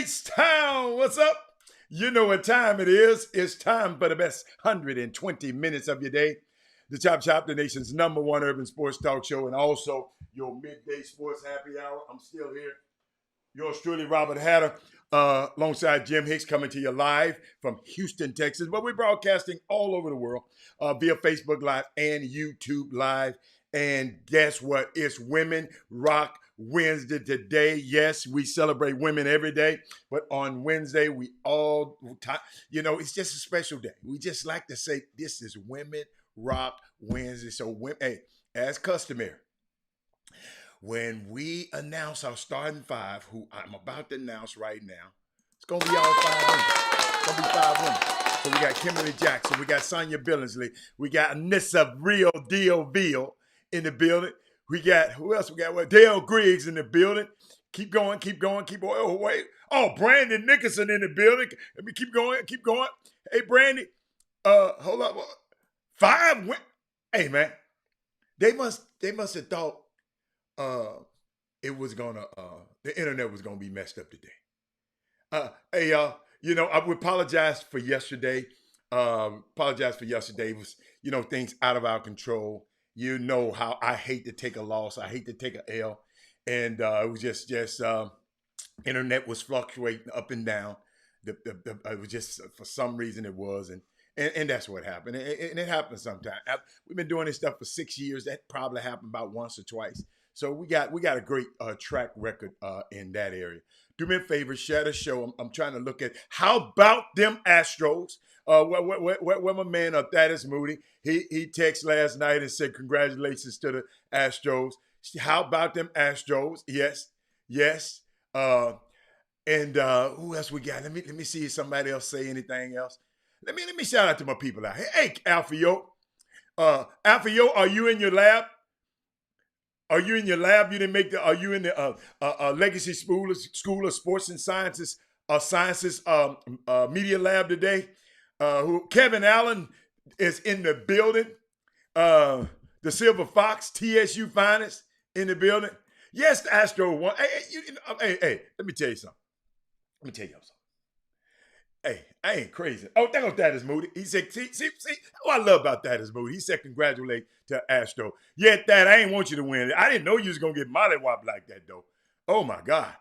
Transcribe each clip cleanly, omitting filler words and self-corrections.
H-Town, what's up? You know what time it is. It's time for the best 120 minutes of your day. The Chop Chop, the nation's number one urban sports talk show, and also your midday sports happy hour. I'm still here. Yours truly, Robert Hatter, alongside Jim Hicks, coming to you live from Houston, Texas. But we're broadcasting all over the world via Facebook Live and YouTube Live. And guess what? It's Women Rock Wednesday today. Yes, we celebrate women every day, but on Wednesday, it's just a special day. We just like to say this is Women Rock Wednesday. So, hey, as customary, when we announce our starting five, who I'm about to announce right now, it's going to be all five women. It's going to be five women. So we got Kimberly Jackson, we got Sonya Billingsley, we got Anissa Real Deal Veal in the building. We got, who else we got? Well, Dale Griggs in the building. Keep going. Oh, wait. Oh, Brandon Nicholson in the building. Let me keep going. Hey, Brandy, hold up. Five women. Hey, man, they must have thought it was gonna the internet was gonna be messed up today. I would apologize for yesterday. It was, things out of our control. You know how I hate to take a loss. I hate to take a L. And it was just internet was fluctuating up and down. It was just, for some reason it was. And that's what happened. And it happens sometimes. We've been doing this stuff for 6 years. That probably happened about once or twice. So we got a great track record in that area. Do me a favor, share the show. I'm trying to look at how about them Astros. Where my man Thaddeus Moody, he texted last night and said congratulations to the Astros. How about them Astros? Yes. And who else we got? Let me see if somebody else say anything else. Let me shout out to my people out here. Hey, Alfio. Alfio, are you in your lab? Are you in your lab? Are you in the Legacy School of Sports and Sciences Media Lab today? Kevin Allen is in the building. The Silver Fox, TSU finest in the building. Yes, the Astro won. Hey, let me tell you something. Hey, I ain't crazy. Oh, there goes Thaddeus Moody. He said, see, what I love about Thaddeus Moody. He said, congratulate to Astro. Yeah, Thad, I ain't want you to win. I didn't know you was going to get mollywopped like that, though. Oh, my God.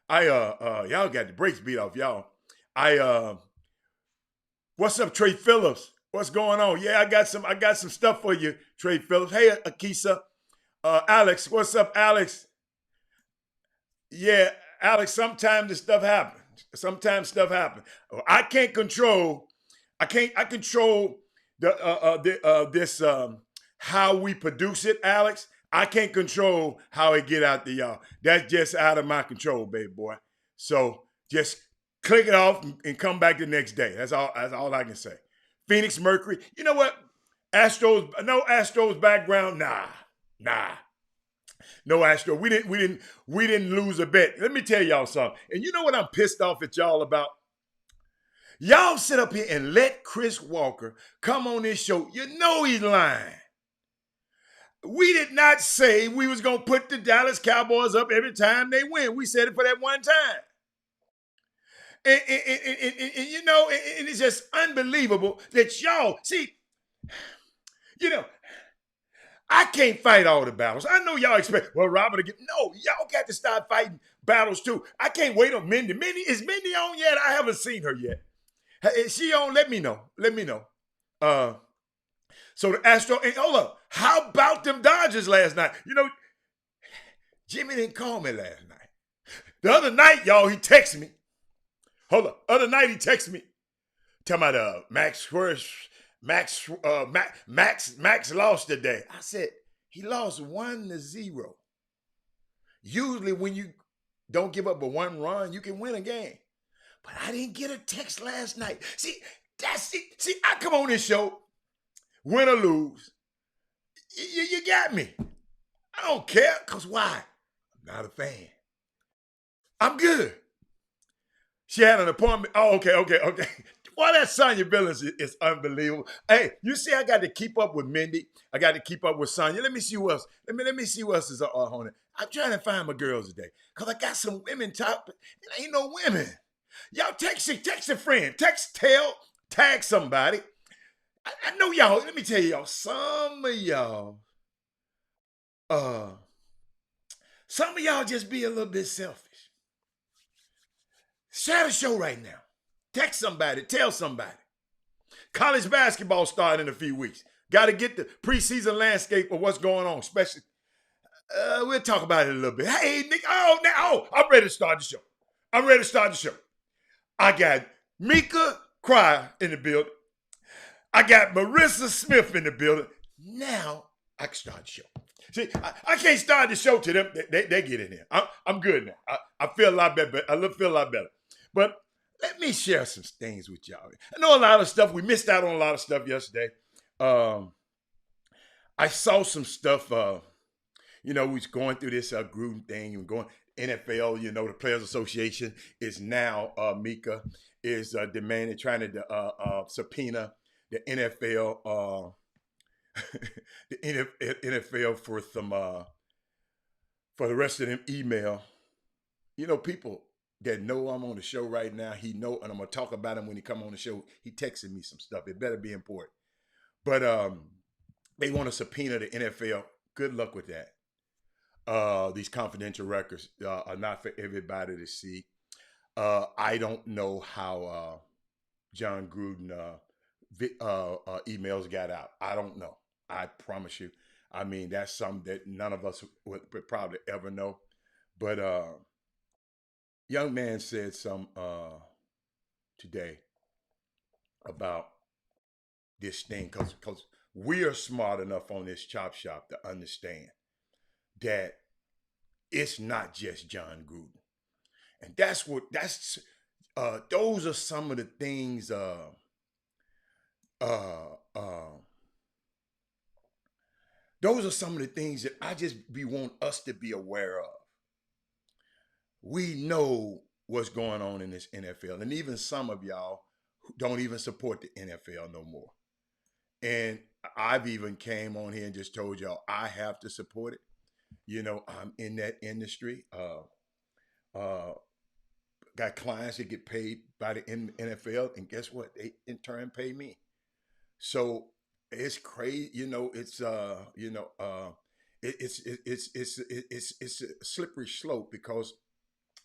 Y'all got the brakes beat off y'all. What's up, Trey Phillips? What's going on? Yeah, I got some stuff for you, Trey Phillips. Hey, Akisa. Alex, what's up, Alex? Yeah, Alex, sometimes this stuff happens. I can't control. I control this how we produce it, Alex. I can't control how it get out to y'all. That's just out of my control, baby boy. So just click it off and come back the next day. That's all I can say. Phoenix Mercury. You know what? No Astros background. Nah. No Astro. We didn't lose a bet. Let me tell y'all something. And you know what I'm pissed off at y'all about? Y'all sit up here and let Chris Walker come on this show. You know he's lying. We did not say we was going to put the Dallas Cowboys up every time they win. We said it for that one time. And it's just unbelievable that y'all, see, I can't fight all the battles. I know y'all expect, well, Robert, no, y'all got to start fighting battles too. I can't wait on Mindy. Is Mindy on yet? I haven't seen her yet. Is she on? Let me know. So the Astro, and hold up, how about them Dodgers last night? Jimmy didn't call me last night. The other night, y'all, he texted me. Hold up. Other night, he texted me. Talking about Max lost today. I said, he lost 1-0. Usually when you don't give up but one run, you can win a game. But I didn't get a text last night. See, that's it. See, I come on this show, win or lose. You got me. I don't care, because why? I'm not a fan. I'm good. She had an appointment. Oh, okay. Well, that Sonya Billings is unbelievable. Hey, you see, I got to keep up with Mindy. I got to keep up with Sonya. Let me see who else. Let me see who else is on it. I'm trying to find my girls today because I got some women top. It ain't no women. Y'all text a friend, tag somebody. I know y'all, let me tell y'all, uh, some of y'all just be a little bit selfish. Share the show right now. Text somebody, tell somebody. College basketball starting in a few weeks. Got to get the preseason landscape of what's going on, especially. We'll talk about it a little bit. Hey, Nick. I'm ready to start the show. I got Mika Cryer in the building. I got Marissa Smith in the building. Now I can start the show. See, I can't start the show to them. They get in here. I'm good now. I feel a lot better. I feel a lot better. But let me share some things with y'all. I know a lot of stuff. We missed out on a lot of stuff yesterday. I saw some stuff. We was going through this Gruden thing and going NFL. The Players Association is now Mika is demanding, trying to subpoena the NFL, the NFL for some for the rest of them email. People that know I'm on the show right now, he know, and I'm gonna talk about him when he come on the show. He texted me some stuff. It better be important. But they want to subpoena the NFL. Good luck with that. These confidential records are not for everybody to see. I don't know how John Gruden emails got out. I don't know. I promise you. I mean, that's something that none of us would probably ever know. But young man said some today about this thing because we are smart enough on this chop shop to understand that it's not just John Gruden. And those are some of the things those are some of the things that I just want us to be aware of. We know what's going on in this NFL, and even some of y'all don't even support the NFL no more. And I've even came on here and just told y'all I have to support it. I'm in that industry. Got clients that get paid by the NFL, and guess what? They in turn pay me. So it's crazy. It's it's a slippery slope because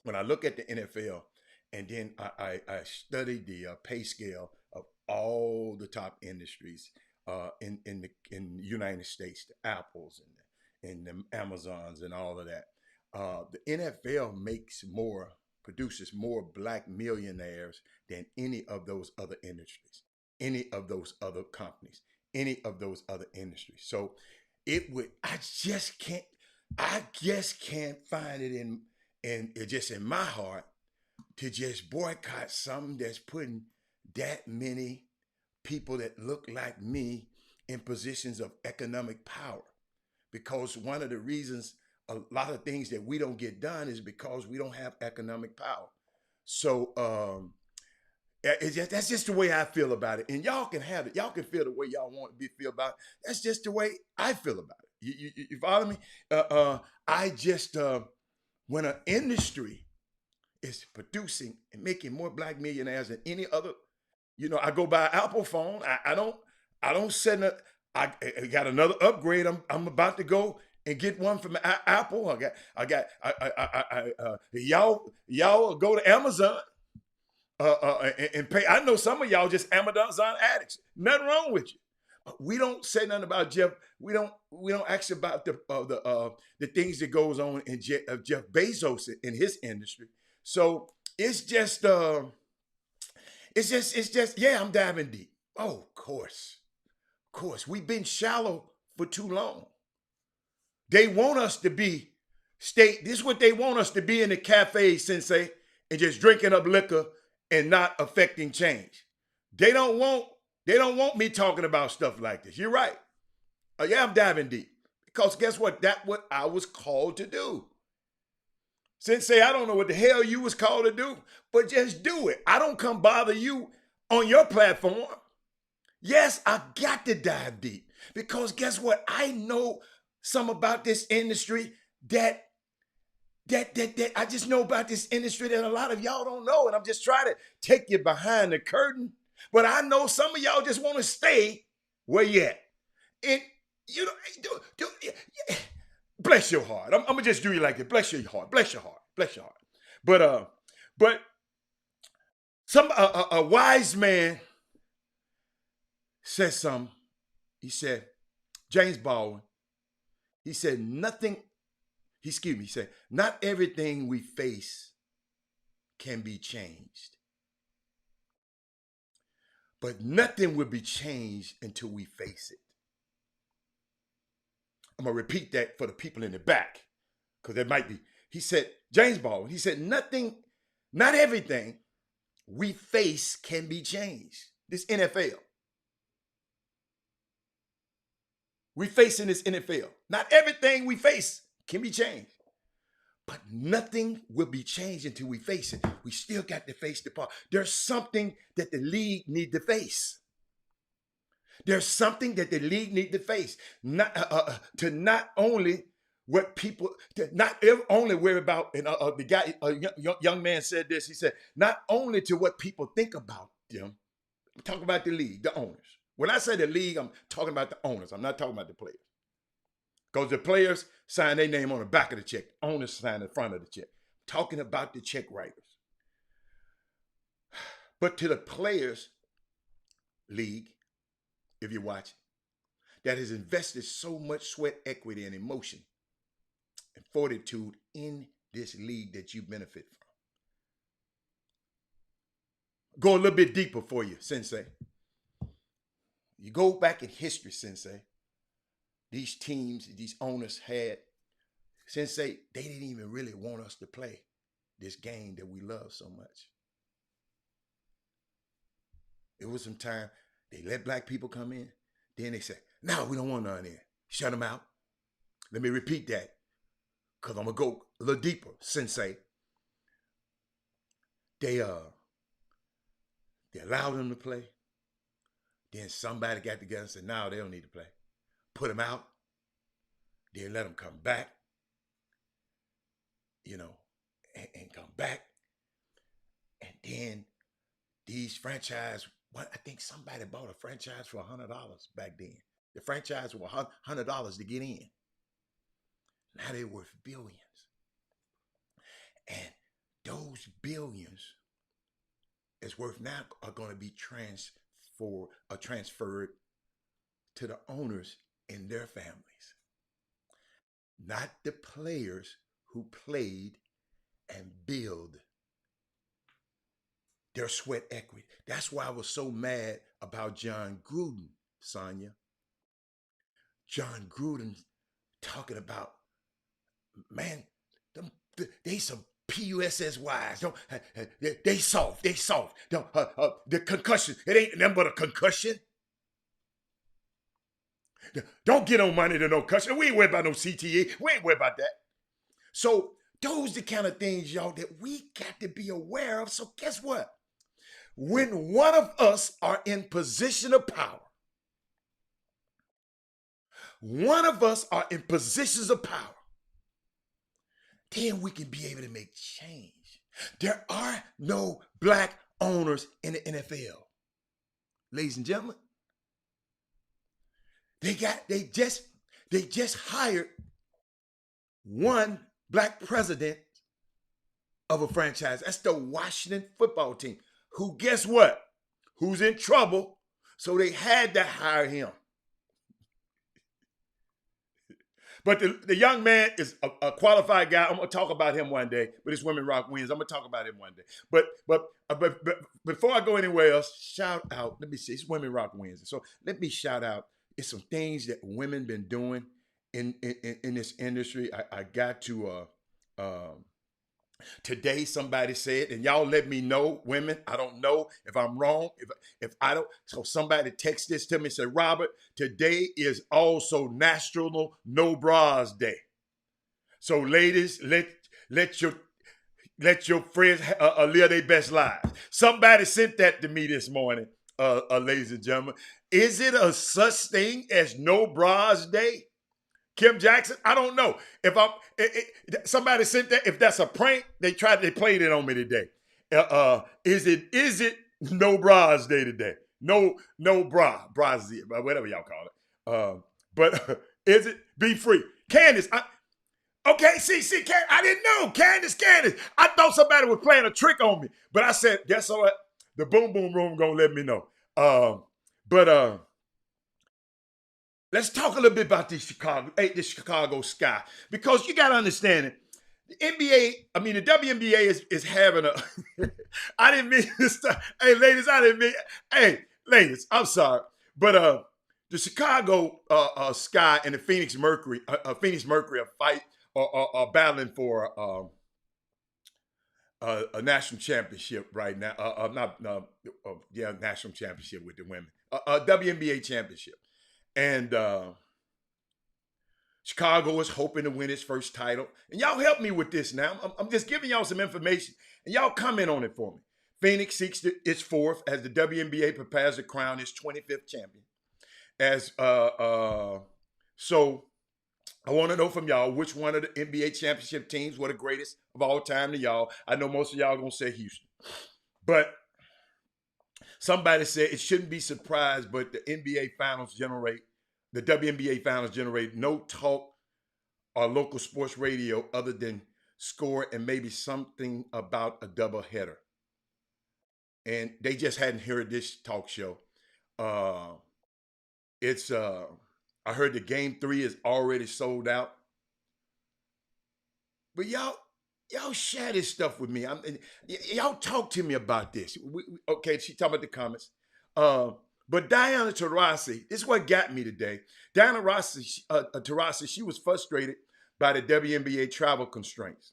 when I look at the NFL and then I study the pay scale of all the top industries in the United States, the Apples and the Amazons and all of that. The NFL produces more black millionaires than any of those other industries, any of those other companies, any of those other industries. So I just can't find it in my heart to just boycott something that's putting that many people that look like me in positions of economic power. Because one of the reasons a lot of things that we don't get done is because we don't have economic power. So that's just the way I feel about it. And y'all can have it. Y'all can feel the way y'all want to feel about it. That's just the way I feel about it. You follow me? I just, when an industry is producing and making more black millionaires than any other, I go buy an Apple phone. I don't send I got another upgrade. I'm about to go and get one from Apple. Y'all go to Amazon and pay. I know some of y'all just Amazon addicts. Nothing wrong with you. We don't say nothing about Jeff. We don't ask about the things that goes on in Jeff Bezos in his industry. So it's just yeah, I'm diving deep. Oh, of course. We've been shallow for too long. They want us to be this is what they want us to be in the cafe, Sensei, and just drinking up liquor and not affecting change. They don't want me talking about stuff like this. You're right. Yeah, I'm diving deep. Because guess what? That's what I was called to do. Sensei, I don't know what the hell you was called to do, but just do it. I don't come bother you on your platform. Yes, I got to dive deep because guess what? I know some about this industry that that I just know about this industry that a lot of y'all don't know, and I'm just trying to take you behind the curtain. But I know some of y'all just want to stay where you at. And you know, bless your heart. I'm gonna just do you like it. Bless your heart. Bless your heart. Bless your heart. But some a wise man said something. He said, James Baldwin. He said nothing. He said not everything we face can be changed, but nothing will be changed until we face it. I'm gonna repeat that for the people in the back, because there might be. He said, James Baldwin, he said, not everything we face can be changed. This NFL. We facing this NFL. Not everything we face can be changed. But nothing will be changed until we face it. We still got to face the part. There's something that the league need to face. There's something that the league need to face. Not only what people, not only worry about, and the guy, young man said this, he said, not only to what people think about them, I'm talking about the league, the owners. When I say the league, I'm talking about the owners. I'm not talking about the players. Because the players sign their name on the back of the check. Owners sign the front of the check. I'm talking about the check writers. But to the players league, if you watch, that has invested so much sweat, equity, and emotion and fortitude in this league that you benefit from. Go a little bit deeper for you, Sensei. You go back in history, Sensei. These teams, these owners had, Sensei, they didn't even really want us to play this game that we love so much. It was some time they let black people come in. Then they said, no, we don't want none in. Shut them out. Let me repeat that, because I'm going to go a little deeper, Sensei. They allowed them to play. Then somebody got together and said, no, they don't need to play. Put them out. Then let them come back, and come back. And then these franchise, I think somebody bought a franchise for $100 back then. The franchise was $100 to get in. Now they're worth billions. And those billions is worth now are going to be transferred to the owners and their families. Not the players who played and build their sweat equity. That's why I was so mad about Jon Gruden, Sonia. Jon Gruden talking about, man, they some PUSSYs. They soft. The concussion, it ain't nothing but a concussion. Don't get no money to no concussion. We ain't worried about no CTE. We ain't worried about that. So those the kind of things, y'all, that we got to be aware of. So guess what? When one of us are in position of power, then we can be able to make change. There are no black owners in the NFL. Ladies and gentlemen, they just hired one black president of a franchise. That's the Washington football team, who, guess what? Who's in trouble, so they had to hire him. But the young man is a qualified guy. I'm going to talk about him one day, but it's Women Rock Wins. I'm going to talk about him one day. But before I go anywhere else, shout out, let me see, it's Women Rock Wins. So let me shout out, it's some things that women been doing in this industry. I got to, today somebody said, and y'all let me know, women, I don't know if I'm wrong, if I don't, so somebody text this to me and said, Robert, today is also National No Bras Day. So ladies, let your friends live their best lives. Somebody sent that to me this morning, ladies and gentlemen. Is it a such thing as No Bras Day? Kim Jackson. I don't know if somebody sent that. If that's a prank, they played it on me today. Is it no bras day today? No bras, whatever y'all call it. But is it be free? Candace, okay, see, I didn't know. Candace. I thought somebody was playing a trick on me. But I said, guess what? The boom boom room gonna let me know. But let's talk a little bit about this Chicago Sky. Because you gotta understand it. The NBA, the WNBA is having a I didn't mean this stuff. Hey, ladies, hey, ladies, I'm sorry. But the Chicago Sky and the Phoenix Mercury are fight are battling for a national championship right now. National championship with the women. A WNBA championship. And Chicago is hoping to win its first title. And y'all help me with this now. I'm just giving y'all some information. And y'all comment on it for me. Phoenix seeks its fourth as the WNBA prepares to crown its 25th champion. So I want to know from y'all which one of the NBA championship teams were the greatest of all time to y'all. I know most of y'all are going to say Houston. But somebody said it shouldn't be surprised, but the WNBA finals generate no talk or local sports radio other than score and maybe something about a doubleheader. And they just hadn't heard this talk show. I heard the game 3 is already sold out. But y'all share this stuff with me. Y'all talk to me about this. Okay, she talking about the comments. But Diana Taurasi, this is what got me today. Diana Taurasi, she was frustrated by the WNBA travel constraints.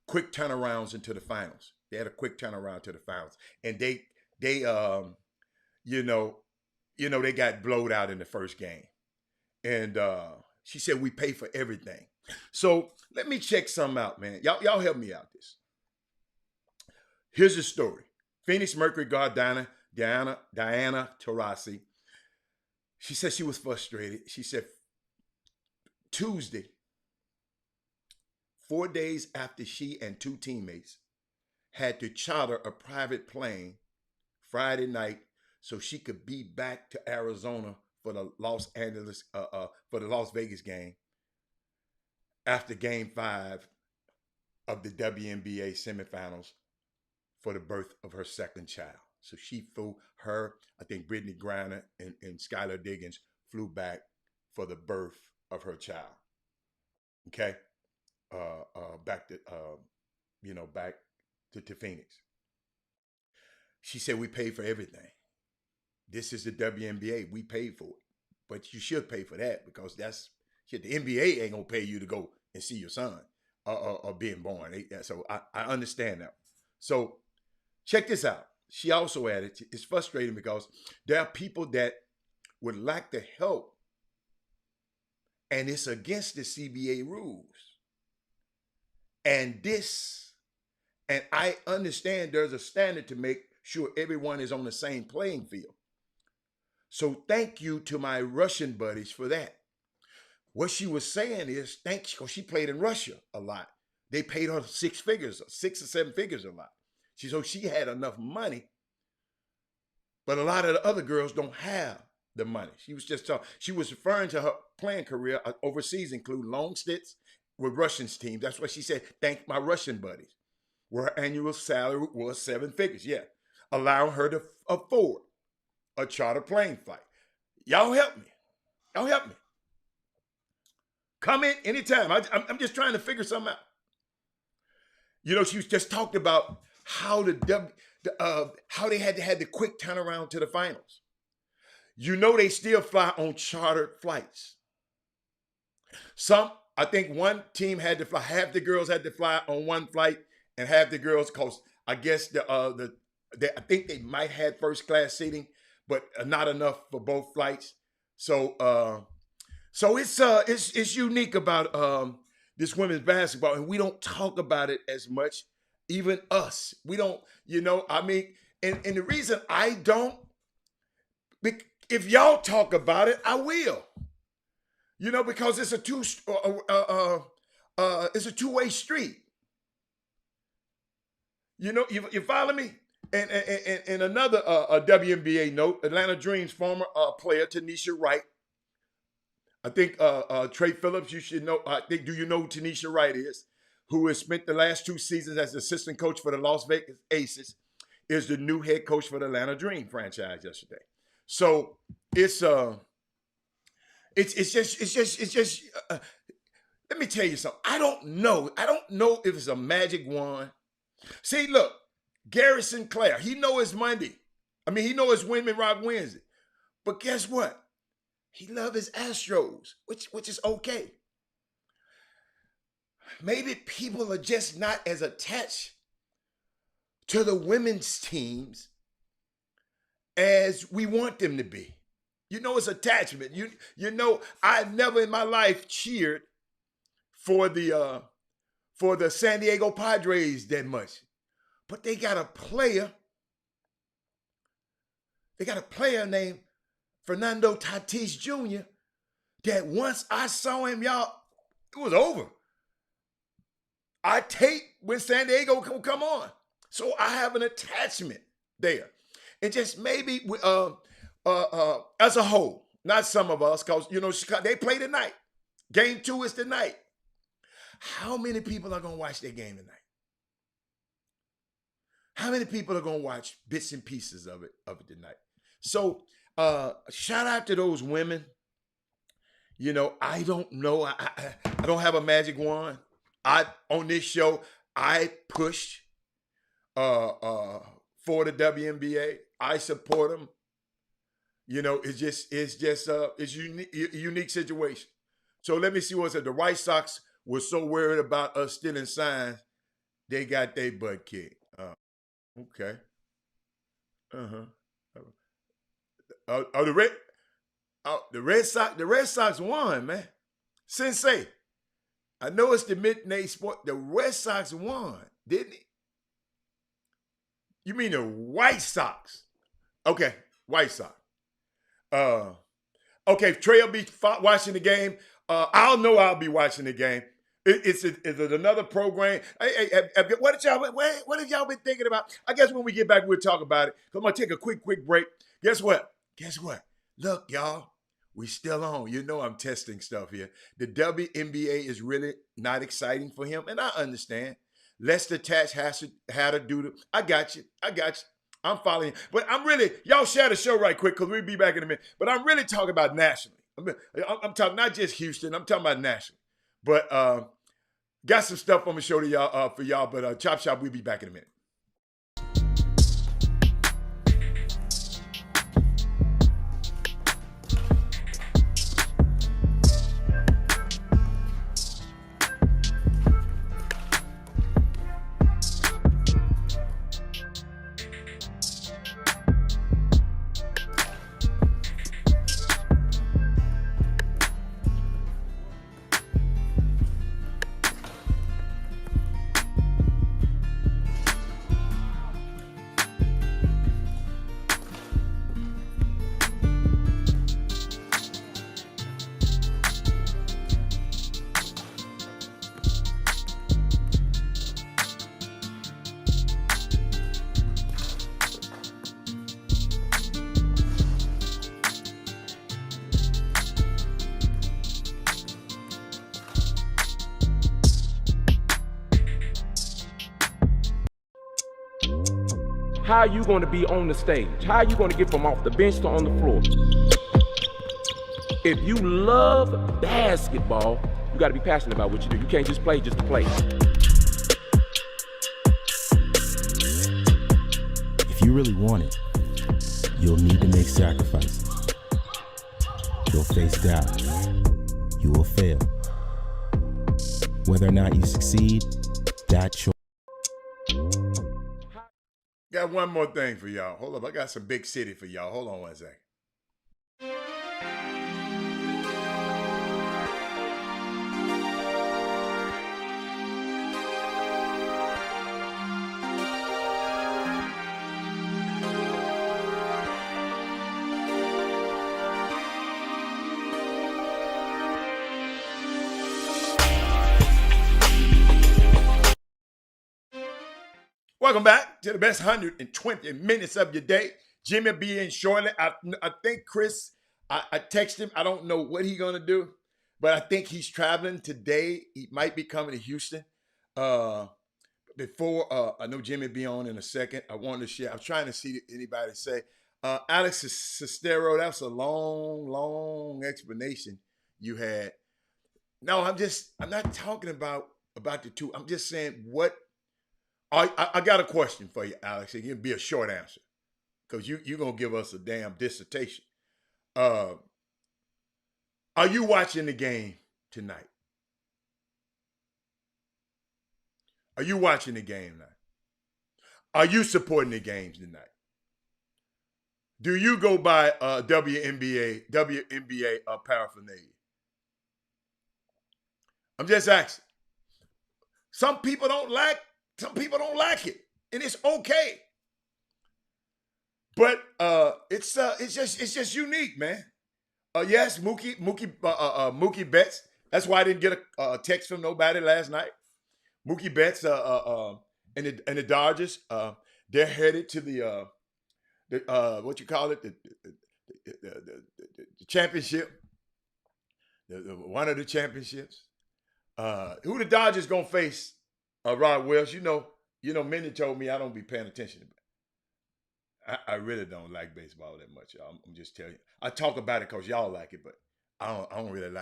Quick turnarounds into the finals. They had a quick turnaround to the finals, and they they got blowed out in the first game. And she said we pay for everything. So let me check something out, man. Y'all help me out this. Here's the story. Phoenix Mercury guard Diana Taurasi. She said she was frustrated. She said Tuesday, 4 days after she and 2 teammates had to charter a private plane Friday night so she could be back to Arizona for the Las Vegas game after Game 5 of the WNBA semifinals for the birth of her second child. So she flew her, I think Brittany Griner and Skylar Diggins flew back for the birth of her child. Okay, back to Phoenix. She said we paid for everything. This is the WNBA. We paid for it, but you should pay for that because that's shit. The NBA ain't gonna pay you to go and see your son or being born. So I understand that. So check this out. She also added, it's frustrating because there are people that would like to help, and it's against the CBA rules. And I understand there's a standard to make sure everyone is on the same playing field. So thank you to my Russian buddies for that. What she was saying is, thanks, because she played in Russia a lot. They paid her 6 or 7 figures a lot. So she had enough money, but a lot of the other girls don't have the money. She was referring to her playing career overseas, including long stints with Russian teams. That's what she said. Thank my Russian buddies. Where her annual salary was 7 figures. Yeah, allowing her to afford a charter plane flight. Y'all help me. Comment anytime. I'm just trying to figure something out. She was just talked about how how they had to have the quick turnaround to the finals. They still fly on chartered flights. I think one team had to fly. Half the girls had to fly on one flight, and half the girls, cause I guess I think they might have first class seating, but not enough for both flights. So it's unique about this women's basketball, and we don't talk about it as much. Even us, we don't. And the reason I don't, if y'all talk about it, I will. You know, because it's a two-way street. You know, you follow me? And another WNBA note: Atlanta Dreams former player Tanisha Wright. I think Trey Phillips, you should know. I think, do you know who Tanisha Wright is? Who has spent the last 2 seasons as assistant coach for the Las Vegas Aces, is the new head coach for the Atlanta Dream franchise yesterday. So it's just. Let me tell you something. I don't know. I don't know if it's a magic wand. See, look, Gary Sinclair, he know it's Monday. I mean, he know it's Women Rock Wednesday. But guess what? He love his Astros, which is okay. Maybe people are just not as attached to the women's teams as we want them to be. You know, it's attachment. You know, I never in my life cheered for the San Diego Padres that much. But they got a player. They got a player named Fernando Tatis Jr. that once I saw him, y'all, it was over. I tape when San Diego come on. So I have an attachment there. And just maybe as a whole, not some of us, because, you know, they play tonight. Game 2 is tonight. How many people are going to watch their game tonight? How many people are going to watch bits and pieces of it tonight? So shout out to those women. You know, I don't know. I don't have a magic wand. On this show, I pushed for the WNBA. I support them. You know, it's unique situation. So let me see what's it. The White Sox were so worried about us stealing signs, they got their butt kicked. Okay. The Red Sox won, man. Sensei. I know it's the midnight sport. The Red Sox won, didn't it? You mean the White Sox? Okay, White Sox. Okay, Trey will be watching the game. I'll know I'll be watching the game. Is it another program? Hey, what have y'all been thinking about? I guess when we get back, we'll talk about it. I'm gonna take a quick break. Guess what? Look, y'all, we still on. You know I'm testing stuff here. The WNBA is really not exciting for him, and I understand. Lester Tatch had to do the. I got you. I'm following. But I'm really, y'all share the show right quick because we'll be back in a minute. But I'm really talking about nationally. I'm talking not just Houston. I'm talking about nationally. But got some stuff I'm gonna show to y'all for y'all. But Chop Shop, we'll be back in a minute. How are you going to be on the stage? How are you going to get from off the bench to on the floor? If you love basketball, you got to be passionate about what you do. You can't just play just to play. If you really want it, you'll need to make sacrifices. You'll face doubt. You will fail. Whether or not you succeed, that's your. Got one more thing for y'all. Hold up. I got some big city for y'all. Hold on one second. Welcome back to the best 120 minutes of your day. Jimmy be in shortly. I think Chris, I text him. I don't know what he's going to do, but I think he's traveling today. He might be coming to Houston. Before, I know Jimmy be on in a second. I wanted to share. I was trying to see anybody say. Alex Sestero, that's a long explanation you had. No, I'm not talking about the two. I'm just saying what. I got a question for you, Alex. It can be a short answer because you're going to give us a damn dissertation. Are you watching the game tonight? Are you watching the game tonight? Are you supporting the games tonight? Do you go by WNBA paraphernalia? I'm just asking. Some people don't like it, and it's okay. But it's just unique, man. Yes, Mookie Betts. That's why I didn't get a text from nobody last night. Mookie Betts and the Dodgers, they're headed to the what you call it, the championship, one of the championships. Who the Dodgers gonna face? Rod Wells. You know, Minnie told me I don't be paying attention. I really don't like baseball that much. I'm just telling you. I talk about it because y'all like it, but I don't really.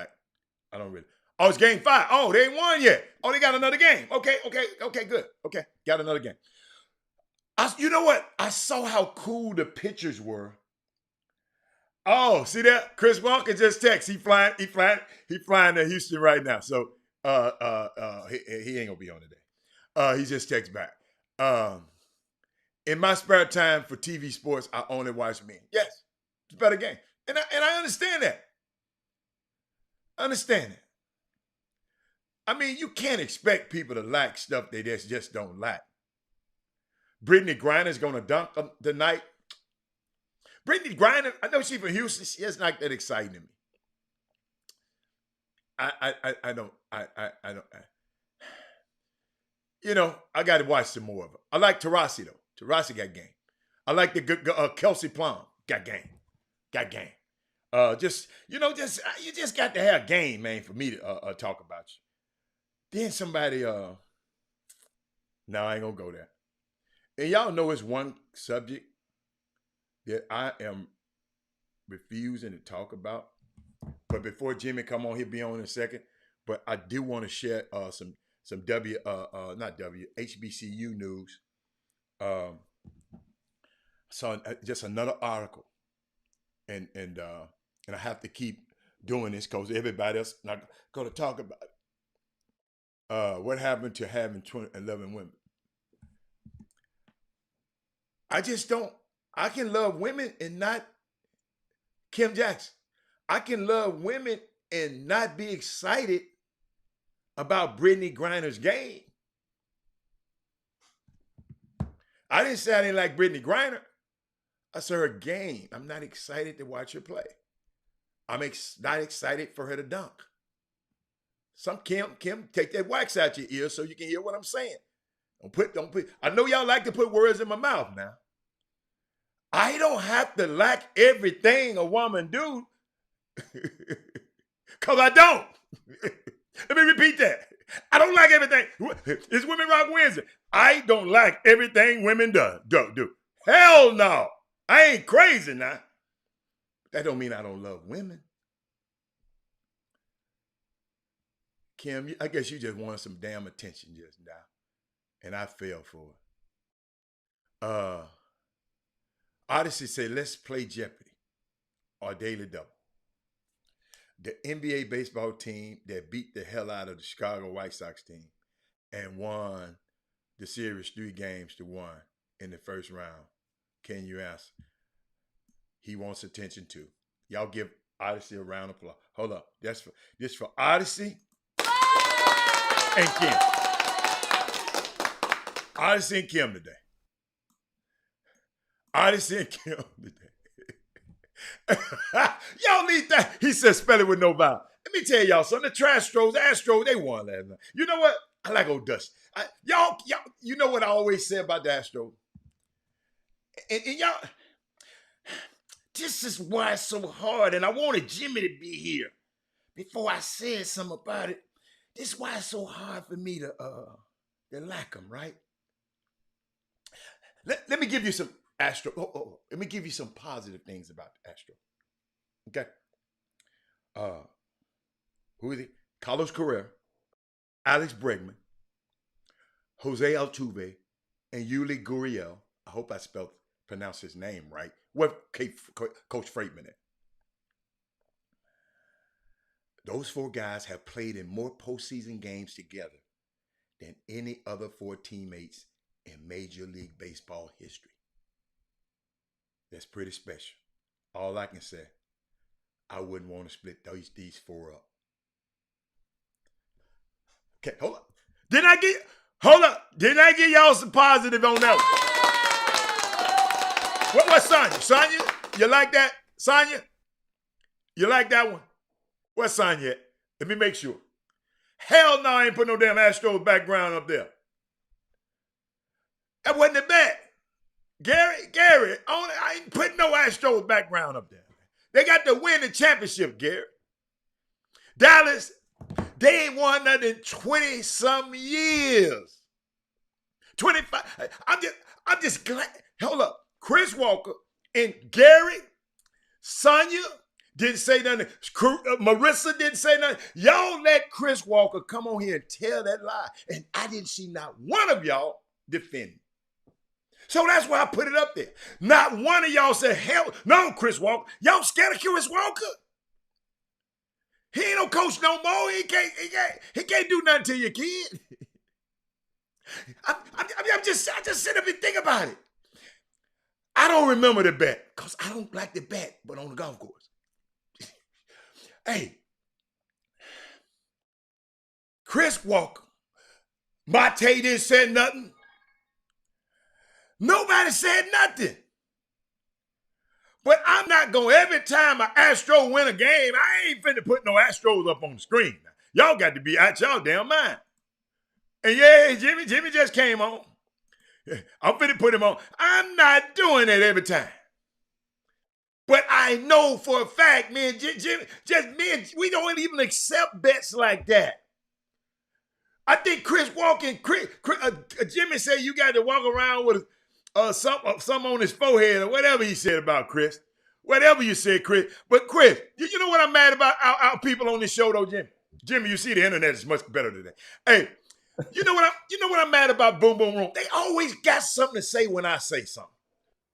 Oh, it's game 5. Oh, they ain't won yet. Oh, they got another game. Okay, good. Okay, got another game. You know what? I saw how cool the pitchers were. Oh, see that? Chris Walker just texted. He flying to Houston right now. So he ain't gonna be on today. He just texted back. In my spare time for TV sports, I only watch men. Yes, it's a better game. And I understand that. I mean, you can't expect people to like stuff they just don't like. Brittany Griner's going to dunk tonight. Brittany Griner, I know she's from Houston. She is not that exciting to me. I don't. I got to watch some more of her. I like Taurasi, though. Taurasi got game. I like the Kelsey Plum. Got game. You just got to have game, man, for me to talk about you. Then somebody, no, I ain't going to go there. And y'all know it's one subject that I am refusing to talk about. But before Jimmy come on, he'll be on in a second. But I do want to share some HBCU news. Saw just another article, and I have to keep doing this because everybody else not going to talk about it. What happened to having 11 women? I just don't. I can love women and not Kim Jackson. I can love women and not be excited about Brittany Griner's game. I didn't say I didn't like Brittany Griner. I said her game. I'm not excited to watch her play. I'm not excited for her to dunk. Some Kim, take that wax out your ear so you can hear what I'm saying. Don't put. I know y'all like to put words in my mouth now. I don't have to like everything a woman do, because I don't. Let me repeat that. I don't like everything. It's Women Rock Wednesday. I don't like everything women do. Hell no. I ain't crazy now. That don't mean I don't love women. Kim, I guess you just wanted some damn attention just now. And I fell for it. Odyssey said, let's play Jeopardy or Daily Double. The NBA baseball team that beat the hell out of the Chicago White Sox team and won the series 3-1 in the first round. Can you answer? He wants attention too. Y'all give Odyssey a round of applause. Hold up. This for Odyssey and Kim. Odyssey and Kim today. Odyssey and Kim today. Y'all need that. He said spell it with no vowel. Let me tell y'all something. The Astros, they won last night. You know what? I like old Dusty. Y'all, you know what I always say about the Astros? And y'all, this is why it's so hard. And I wanted Jimmy to be here before I said something about it. This is why it's so hard for me to like him, right? Let me give you some Astro. Let me give you some positive things about the Astro. Okay. Who is he? Carlos Correa, Alex Bregman, Jose Altuve, and Yuli Gurriel. I hope I pronounced his name right. What Coach Freightman at? Those four guys have played in more postseason games together than any other four teammates in Major League Baseball history. That's pretty special. All I can say, I wouldn't want to split these four up. Okay, hold up. Didn't I give y'all some positive on that one? What's Sonya? Sonya, you like that? Sonya, you like that one? Where's Sonya at? Let me make sure. Hell no, I ain't put no damn Astros background up there. That wasn't the bet. Gary, I ain't putting no Astros background up there. They got to win the championship, Gary. Dallas, they ain't won nothing in 20-some years. 25. I'm just glad. Hold up. Chris Walker and Gary, Sonya didn't say nothing. Marissa didn't say nothing. Y'all let Chris Walker come on here and tell that lie. And I didn't see not one of y'all defend him. So that's why I put it up there. Not one of y'all said, hell no, Chris Walker. Y'all scared of Chris Walker? He ain't no coach no more. He can't do nothing to your kid. I just sit up and think about it. I don't remember the bet because I don't like the bet, but on the golf course. Hey, Chris Walker, Mate didn't say nothing. Nobody said nothing. But I'm not going, every time an Astro win a game, I ain't finna put no Astros up on the screen. Y'all got to be out y'all damn mind. And yeah, Jimmy just came on. I'm finna put him on. I'm not doing it every time. But I know for a fact, man, Jimmy, we don't even accept bets like that. I think Chris Walker, Jimmy said you got to walk around with something on his forehead or whatever he said about Chris. Whatever you said, Chris. But Chris, you know what I'm mad about our people on this show, though, Jimmy? Jimmy, you see the internet is much better than that. Hey, you know what I'm mad about Boom Boom Room? They always got something to say when I say something.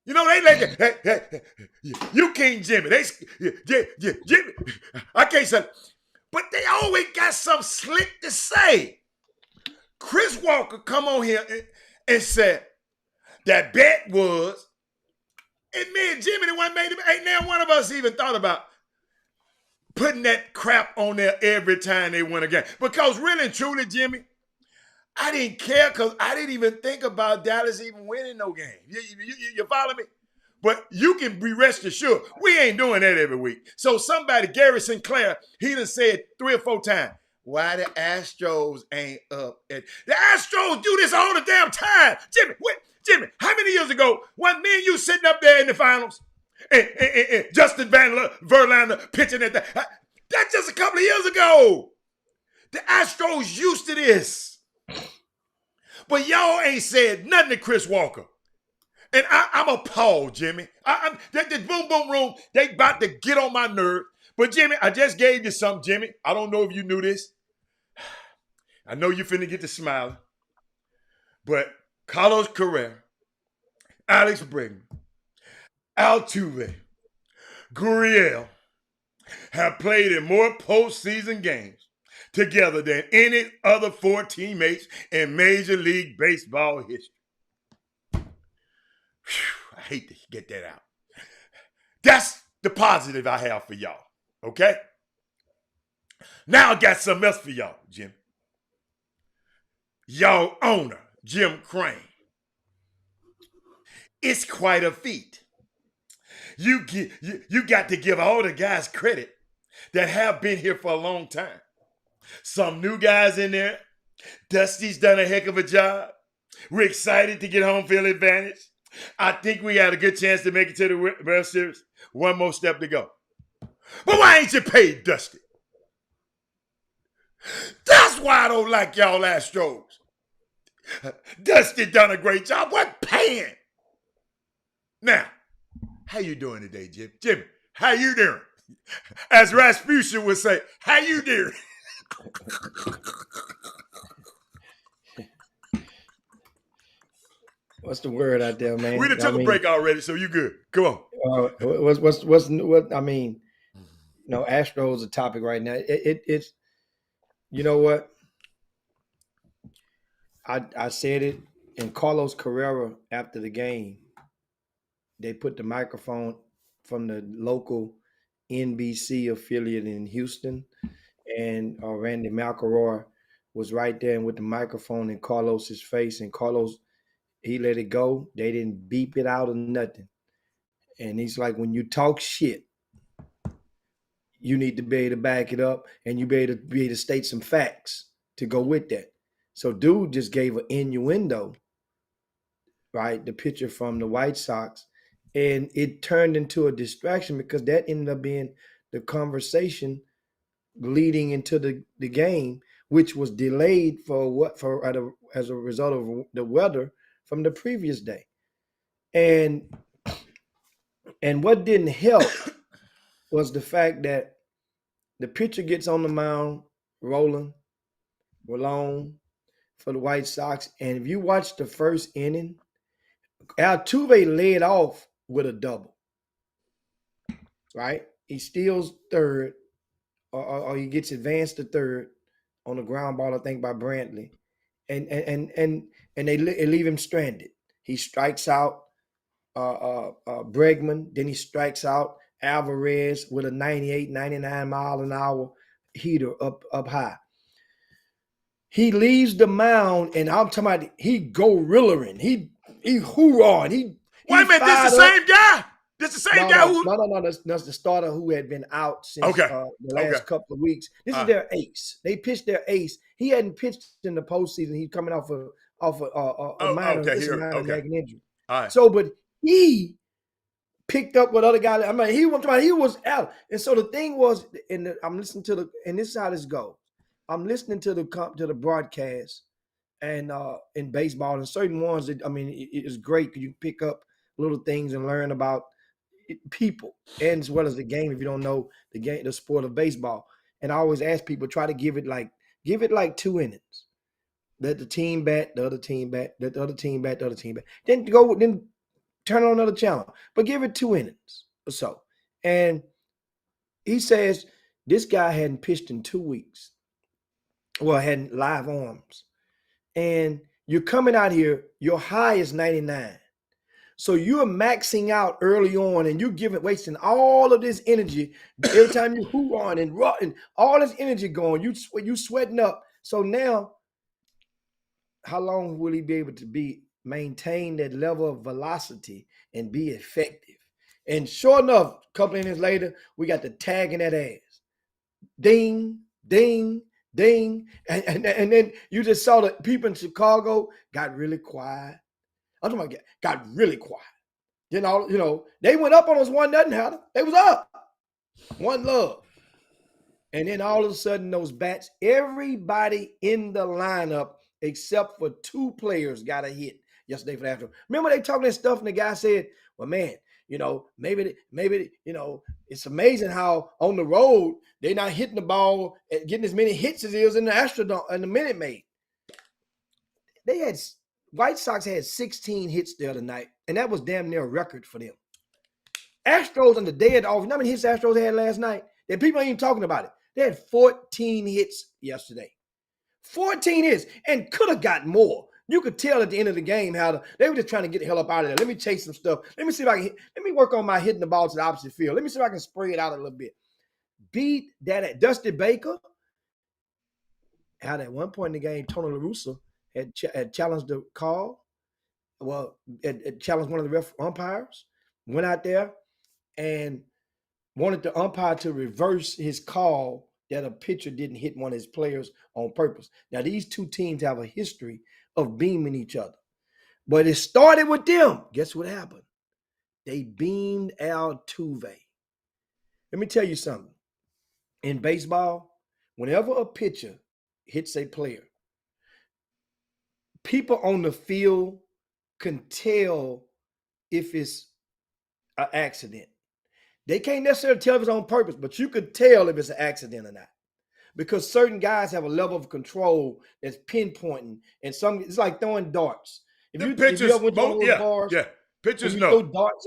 You know, they like, hey, you King Jimmy. Jimmy. I can't say, but they always got something slick to say. Chris Walker come on here and said that bet was, and me and Jimmy the one made it. Ain't now one of us even thought about putting that crap on there every time they win a game. Because really and truly, Jimmy, I didn't care because I didn't even think about Dallas even winning no game. You follow me? But you can be rest assured, we ain't doing that every week. So somebody, Gary Sinclair, he done said 3 or 4 times, why the Astros ain't up? The Astros do this all the damn time. Jimmy, how many years ago when me and you sitting up there in the finals and Justin Verlander pitching at that? That's just a couple of years ago. The Astros used to this. But y'all ain't said nothing to Chris Walker. And I'm appalled, Jimmy. The Boom Boom Room, they about to get on my nerve. But Jimmy, I just gave you something, Jimmy. I don't know if you knew this. I know you finna get to smiling. But Carlos Correa, Alex Bregman, Altuve, Gurriel have played in more postseason games together than any other 4 teammates in Major League Baseball history. Whew, I hate to get that out. That's the positive I have for y'all, okay? Now I got something else for y'all, Jim. Y'all owner, Jim Crane. It's quite a feat. You got to give all the guys credit that have been here for a long time. Some new guys in there, Dusty's done a heck of a job. We're excited to get home field advantage. I think we got a good chance to make it to the World Series. One more step to go. But why ain't you paid Dusty? That's why I don't like y'all Astros. Dusty done a great job. What paying? Now, how you doing today, Jim? Jimmy, how you doing? As Rasputin would say, how you doing? What's the word out there, man? We done took a break already, so you good. Come on. What I mean, Astros a topic right now. It's you know what? I said it, and Carlos Carrera after the game, they put the microphone from the local NBC affiliate in Houston, and Randy McElroy was right there with the microphone in Carlos's face, and Carlos, he let it go. They didn't beep it out or nothing. And he's like, when you talk shit, you need to be able to back it up, and you be able to state some facts to go with that. So dude just gave an innuendo, right? The pitcher from the White Sox, and it turned into a distraction because that ended up being the conversation leading into the game, which was delayed as a result of the weather from the previous day. And what didn't help was the fact that the pitcher gets on the mound, Rolon for the White Sox. And if you watch the first inning, Altuve led off with a double, right? He steals third, or he gets advanced to third on the ground ball, I think, by Brantley. And they leave him stranded. He strikes out Bregman, then he strikes out Alvarez with a 98, 99 mile an hour heater up high. He leaves the mound, and I'm talking about he gorilla-ing. He hoorahing. Wait a minute, this the same guy? This the same guy who? No. That's the starter who had been out since the last couple of weeks. This is their ace. They pitched their ace. He hadn't pitched in the postseason. He's coming off a minor leg injury. All right. So, but he picked up what other guys. I mean, he was out. And so the thing was, I'm listening to and this is how this goes. I'm listening to the broadcast and in baseball, and certain ones that, it is great because you pick up little things and learn about people, and as well as the game if you don't know the sport of baseball. And I always ask people, try to give it like 2 innings. Let the team bat, the other team bat, let the other team bat, the other team bat. Then turn on another channel. But give it 2 innings or so. And he says this guy hadn't pitched in 2 weeks. Well, hadn't live arms. And you're coming out here, your high is 99. So you're maxing out early on, and you're wasting all of this energy every time you hoorah and run, and all this energy going. You sweating up. So now, how long will he be able to maintain that level of velocity and be effective? And sure enough, a couple of innings later, we got the tag in that ass. Ding, ding, ding. And then you just saw the people in Chicago got really quiet. I'm talking about got really quiet. Then they went up on us 1-0, Howard. They was up. 1-0. And then all of a sudden, those bats, everybody in the lineup except for 2 players got a hit yesterday for the afternoon. Remember they talking that stuff, and the guy said, well, man, maybe it's amazing how on the road they're not hitting the ball and getting as many hits as it is in the Astrodome and the Minute Maid. White Sox had 16 hits the other night, and that was damn near a record for them. Astros on the day of the off, how many hits Astros had last night? That people ain't even talking about it. They had 14 hits yesterday. 14 hits, and could have got more. You could tell at the end of the game how they were just trying to get the hell up out of there. Let me chase some stuff. Let me see if I can let me work on my hitting the ball to the opposite field. Let me see if I can spray it out a little bit. Beat that Dusty Baker. At one point in the game, Tony La Russa had challenged the call. Well, had challenged one of the umpires. Went out there and wanted the umpire to reverse his call that a pitcher didn't hit one of his players on purpose. Now, these two teams have a history of beaming each other. But it started with them. Guess what happened? They beamed Altuve. Let me tell you something. In baseball, whenever a pitcher hits a player, people on the field can tell if it's an accident. They can't necessarily tell if it's on purpose, but you could tell if it's an accident or not. Because certain guys have a level of control that's pinpointing, and it's like throwing darts. If you ever went to one of those bars, pitchers you know. throw darts.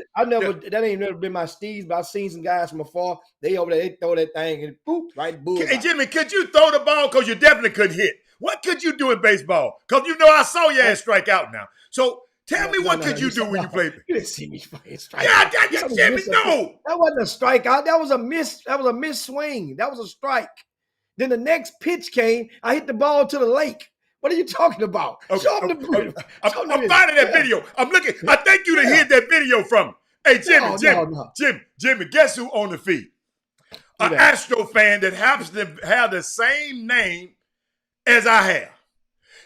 That ain't never been my steez, but I've seen some guys from afar. They over there, they throw that thing and boop, right bullseye. Hey, Jimmy, could you throw the ball? Because you definitely couldn't hit. What could you do in baseball? Because you know I saw your ass strike out now. So tell me what could you do when you played? You didn't see me fucking strike. Yeah, Jimmy, no. That wasn't a strikeout. That was a miss. That was a miss swing. That was a strike. Then the next pitch came. I hit the ball to the lake. What are you talking about? Okay, Show them the I'm finding that video. I'm looking. I think you'd have hit that video from him. Hey, Jimmy, Jimmy, guess who on the feed? An Astro fan that happens to have the same name as I have.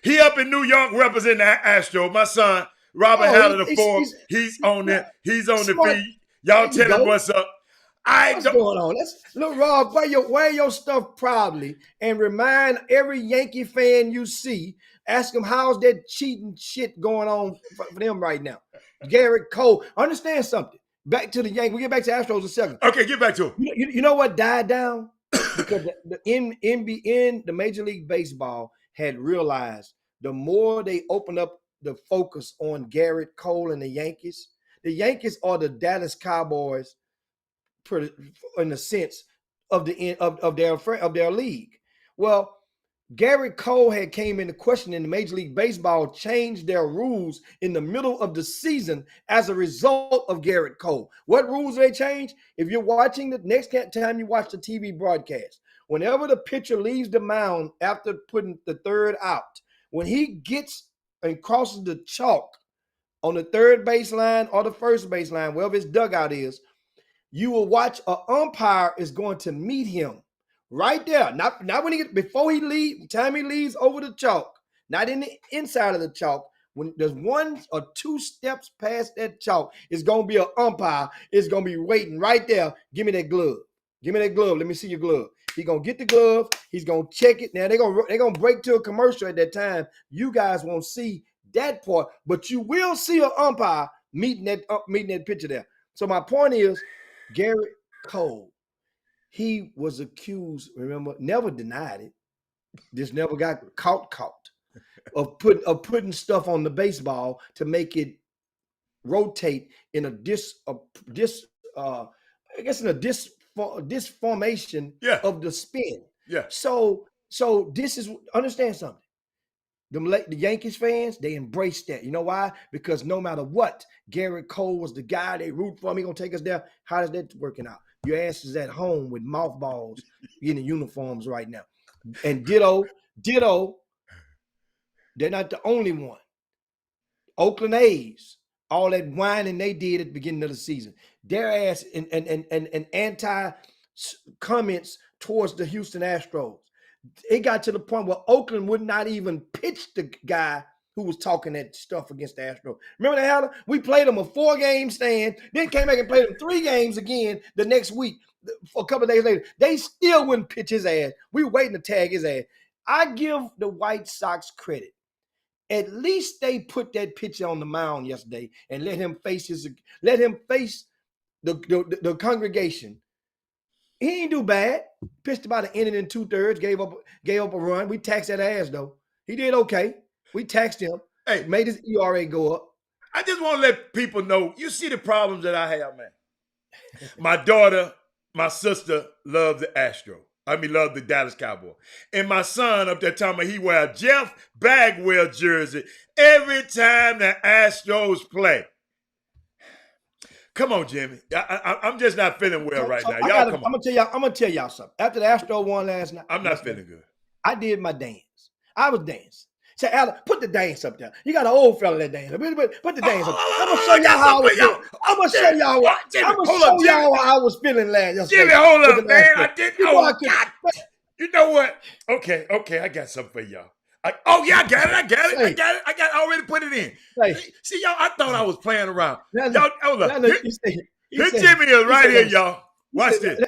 He up in New York representing the Astro. My son, Robert Haller IV, he's on there. He's on the feed. Y'all tell him what's up. What's going on? Look, Rob, wear your stuff proudly and remind every Yankee fan you see, ask them how's that cheating shit going on for them right now. Garrett Cole, understand something. Back to the Yankees. We'll get back to Astros in a second. Okay, get back to him. You know what died down? Because the Major League Baseball had realized the more they open up the focus on Garrett Cole and the Yankees are the Dallas Cowboys in the sense of their league. Well, Garrett Cole had came into question in the Major League Baseball, changed their rules in the middle of the season as a result of Garrett Cole. What rules they changed? If you're watching the next time you watch the TV broadcast, whenever the pitcher leaves the mound after putting the third out, when he gets and crosses the chalk on the third baseline or the first baseline, wherever his dugout is, you will watch an umpire is going to meet him right there. Not when before he leaves, time he leaves over the chalk, not in the inside of the chalk. When there's 1 or 2 steps past that chalk, it's going to be an umpire. It's going to be waiting right there. Give me that glove. Give me that glove. Let me see your glove. He's going to get the glove. He's going to check it. Now, they're going to break to a commercial at that time. You guys won't see that part, but you will see an umpire meeting that pitcher there. So my point is, Garrett Cole, he was accused, remember, never denied it. Just never got caught of putting stuff on the baseball to make it rotate in a disformation of the spin. Yeah. So this is, understand something. The Yankees fans, they embraced that. You know why? Because no matter what, Garrett Cole was the guy they root for. He gonna take us there. How is that working out? Your ass is at home with mothballs in the uniforms right now. And ditto, they're not the only one. Oakland A's, all that whining they did at the beginning of the season, their ass and anti comments towards the Houston Astros. It got to the point where Oakland would not even pitch the guy who was talking that stuff against the Astros. Remember that? We played them a 4-game stand, then came back and played them 3 games again the next week. For a couple of days later, they still wouldn't pitch his ass. We were waiting to tag his ass. I give the White Sox credit. At least they put that pitcher on the mound yesterday and let him face the congregation. He ain't do bad. Pitched about an inning and 2/3, gave up a run. We taxed that ass though. He did okay. We taxed him. Hey, made his ERA go up. I just want to let people know, you see the problems that I have, man. My daughter, my sister love the love the Dallas Cowboys. And my son up there talking about he wear a Jeff Bagwell jersey every time the Astros play. Come on, Jimmy. I'm just not feeling well right now. Y'all come on. I'm gonna tell y'all something. After the Astros won last night, I'm not feeling good. I did my dance. I was dancing. Say, Alan, put the dance up there. You got an old fella that dance. Put the dance up. I'm gonna show y'all how I was feeling. I'm gonna show y'all how I was feeling last year. Jimmy, hold up, man. I didn't. Oh, God. You know what? Okay, I got something for y'all. I got it. I already put it in. Say, See, y'all, I thought I was playing around. now, Y'all, hold now, up. now, Here, he said, Jimmy is he right said, here, y'all. Watch this.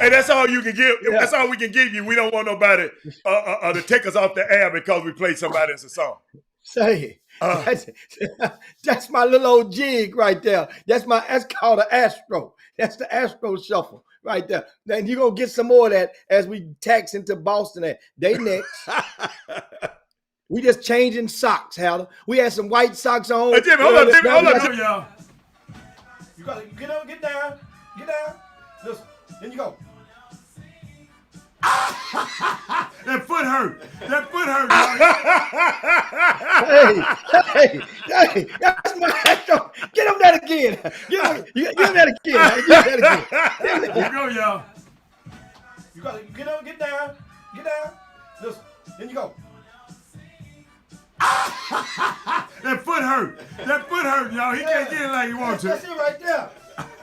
Hey, that's all you can give. Yeah. That's all we can give you. We don't want nobody to take us off the air because we played somebody else's song. Say, Uh. that's my little old jig right there. That's called an Astro. That's the Astro shuffle right there. Then you're gonna get some more of that as we tax into Boston. They next. We just changing socks, Howard. We had some white socks on. Jimmy, hold up, y'all. You gotta get down. Listen, then you go. That foot hurt. Hey, that's my Astro. Get him that again. Give him that again. Here you go, y'all. You gotta get down. Listen, then you go. That foot hurt, y'all. He can't get it like he wants to. That's it right there.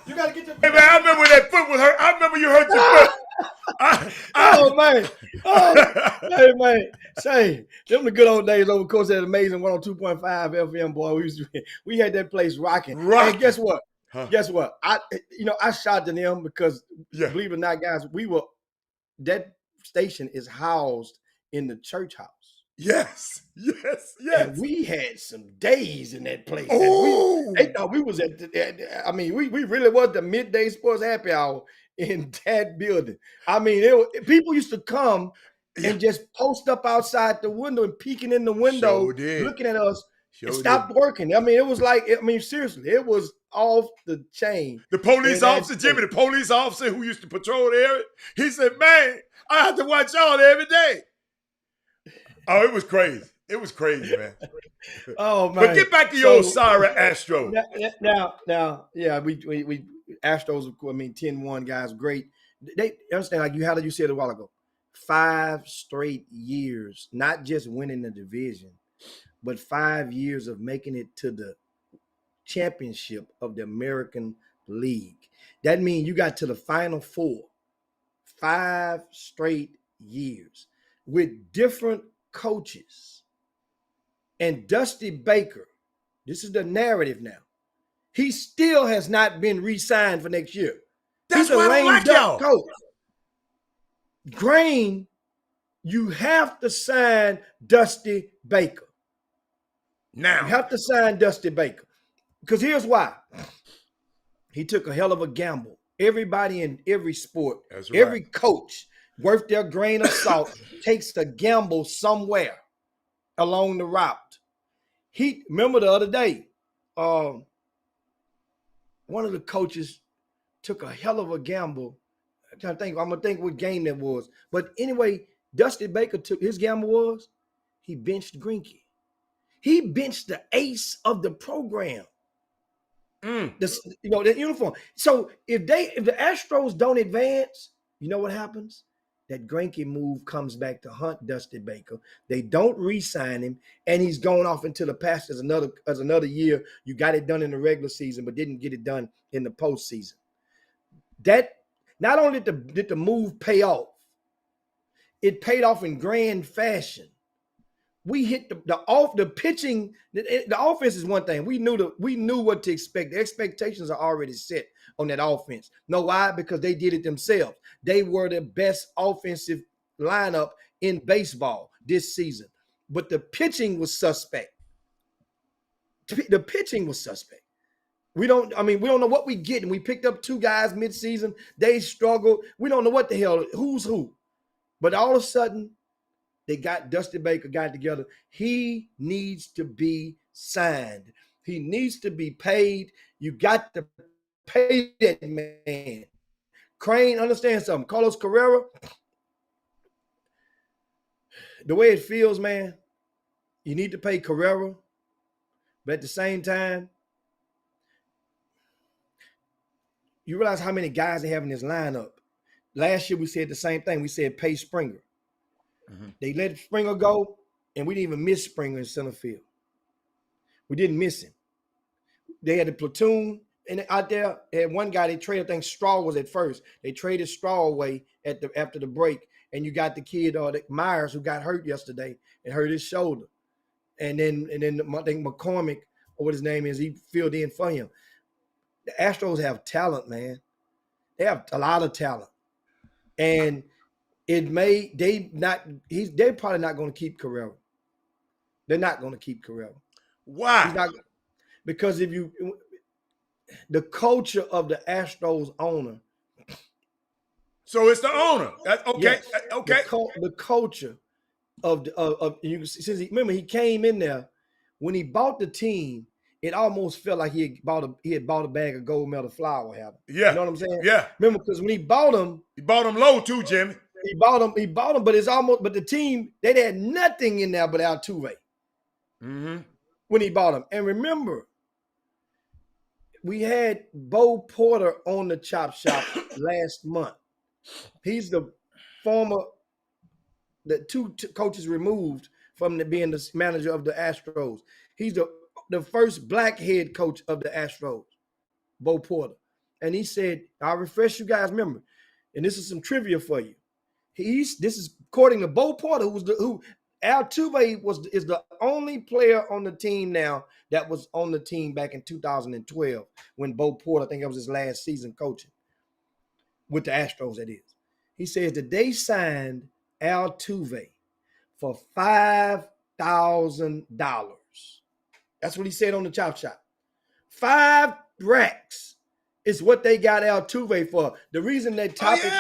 You gotta get your. Hey man, I remember when that foot was hurt. I remember you hurt your foot. Oh man. Hey man. Say, them the good old days over course that amazing 102.5 FM, boy. We had that place rocking. And guess what? Huh. Guess what? I shot to them because believe it or not, guys, that station is housed in the church house. Yes. And we had some days in that place. Oh. They thought we was we really was the midday sports happy hour in that building. I mean, people used to come and just post up outside the window and peeking in the window, looking at us and stop working. I mean, it was like, seriously, it was off the chain. The police officer, Jimmy, the police officer who used to patrol the area, he said, man, I have to watch y'all every day. Oh, it was crazy. It was crazy, man. Oh man! But get back to your old sorry Astro. Now, yeah, we Astros. I mean, 10-1 guys, great. They understand, like how did you say it a while ago? 5 straight years, not just winning the division, but 5 years of making it to the championship of the American League. That means you got to the Final Four. 5 straight years with different coaches. And Dusty Baker, this is the narrative now. He still has not been re-signed for next year. That's He's a why I don't lame like duck y'all. coach. Grain, you have to sign Dusty Baker. Now. You have to sign Dusty Baker. Because here's why. He took a hell of a gamble. Everybody in every sport, every coach worth their grain of salt takes a gamble somewhere along the route. Remember the other day, one of the coaches took a hell of a gamble. I'm gonna think what game that was. But anyway, Dusty Baker took his gamble was he benched Greinke. He benched the ace of the program. The uniform. So if the Astros don't advance, you know what happens? That Greinke move comes back to hunt Dusty Baker. They don't re-sign him, and he's going off into the past as another year. You got it done in the regular season, but didn't get it done in the postseason. That not only did the move pay off, it paid off in grand fashion. We hit the pitching. The offense is one thing. We knew what to expect. The expectations are already set on that offense. Know why? Because they did it themselves. They were the best offensive lineup in baseball this season. But the pitching was suspect. The pitching was suspect. We don't know what we get. And we picked up 2 guys midseason. They struggled. We don't know what the hell, who's who. But all of a sudden, Dusty Baker got together. He needs to be signed. He needs to be paid. You got to pay that man. Crane, understand something. Carlos Carrera, the way it feels, man, you need to pay Carrera. But at the same time, you realize how many guys they have in this lineup. Last year we said the same thing. We said pay Springer. Mhm. They let Springer go, and we didn't even miss Springer in center field. We didn't miss him. They had the platoon and out there. They had one guy they traded. I think Straw was at first. They traded Straw away after the break, and you got the kid Myers who got hurt yesterday and hurt his shoulder, and then I think McCormick or what his name is, he filled in for him. The Astros have talent, man. They have a lot of talent, and they're probably not going to keep Carrera. They're not going to keep Carrera. Why? He's not, because the culture of the Astros owner. So it's the owner. That's okay. Yes, Okay. The culture of you can see, since remember he came in there when he bought the team. It almost felt like he had bought a bag of gold medal flour. Yeah. You know what I'm saying? Yeah. Remember, because when he bought them, He bought him low too, Jimmy. he bought them, but the team, they had nothing in there but Altuve Mm-hmm. when he bought them. And remember, we had Bo Porter on the Chop Shop last month. He's the two coaches removed from being the manager of the Astros. He's the first black head coach of the Astros, Bo Porter. And he said, I'll refresh you guys' memory. And this is some trivia for you. This is according to Bo Porter, who Altuve is the only player on the team now that was on the team back in 2012 when Bo Porter, I think it was his last season coaching with the Astros, that is. He says that they signed Altuve for $5,000. That's what he said on the Chop Shop. 5 racks is what they got Altuve for. The reason that topic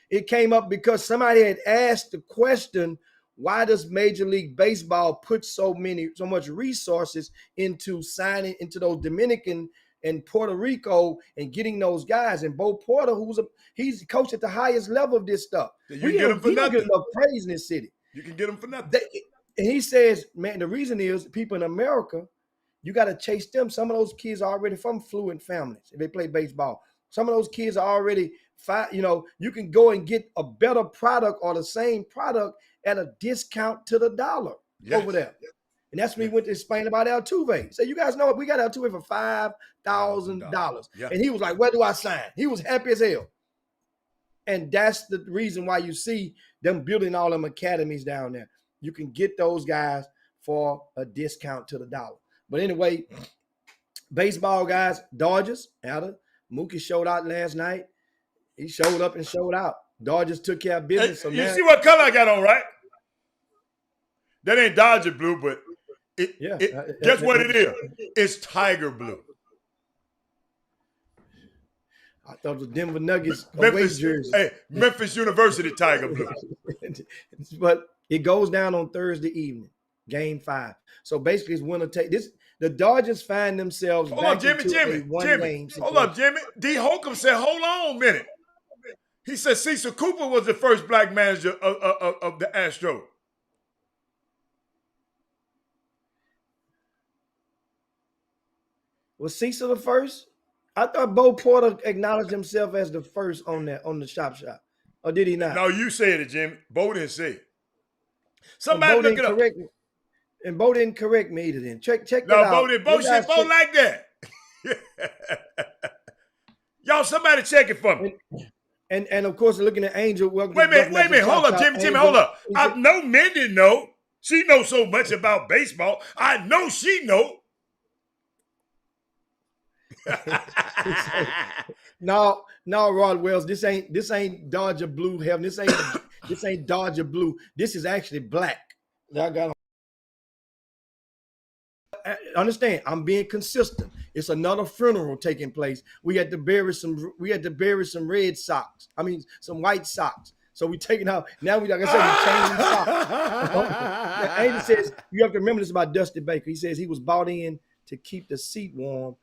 it came up because somebody had asked the question, why does Major League Baseball put so much resources into signing into those Dominican and Puerto Rico and getting those guys? And Bo Porter, he's coached at the highest level of this stuff. You can get him for nothing. Get enough praise in this city. You can get him for nothing. And he says, man, the reason is people in America, you got to chase them. Some of those kids are already from fluent families if they play baseball. Some of those kids are already, you can go and get a better product or the same product at a discount to the dollar over there. And that's when he went to explain about Altuve. So you guys know we got Altuve for $5,000. Yeah. And he was like, where do I sign? He was happy as hell. And that's the reason why you see them building all them academies down there. You can get those guys for a discount to the dollar. But anyway, baseball guys, Dodgers, Mookie showed out last night. He showed up and showed out. Dodgers took care of business. So you see what color I got on, right? That ain't Dodger blue, but guess what it is? It's Tiger blue. I thought the Denver Nuggets away jersey. Hey, Memphis University Tiger blue. But it goes down on Thursday evening, Game 5. So basically, it's winner take. The Dodgers find themselves Hold back up, Jimmy. game. Hold up, Jimmy. D. Holcomb said, hold on a minute. He said Cecil Cooper was the first black manager of the Astros. Was Cecil the first? I thought Bo Porter acknowledged himself as the first on the Chop Shop. Or did he not? No, you said it, Jimmy. Bo didn't say it. Somebody look it up. And Bo didn't correct me either then. Check that no, out. Bo didn't. Bo shit, Bo like that. Y'all, somebody check it for me. And of course, looking at Angel. Wait a minute. Hold up, Jimmy, hold up. I know Mindy know. She knows so much about baseball. I know she know. No, Rod Wells. This ain't Dodger blue heaven. This ain't Dodger blue. This is actually black. I got. Understand? I'm being consistent. It's another funeral taking place. We had to bury some red socks. I mean, some white socks. So we taking out. Now we, like I said, we changing socks. Angel says you have to remember this about Dusty Baker. He says he was bought in to keep the seat warm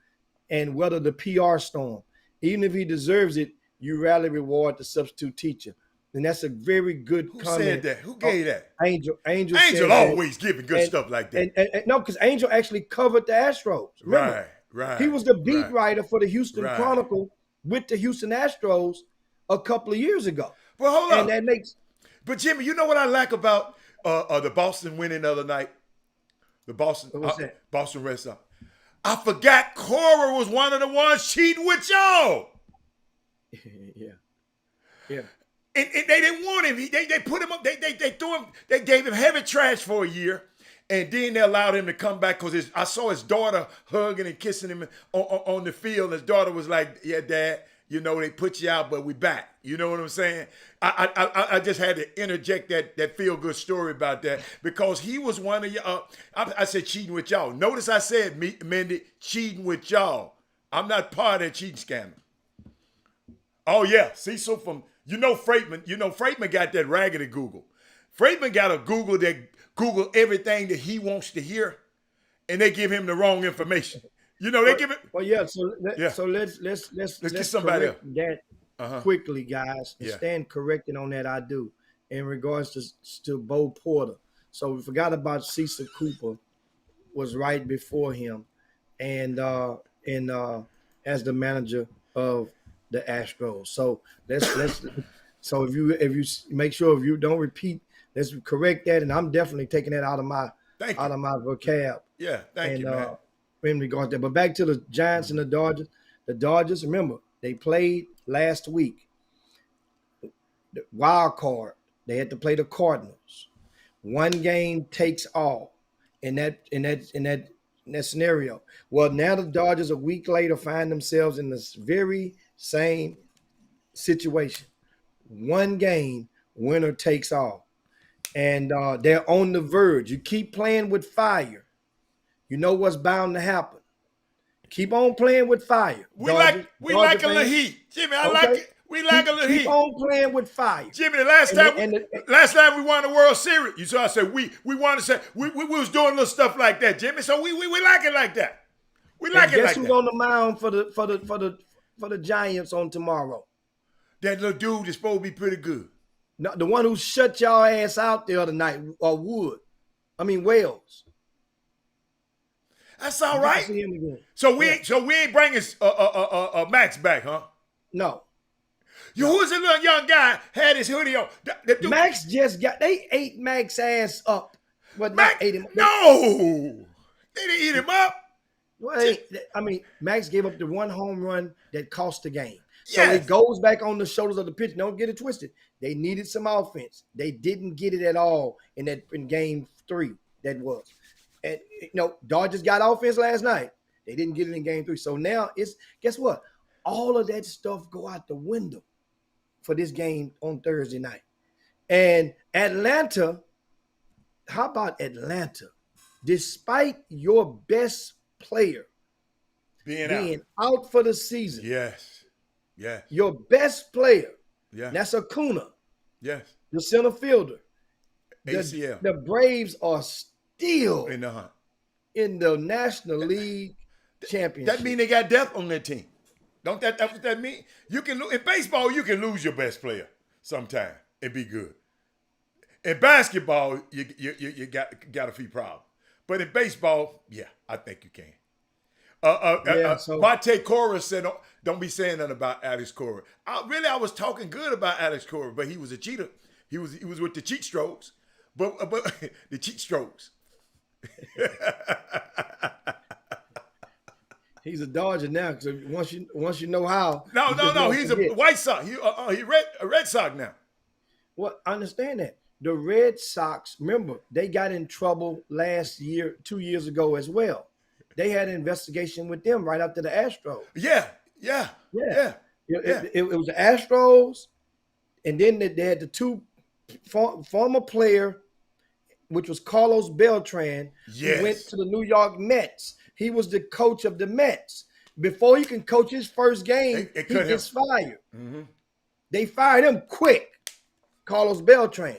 and weather the PR storm. Even if he deserves it, you rarely reward the substitute teacher. And that's a very good comment. Who said that? Who gave that? Angel always giving good stuff like that. And no, because Angel actually covered the Astros. Remember? Right. He was the beat right. writer for the Houston Right. Chronicle with the Houston Astros a couple of years ago. Well, hold And on. that makes But Jimmy, you know what I like about the Boston winning the other night? The What's that? Boston Red Sox. I forgot Cora was one of the ones cheating with y'all. yeah. Yeah. And they didn't want him. They put him up. They threw him. They gave him heavy trash for a year, and then they allowed him to come back because I saw his daughter hugging and kissing him on the field. His daughter was like, "Yeah, Dad, you know they put you out, but we back." You know what I'm saying? I just had to interject that feel good story about that because he was one of y'all. I said cheating with y'all. Notice I said Mindy cheating with y'all. I'm not part of that cheating scandal. Oh yeah, Cecil from Freitman. Freitman got that raggedy Google. Freitman got a Google that Google everything that he wants to hear, and they give him the wrong information. They give it. Well, yeah. So Yeah. so let's get somebody correct that quickly, guys, and Yeah. stand corrected on that. I do in regards to Bo Porter. So we forgot about Cecil Cooper was right before him, and as the manager of the Astros. So let's so if you make sure if you don't repeat, let's correct that. And I'm definitely taking that out of my Thank out you. of my vocab. Yeah, thank you, man. In regards to that. But back to the Giants and the Dodgers. The Dodgers, remember, they played last week. The wild card. They had to play the Cardinals. One game takes all in that scenario. Well, now the Dodgers a week later find themselves in this very same situation. One game, winner takes all. And they're on the verge. You keep playing with fire. You know what's bound to happen. Keep on playing with fire. We Dodgers, like a little fans. heat, Jimmy. I Okay. like it. We like a little Keep heat. on playing with fire. Jimmy, the last time we won the World Series, you saw I said we want to say we was doing little stuff like that, Jimmy. So we like it like that. We like And it guess like who's that. on the mound for the Giants on tomorrow? That little dude is supposed to be pretty good. No, the one who shut y'all ass out the other night, or Wells. That's all You can right. see him again. So we ain't bringing Max back, huh? No. Who was a little young guy had his hoodie on? The dude, Max they ate Max ass up. But Max, not ate him. no, they didn't eat him up. Well, Max gave up the one home run that cost the game. So Yes. it goes back on the shoulders of the pitch. Don't get it twisted. They needed some offense. They didn't get it at all in game 3. That was. And Dodgers got offense last night. They didn't get it in game 3. So now guess what? All of that stuff go out the window for this game on Thursday night. And Atlanta, how about Atlanta? Despite your best player being out for the season, Yes. your best player, Yeah. that's Acuna, Yes. the center fielder. ACL. The Braves are still In the hunt. in the National League Championship. That mean they got depth on their team. Don't that's what that mean? You can in baseball, you can lose your best player sometime and be good. In basketball, you got a few problems. But in baseball, yeah, I think you can. Pate Cora said, "Don't be saying nothing about Alex Cora." I was talking good about Alex Cora, but he was a cheater. He was with the cheat strokes, but the cheat strokes. He's a Dodger now because once you know how. No, you just won't he's forget. a White Sox. He a Red Sox now. Well, I understand that. The Red Sox, remember, they got in trouble last year, 2 years ago as well. They had an investigation with them right after the Astros. Yeah. It was the Astros, and then they had the two former player, which was Carlos Beltran, Yes. who went to the New York Mets. He was the coach of the Mets. Before he can coach his first game, They he cut him. gets fired. Mm-hmm. They fired him quick, Carlos Beltran.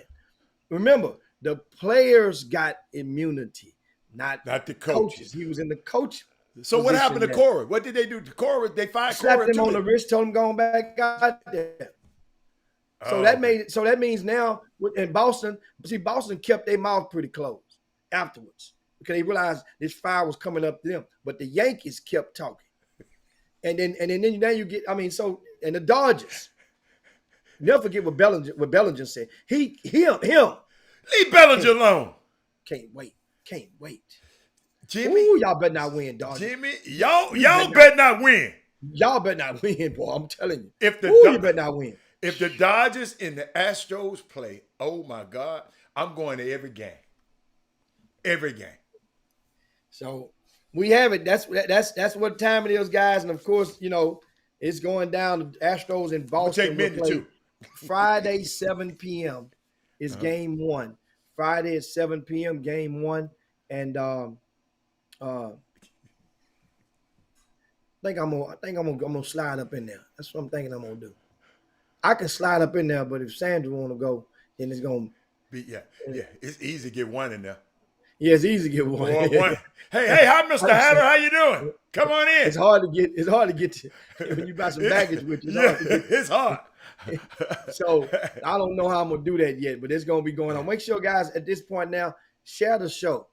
Remember, the players got immunity, not Not the coaches. coaches. He was in the coach. So what happened to position Cora? What did they do to Cora? They fired slapped Cora him on the too. wrist, told him going back out there. So Oh, that means now in Boston, see, Boston kept their mouth pretty closed afterwards. because they realized this fire was coming up to them. But the Yankees kept talking. And then now you get, and the Dodgers. Never forget what Bellinger said. Him. Leave Bellinger alone. Can't wait. Jimmy. Ooh, y'all better not win, Dodgers. Jimmy, y'all better not win. Y'all better not win, boy. I'm telling you. You better not win. If the Dodgers and the Astros play, oh my God, I'm going to every game. Every game. So we have it. That's what time it is, guys. And of course, it's going down. The Astros in Boston. Take minute too. Friday, 7 p.m. is game one. Friday at 7 p.m. game one. And I think I'm gonna slide up in there. That's what I'm thinking I'm gonna do. I can slide up in there, but if Sandra want to go, then it's gonna be It's easy to get one in there. Yeah, it's easy to get one. Hey, hi, Mr. Hatter. How you doing? Come on in. It's hard to get to when you got some baggage with you. It's hard. So I don't know how I'm gonna do that yet, but it's gonna be going on. Make sure, guys, at this point now, share the show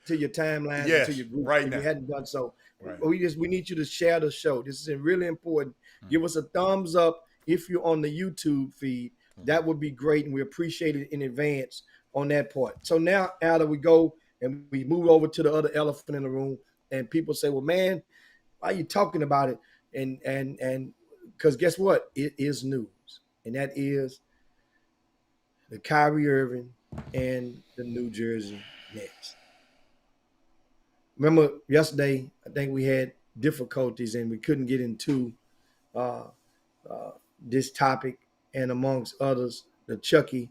to your timeline, to your group right if now. you hadn't done so. Right. We need you to share the show. This is really important. Give us a thumbs up if you're on the YouTube feed. That would be great, and we appreciate it in advance on that part. So now, Alda, we go and we move over to the other elephant in the room, and people say, "Well, man, why are you talking about it?" And because guess what? It is news, and that is the Kyrie Irving and the New Jersey Nets. Remember yesterday, I think we had difficulties and we couldn't get into this topic, and amongst others, the Chucky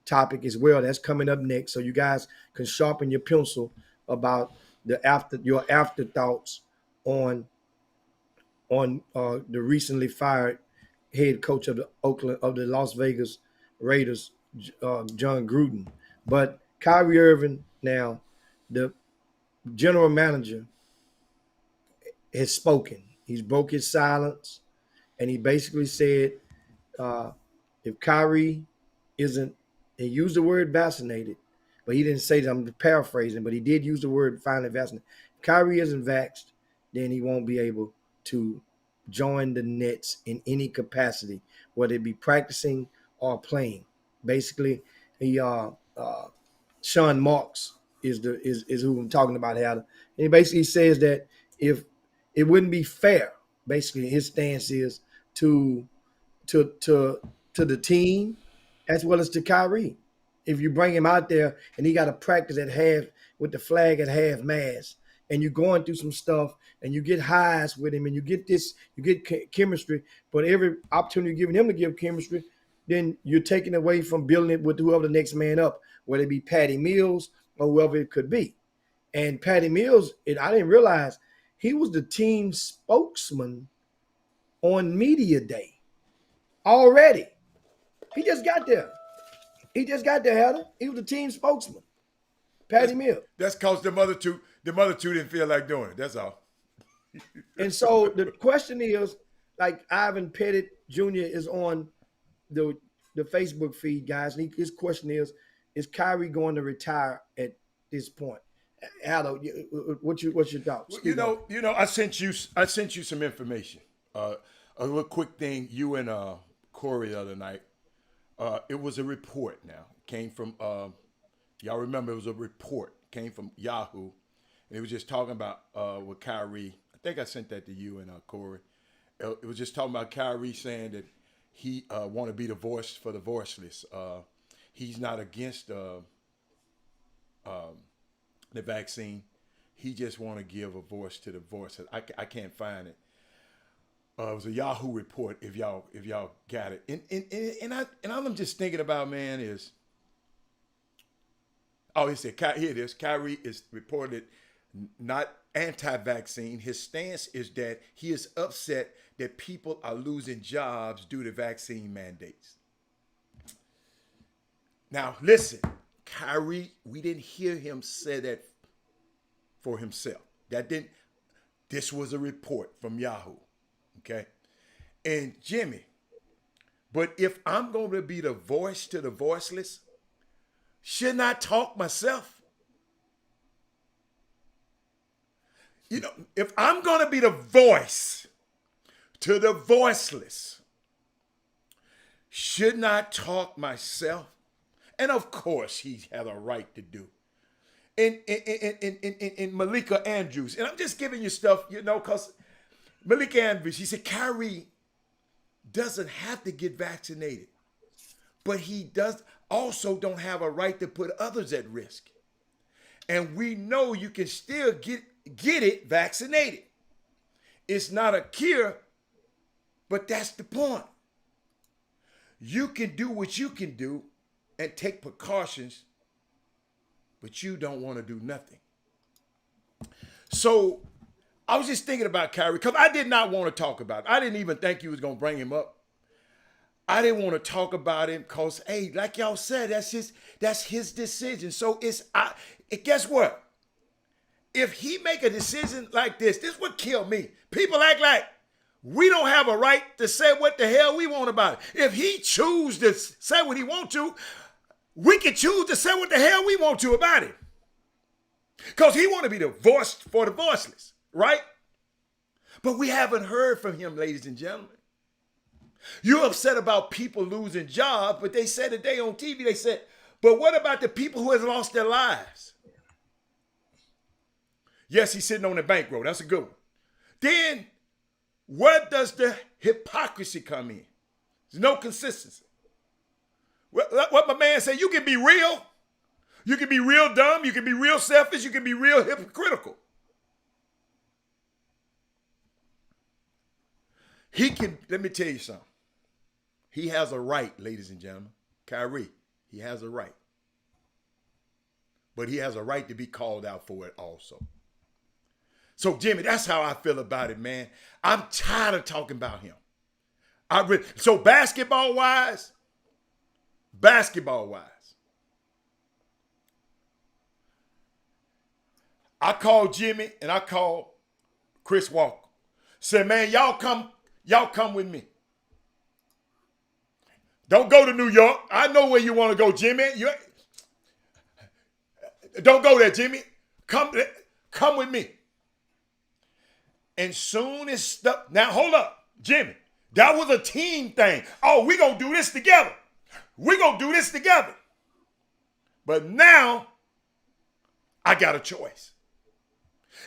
topic as well. That's coming up next, so you guys can sharpen your pencil about your afterthoughts on the recently fired head coach of the Las Vegas Raiders, John Gruden. But Kyrie Irving, now the general manager, has spoken. He's broke his silence, and he basically said, if Kyrie isn't, he used the word vaccinated, but he didn't say that. I'm paraphrasing, but he did use the word finally vaccinated. If Kyrie isn't vaxxed, then he won't be able to join the Nets in any capacity, whether it be practicing or playing. Basically, Sean Marks is who I'm talking about, Howard. And he basically says that if it wouldn't be fair, basically his stance is to the team as well as to Kyrie. If you bring him out there and he got to practice at half with the flag at half mast, and you're going through some stuff and you get highs with him and you get chemistry, but every opportunity you're giving him to give chemistry, then you're taking away from building it with whoever the next man up, whether it be Patty Mills or whoever it could be. And Patty Mills, I didn't realize he was the team spokesman on media day already. He just got there. Heather. He was the team spokesman. Patty Mills. That's because the other two didn't feel like doing it. That's all. And so the question is, like Ivan Pettit Jr. is on the Facebook feed, guys. And his question is Kyrie going to retire at this point? Aldo, what's your thoughts? You know, I sent you some information. A little quick thing. You and Corey the other night. It was a report. Now came from y'all remember it was a report. Came from Yahoo, and it was just talking about with Kyrie. I think I sent that to you and Corey. It was just talking about Kyrie saying that he want to be the voice for the voiceless. He's not against the vaccine. He just want to give a voice to the voiceless. I can't find it. It was a Yahoo report. If y'all got it, and all I'm just thinking about, man, is he said here it is. Kyrie is reported not anti-vaccine. His stance is that he is upset that people are losing jobs due to vaccine mandates. Now listen, Kyrie, we didn't hear him say that for himself. This was a report from Yahoo. Okay. And Jimmy, but if I'm going to be the voice to the voiceless, shouldn't I talk myself? You know, if I'm going to be the voice to the voiceless, shouldn't I talk myself? And of course, he has a right to do. In Malika Andrews, and I'm just giving you stuff, you know, because Malika Andrews, he said Kyrie doesn't have to get vaccinated, but he does also don't have a right to put others at risk. And we know you can still get it vaccinated. It's not a cure, but that's the point. You can do what you can do and take precautions, but you don't want to do nothing. So I was just thinking about Kyrie because I did not want to talk about it. I didn't even think you was going to bring him up. I didn't want to talk about him because, hey, like y'all said, that's his decision. So guess what? If he make a decision like this would kill me. People act like we don't have a right to say what the hell we want about it. If he choose to say what he want to, we can choose to say what the hell we want to about it. Because he want to be the voice for the voiceless, right? But we haven't heard from him, ladies and gentlemen. You're upset about people losing jobs, but they said today on TV, they said, but what about the people who has lost their lives? Yes, he's sitting on the bankroll. That's a good one. Then, where does the hypocrisy come in? There's no consistency. What my man said, you can be real. You can be real dumb. You can be real selfish. You can be real hypocritical. Let me tell you something. He has a right, ladies and gentlemen. Kyrie, he has a right. But he has a right to be called out for it also. So, Jimmy, that's how I feel about it, man. I'm tired of talking about him. So basketball-wise, I called Jimmy and I called Chris Walker. Said, man, y'all come with me. Don't go to New York. I know where you want to go, Jimmy. Don't go there, Jimmy. Come with me. And soon as stuff, now hold up, Jimmy, that was a team thing. Oh, we gonna do this together. But now, I got a choice.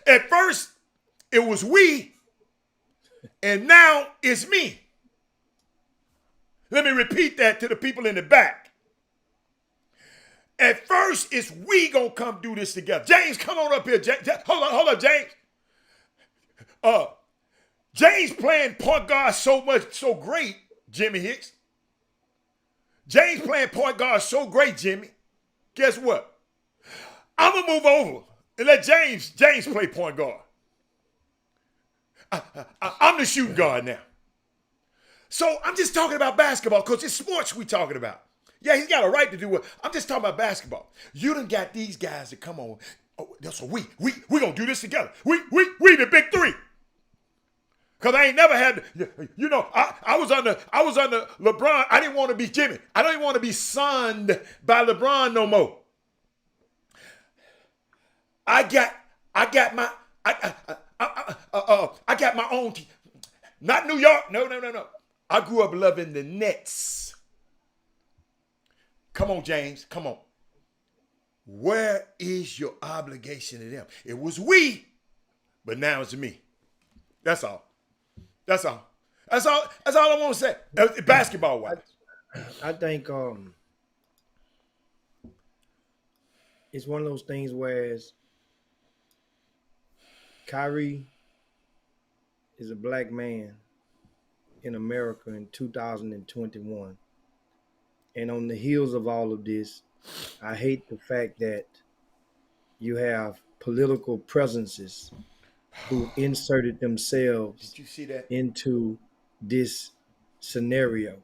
At first, it was we, and now it's me. Let me repeat that to the people in the back. At first, it's we gonna come do this together. James, come on up here. Hold up, James. James playing point guard so great, Jimmy Hicks. James playing point guard so great, Jimmy. Guess what? I'm gonna move over and let James play point guard. I'm the shooting guard now. So I'm just talking about basketball because it's sports we talking about. Yeah, he's got a right to do it. I'm just talking about basketball. You done got these guys that come on. Oh, so we gonna do this together. We the big three. Cause I ain't never had, you know, I was under LeBron. I didn't want to be Jimmy. I don't even want to be sunned by LeBron no more. I got my own team. Not New York. No. I grew up loving the Nets. Come on, James. Come on. Where is your obligation to them? It was we, but now it's me. That's all. That's all I want to say. Basketball wise. I think it's one of those things where Kyrie is a black man in America in 2021. And on the heels of all of this, I hate the fact that you have political presences who inserted themselves Did you see that? into this scenario,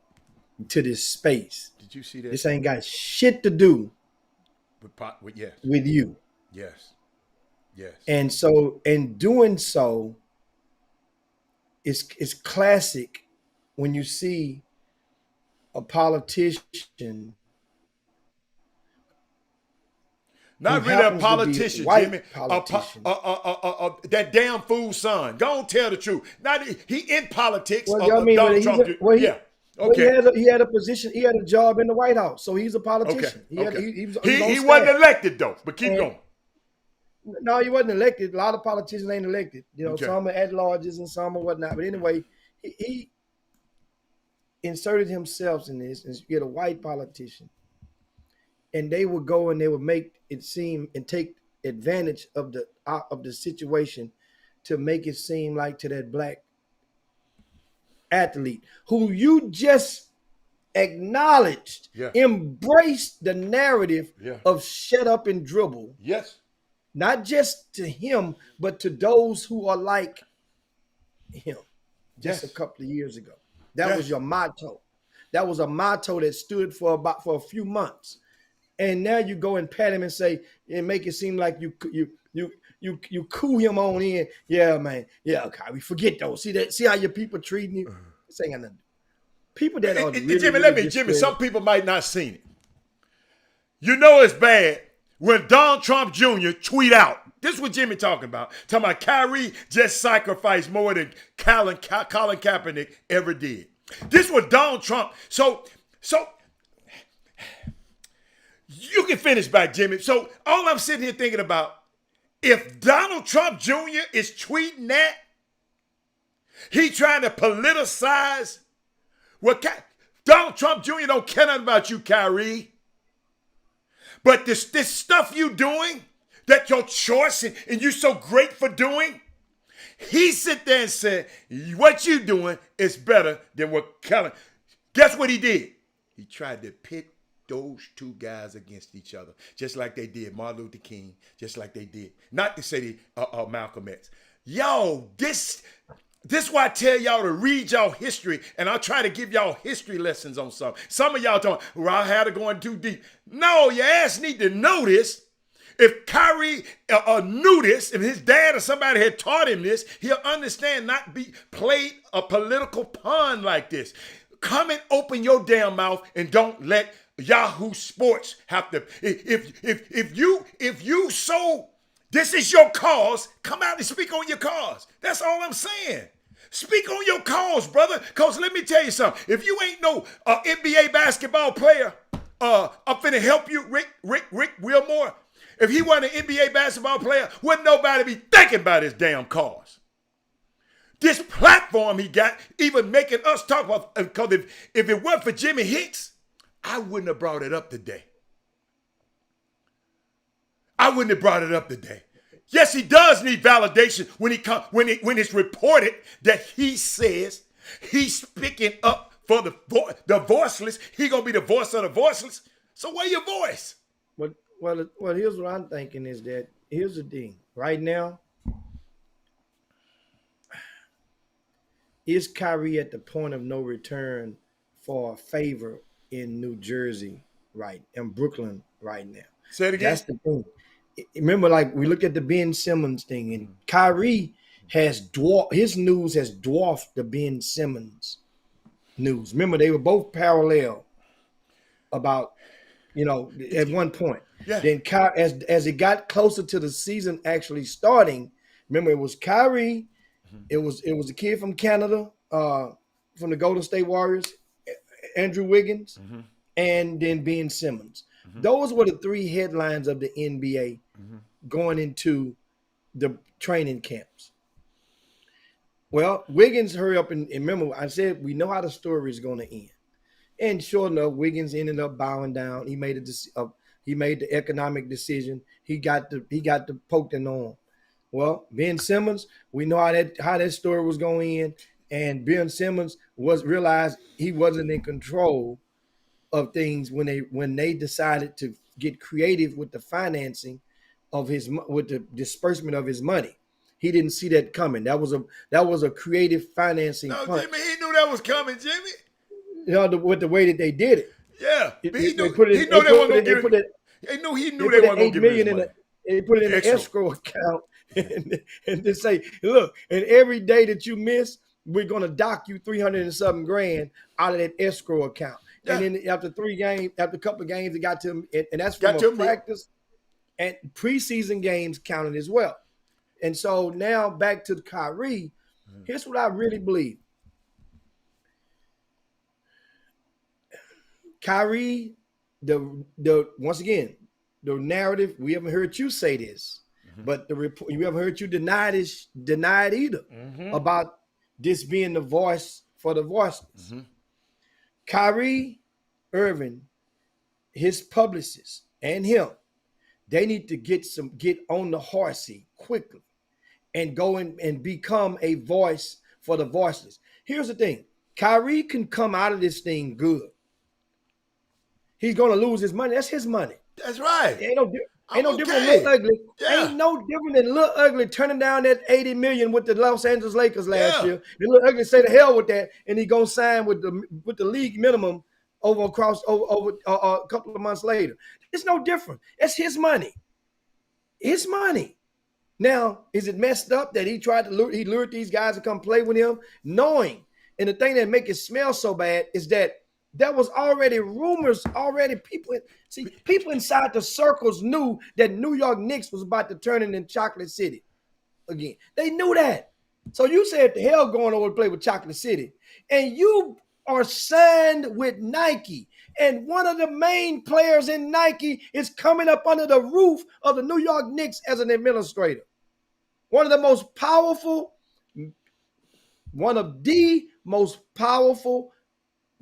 into this space. Did you see that? This ain't got shit to do yes. with you. Yes. And so, in doing so, it's classic when you see a politician Not who really a happens to be politician, white Jimmy. politician. That damn fool son. Go on, tell the truth. Not he in politics. Well, I mean, Donald Trump. Yeah. Well, Okay. he had a position. He had a job in the White House, so he's a Okay. politician. He was on He staff. wasn't elected though. But keep And- going. No, he wasn't elected. A lot of politicians ain't elected. You know, Okay. some are at larges and some are whatnot. But anyway, he inserted himself in this, and you get a white politician, and they would go and they would make it seem and take advantage of the situation to make it seem like to that black athlete who you just acknowledged, Yeah. embraced the narrative Yeah. of shut up and dribble. Yes. Not just to him, but to those who are like him just Yes. a couple of years ago. That Yes. was your motto. That was a motto that stood for a few months. And now you go and pat him and say, and make it seem like you coo him on in. Yeah, man. Yeah, okay. We forget those. See how your people treating you? This ain't got nothing. People that are really, Jimmy, really Jimmy, discredited. some people might not seen it. You know it's bad when Donald Trump Jr. tweet out. This is what Jimmy talking about. Talking about Kyrie just sacrificed more than Colin Kaepernick ever did. This was Donald Trump. So you can finish back, Jimmy. So all I'm sitting here thinking about, if Donald Trump Jr. is tweeting that, he trying to politicize what Donald Trump Jr. don't care nothing about you, Kyrie. But this stuff you doing, that your choice and you so great for doing, he sit there and said, what you doing is better than what Kellen. Guess what he did? He tried to pit those two guys against each other, just like they did Martin Luther King, just like they did, not to say Malcolm X. Yo, this why I tell y'all to read y'all history, and I'll try to give y'all history lessons on something. Some of y'all talking, well, I had to go in too deep. No, your ass need to know this. If Kyrie knew this, if his dad or somebody had taught him this, he'll understand not be played a political pun like this. Come and open your damn mouth and don't let Yahoo Sports have to. If you so this is your cause, come out and speak on your cause. That's all I'm saying. Speak on your cause, brother. Because let me tell you something. If you ain't no NBA basketball player, I'm finna help you, Rick Wilmore. If he wasn't an NBA basketball player, wouldn't nobody be thinking about his damn cause. This platform he got, even making us talk about, because if it weren't for Jimmy Hicks, I wouldn't have brought it up today. Yes, he does need validation when it's reported that he says he's speaking up for the voiceless. He gonna be the voice of the voiceless. So where your voice? Well, here's what I'm thinking is that here's the thing. Right now, is Kyrie at the point of no return for a favor in New Jersey, right, and Brooklyn right now? Say it again. That's the thing. Remember, like we look at the Ben Simmons thing, and Kyrie his news has dwarfed the Ben Simmons news. Remember, they were both parallel about, at one point. Yeah. Then as it got closer to the season actually starting, remember it was Kyrie, it was a kid from Canada, from the Golden State Warriors, Andrew Wiggins, and then Ben Simmons. Those were the three headlines of the NBA going into the training camps. Well, Wiggins hurry up and remember, I said we know how the story is going to end. And sure enough, Wiggins ended up bowing down. He made the economic decision. He got the poke and on. Well, Ben Simmons, we know how that story was going to end, and Ben Simmons realized he wasn't in control of things when they decided to get creative with the financing of with the disbursement of his money. He didn't see that coming. That was a creative financing. No, punch. Jimmy, he knew that was coming, Jimmy. With the way that they did it. Yeah, He he knew put they weren't gonna they give put it. He knew They they put weren't that gonna $8 give him his million money. they put it in the escrow account and to say, look, and every day that you miss, we're gonna dock you $300 and something grand out of that escrow account. Yeah. And then after a couple of games, it got to him, and that's from Got to a him. practice and preseason games counted as well. And so now back to Kyrie. Here's what I really believe. Kyrie, once again, the narrative, we haven't heard you say this, but the report, we haven't heard you deny it either about this being the voice for the voiceless. Kyrie Irving, his publicist, and him, they need to get on the horse seat quickly and go in and become a voice for the voiceless. Here's the thing. Kyrie can come out of this thing good. He's going to lose his money. That's his money. That's right. Ain't no different than Lil Ugly. Yeah. Ain't no different than Lil Ugly turning down that $80 million with the Los Angeles Lakers last year. And Lil Ugly say the hell with that, and he gonna sign with the league minimum over a couple of months later. It's no different. It's his money. His money. Now, is it messed up that he lured these guys to come play with him, knowing? And the thing that make it smell so bad is that there was already rumors, people inside the circles knew that New York Knicks was about to turn into Chocolate City again. They knew that. So you said the hell going over to play with Chocolate City. And you are signed with Nike. And one of the main players in Nike is coming up under the roof of the New York Knicks as an administrator. One of the most powerful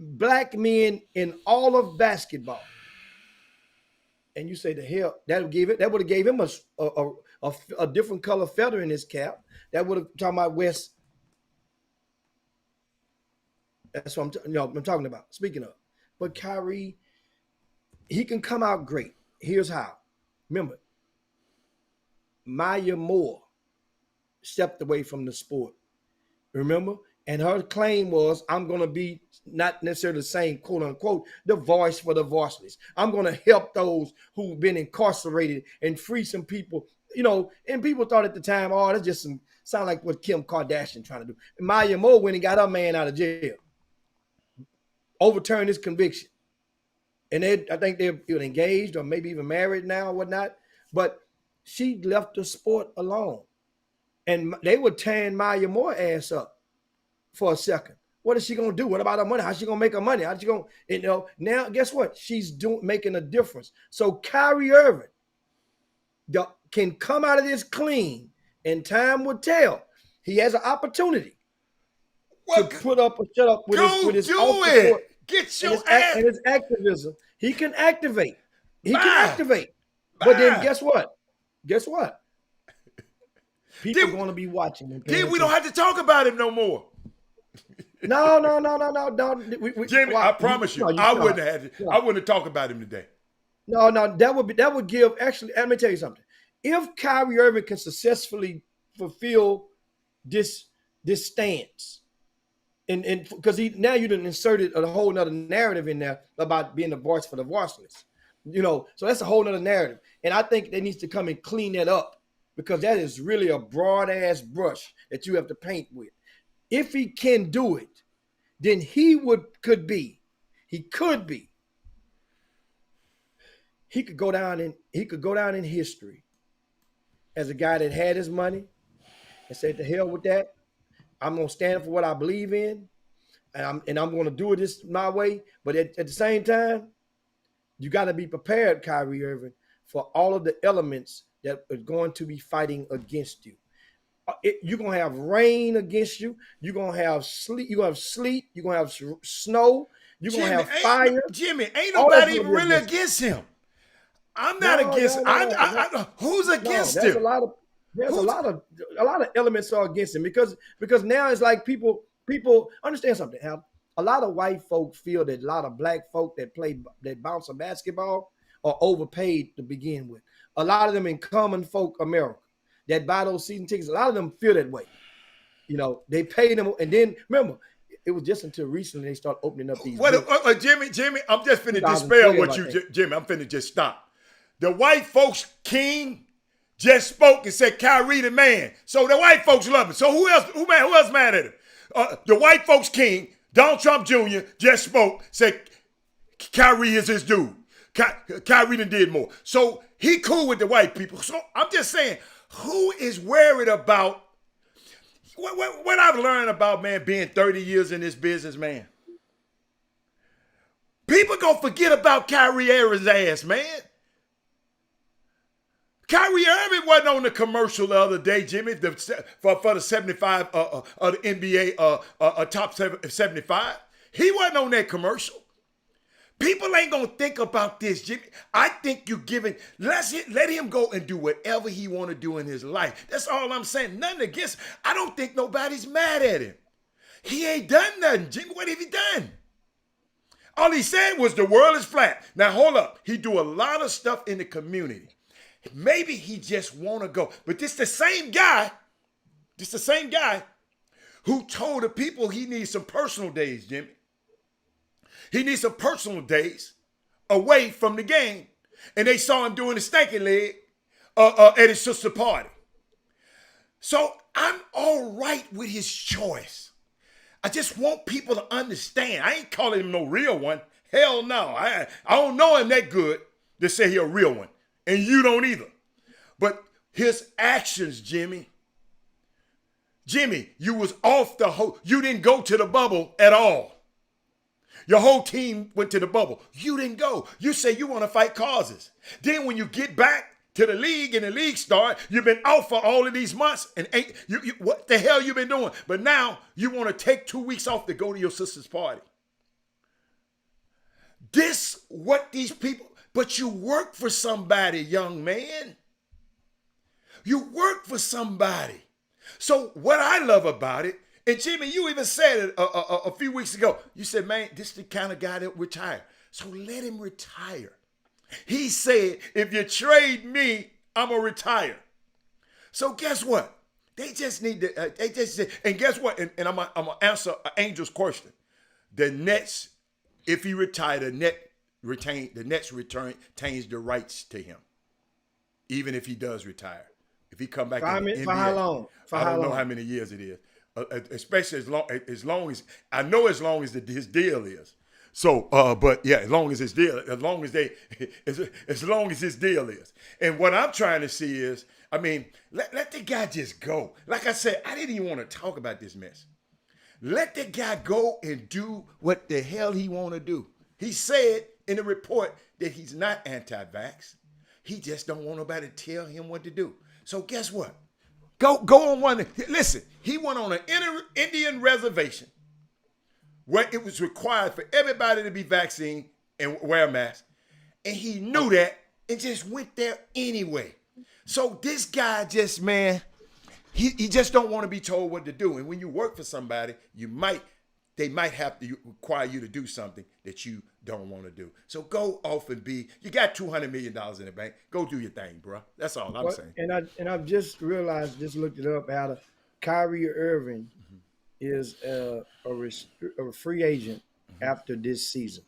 black men in all of basketball. And you say the hell that would have gave him a different color feather in his cap. That would have talking about West. That's what I'm talking about. Speaking of, but Kyrie, he can come out great. Here's how. Remember, Maya Moore stepped away from the sport. Remember? And her claim was, I'm going to be not necessarily the same, quote unquote, the voice for the voiceless. I'm going to help those who've been incarcerated and free some people, and people thought at the time, oh, that's just sound like what Kim Kardashian trying to do. And Maya Moore went and got her man out of jail, overturned his conviction. And I think they're engaged or maybe even married now or whatnot. But she left the sport alone. And they were tearing Maya Moore ass up for a second. What is she gonna do? What about her money? How's she gonna make her money? How's she gonna, now guess what? She's making a difference. So Kyrie Irving can come out of this clean, and time will tell. He has an opportunity to put up or shut up with his do it. Get your ass and his activism. He can activate. But then guess what? People are going to be watching him. Then we don't have to talk about him no more. No. Jimmy, I promise you, I wouldn't have talked about him today. No, that would give, actually, let me tell you something. If Kyrie Irving can successfully fulfill this stance, and because now you done inserted a whole nother narrative in there about being the voice for the voiceless, so that's a whole nother narrative. And I think they needs to come and clean that up, because that is really a broad ass brush that you have to paint with. If he can do it, then he could go down in history as a guy that had his money and said, to hell with that. I'm gonna stand for what I believe in, and I'm gonna do it this my way. But at the same time, you got to be prepared, Kyrie Irving, for all of the elements that are going to be fighting against you. You're going to have rain against you. You're going to have sleet. You're going to have sleet. You're going to have snow. You're going to have fire. Jimmy, ain't nobody even really against him. I'm not against him. Who's against him? There's a lot of elements are against him because now it's like people understand something. Hal. A lot of white folk feel that a lot of black folk that bounce a basketball are overpaid to begin with. A lot of them in common folk America that buy those season tickets, a lot of them feel that way. They pay them, and then remember, it was just until recently they started opening up these. Jimmy, I'm just finna dispel what Jimmy. I'm finna just stop. The white folks king just spoke and said Kyrie the man, so the white folks love him. So who else mad at him? The white folks king, Donald Trump Jr. just spoke, said Kyrie is his dude. Kyrie done did more. So he cool with the white people. So I'm just saying, who is worried about what I've learned about, man, being 30 years in this business, man? People gonna forget about Kyrie Irving's ass, man. Kyrie Irving wasn't on the commercial the other day, Jimmy, for the 75 of the NBA top 75. He wasn't on that commercial. People ain't gonna think about this, Jimmy. I think you're giving. Let him go and do whatever he want to do in his life. That's all I'm saying. Nothing against. I don't think nobody's mad at him. He ain't done nothing, Jimmy. What have he done? All he said was the world is flat. Now hold up. He do a lot of stuff in the community. Maybe he just want to go. But this the same guy who told the people he needs some personal days, Jimmy. He needs some personal days away from the game. And they saw him doing the stanky leg at his sister's party. So I'm all right with his choice. I just want people to understand. I ain't calling him no real one. Hell no. I don't know him that good to say he a real one. And you don't either. But his actions, Jimmy, you was off the whole, you didn't go to the bubble at all. Your whole team went to the bubble. You didn't go. You say you want to fight causes. Then when you get back to the league and the league start, you've been out for all of these months and what the hell you been doing? But now you want to take 2 weeks off to go to your sister's party. This, what these people, but you work for somebody, young man. You work for somebody. So what I love about it, and Jimmy, you even said it a few weeks ago. You said, man, this is the kind of guy that retire. So let him retire. He said, if you trade me, I'm going to retire. So guess what? They just need to, and guess what? And I'm going to answer Angel's question. The Nets, if he retired, the Nets retains the rights to him, even if he does retire. If he come back in the NBA, for how long? I don't know how many years it is. Especially as long as I know, as long as his deal is. So, but yeah, as long as his deal, as long as his deal is. And what I'm trying to see is, I mean, let the guy just go. Like I said, I didn't even want to talk about this mess. Let the guy go and do what the hell he want to do. He said in the report that he's not anti-vax. He just don't want nobody to tell him what to do. So guess what? Go on one. Listen, he went on an Indian reservation where it was required for everybody to be vaccinated and wear a mask. And he knew that and just went there anyway. So this guy just, man, he just don't want to be told what to do. And when you work for somebody, they might have to require you to do something that you don't want to do. So go off and you got $200 million in the bank. Go do your thing, bro. That's all I'm saying. And I've just realized, just looked it up, how Kyrie Irving is a free agent after this season.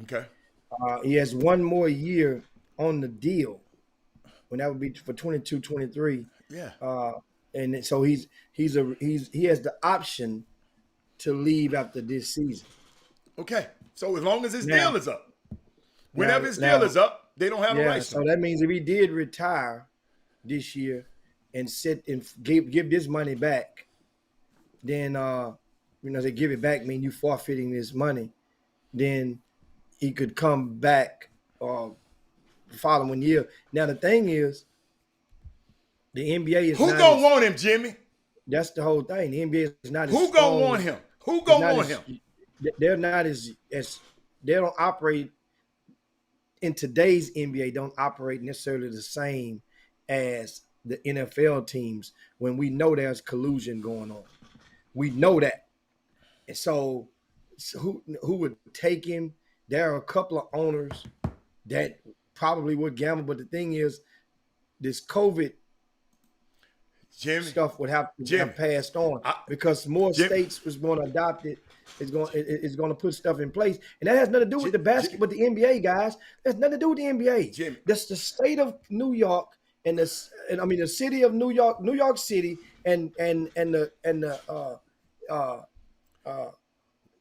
Okay. He has one more year on the deal, when that would be for 22-23. Yeah. And so he has the option to leave after this season. Okay. So as long as his deal is up, whenever his deal is up, they don't have a right. So that means if he did retire this year and sit and give this money back, then they give it back mean you forfeiting this money, then he could come back the following year. Now the thing is, the NBA is who gonna want him, Jimmy? That's the whole thing. The NBA is not. Who gonna want him? Who gonna want him? They're not as they don't operate in today's NBA. Don't operate necessarily the same as the NFL teams when we know there's collusion going on. We know that, and so who would take him? There are a couple of owners that probably would gamble, but the thing is, this COVID stuff would have to have passed on because more states was going to adopt it. It's going to put stuff in place, and that has nothing to do with the basketball, with the NBA, guys. That's nothing to do with the NBA. That's the state of New York and the city of New York, New York City, and the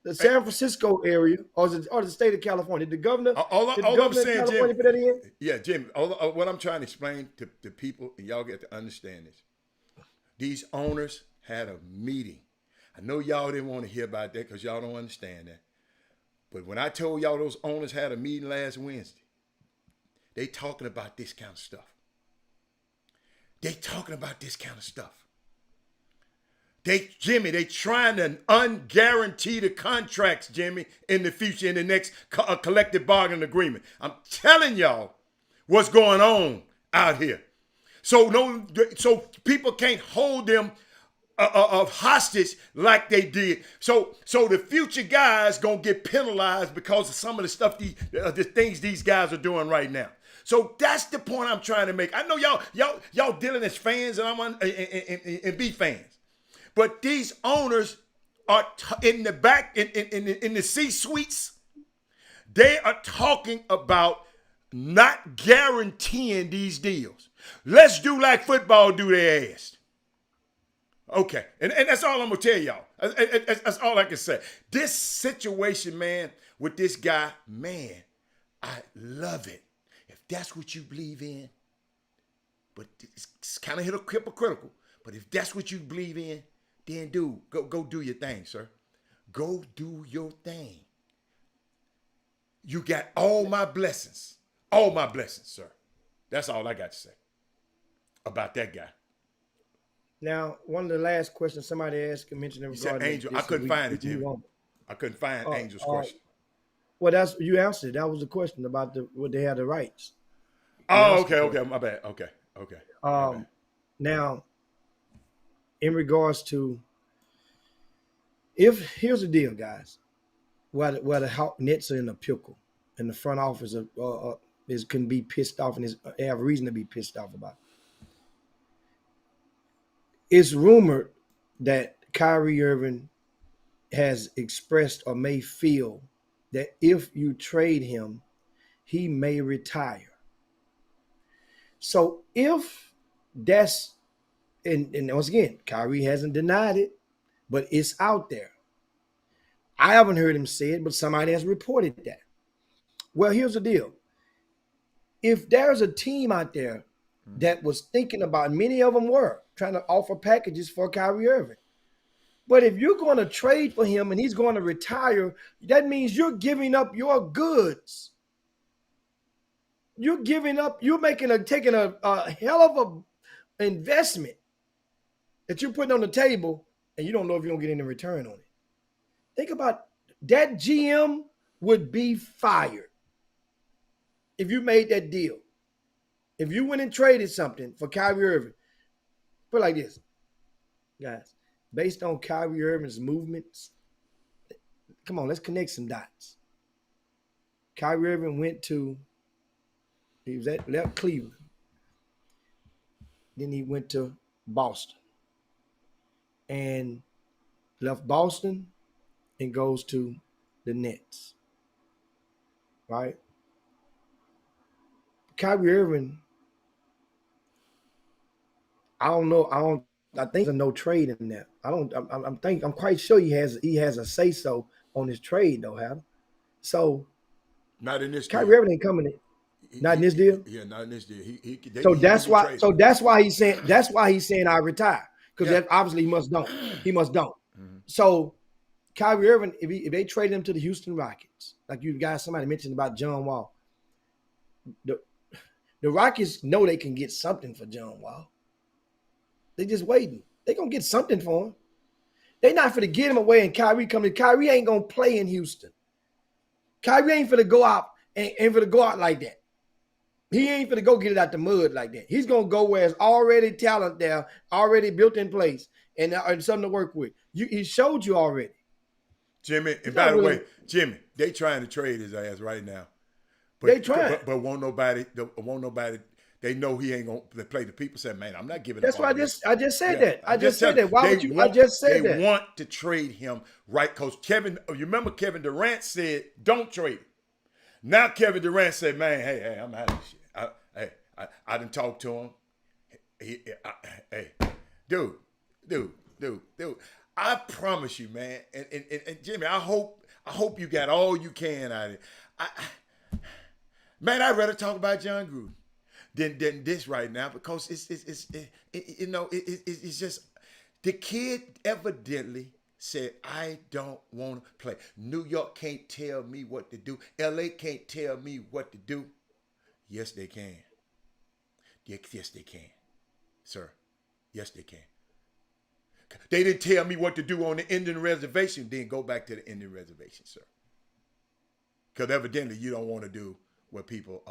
the San Francisco area, or the state of California? Did the governor, All did the I'm governor of saying, California Jim, put that in? yeah, Jim, what I'm trying to explain to people, and y'all get to understand this. These owners had a meeting. I know y'all didn't want to hear about that because y'all don't understand that. But when I told y'all those owners had a meeting last Wednesday, they talking about this kind of stuff. They talking about this kind of stuff. Jimmy, they trying to unguarantee the contracts, Jimmy, in the future, in the next collective bargaining agreement. I'm telling y'all what's going on out here. So people can't hold them of hostage like they did. So the future guys gonna get penalized because of some of the stuff the things these guys are doing right now. So that's the point I'm trying to make. I know y'all dealing as fans and be fans. But these owners are in the back, in the C-suites, they are talking about not guaranteeing these deals. Let's do like football do their ass. Okay, and that's all I'm going to tell y'all. That's all I can say. This situation, man, with this guy, man, I love it. If that's what you believe in, but it's kind of hypocritical, but if that's what you believe in, then go do your thing, sir. Go do your thing. You got all my blessings, sir. That's all I got to say about that guy. Now, one of the last questions somebody asked, mentioned in You said regard to Angel. this, I couldn't find it, Jimmy. I couldn't find Angel's question. Well, that's you answered. That was the question about what they had the rights. Oh, okay, my bad. Okay. My bad. Now, in regards to, here's the deal, guys, where the Nets are in a pickle, and the front office can be pissed off, and they have reason to be pissed off about it. It's rumored that Kyrie Irving has expressed or may feel that if you trade him, he may retire. So if that's, and once again, Kyrie hasn't denied it, but it's out there. I haven't heard him say it, but somebody has reported that. Well, here's the deal. If there's a team out there that was thinking about, many of them were trying to offer packages for Kyrie Irving. But if you're going to trade for him and he's going to retire, that means you're giving up your goods. You're taking a hell of a investment that you're putting on the table, and you don't know if you're going to get any return on it. Think about that. GM would be fired if you made that deal. If you went and traded something for Kyrie Irving, put it like this, guys, based on Kyrie Irving's movements, come on, let's connect some dots. Kyrie Irving left Cleveland. Then he went to Boston and left Boston and goes to the Nets, right? Kyrie Irving, I think there's no trade in there. I'm quite sure he has a say so on his trade though, Hal. So not in this Kyrie deal. Irving ain't coming in. Not in this deal. Yeah, not in this deal. That's why he's saying I retire, because obviously he must don't. Mm-hmm. So Kyrie Irving, if they trade him to the Houston Rockets, like you guys, somebody mentioned about John Wall, the Rockets know they can get something for John Wall. They just waiting. They gonna get something for him. They not for to get him away and Kyrie come in. Kyrie ain't gonna play in Houston. Kyrie ain't for to go out like that. He ain't for to go get it out the mud like that. He's gonna go where it's already talent there, already built in place, and something to work with. He showed you already. Jimmy, and by the way, Jimmy, they trying to trade his ass right now. But, they trying. But won't nobody. They know he ain't gonna play. The people said, "Man, I'm not giving." That's up why I just said that. I just said that. Why would you? I just said that. They want to trade him, right? Because you remember Kevin Durant said, "Don't trade him." Now Kevin Durant said, "Man, hey, I'm out of this shit. I didn't talk to him. Dude. I promise you, man. And Jimmy, I hope you got all you can out of it. Man, I'd rather talk about John Gruden than this right now because it's just the kid evidently said, I don't want to play. New York can't tell me what to do. LA can't tell me what to do. Yes, they can. Yes, they can, sir. Yes, they can. They didn't tell me what to do on the Indian reservation. Then go back to the Indian reservation, sir. Because evidently you don't want to do what people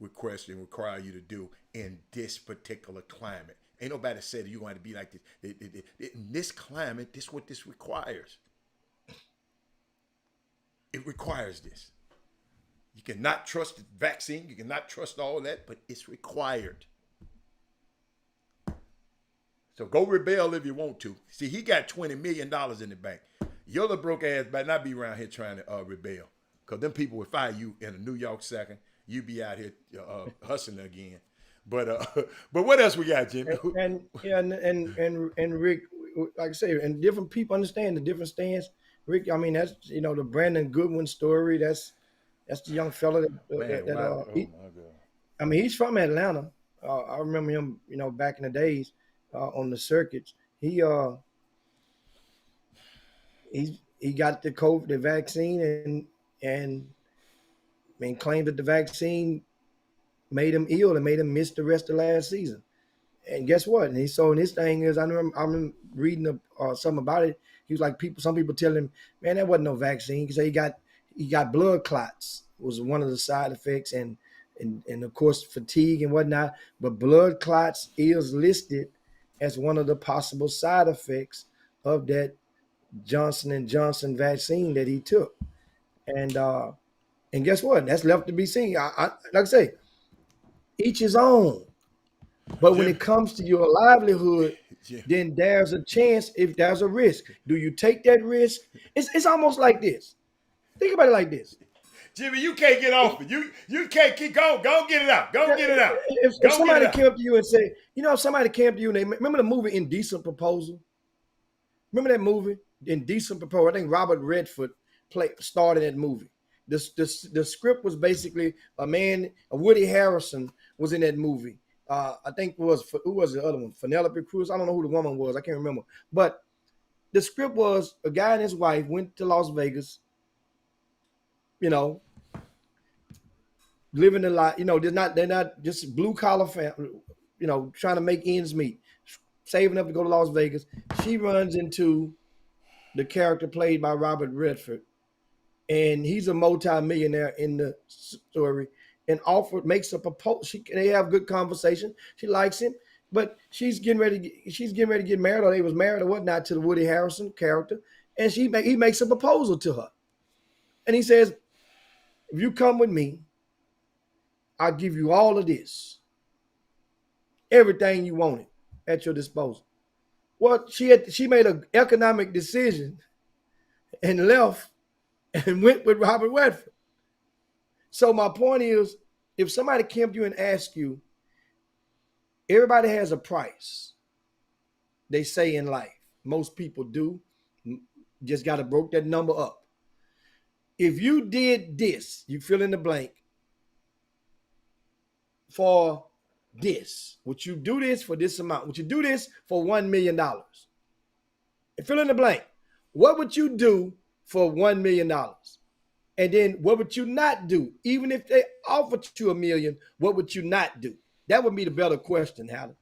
request and require you to do in this particular climate. Ain't nobody said you're going to be like this. In this climate, this is what this requires. It requires this. You cannot trust the vaccine. You cannot trust all that, but it's required. So go rebel if you want to. See, he got $20 million in the bank. Your little broke ass better not be around here trying to rebel. Because them people would fire you in a New York second. You be out here hustling again. But what else we got, Jimmy? And Rick, like I say, and different people understand the different stands. Rick, I mean, that's the Brandon Goodwin story. That's the young fella that wow. my God. I mean, he's from Atlanta. I remember him, back in the days on the circuits. He got the COVID, the vaccine, and claimed that the vaccine made him ill and made him miss the rest of last season. And guess what? And his thing is, I'm reading something about it. He was like, some people tell him, man, that wasn't no vaccine because he got blood clots was one of the side effects, and of course fatigue and whatnot. But blood clots is listed as one of the possible side effects of that Johnson & Johnson vaccine that he took. And guess what? That's left to be seen. I like I say, each his own. But when it comes to your livelihood, then there's a chance if there's a risk. Do you take that risk? It's almost like this. Think about it like this. Jimmy, you can't get off it. You can't keep going. Go get it out. Go get it out. If somebody came up to you and said, if somebody came up to you and they remember the movie Indecent Proposal? Remember that movie? Indecent Proposal. I think Robert Redford starred in that movie. The script was basically Woody Harrelson was in that movie. I think who was the other one? Penelope Cruz. I don't know who the woman was. I can't remember. But the script was a guy and his wife went to Las Vegas, living a lot. They're not just blue collar family, trying to make ends meet, saving up to go to Las Vegas. She runs into the character played by Robert Redford, and he's a multi-millionaire in the story. And makes a proposal. They have good conversation. She likes him, but she's getting ready to get married, or they was married or whatnot, to the Woody Harrelson character. And he makes a proposal to her, and he says, "If you come with me, I'll give you all of this, everything you wanted at your disposal." Well, she made an economic decision and left and went with Robert Redford. So my point is, if somebody came to you and asked you, everybody has a price, they say in life. Most people do. Just got to broke that number up. If you did this, you fill in the blank, for this, would you do this for this amount? Would you do this for $1 million? And fill in the blank. What would you do for $1 million? And then what would you not do? Even if they offered you $1 million, what would you not do? That would be the better question, Howard.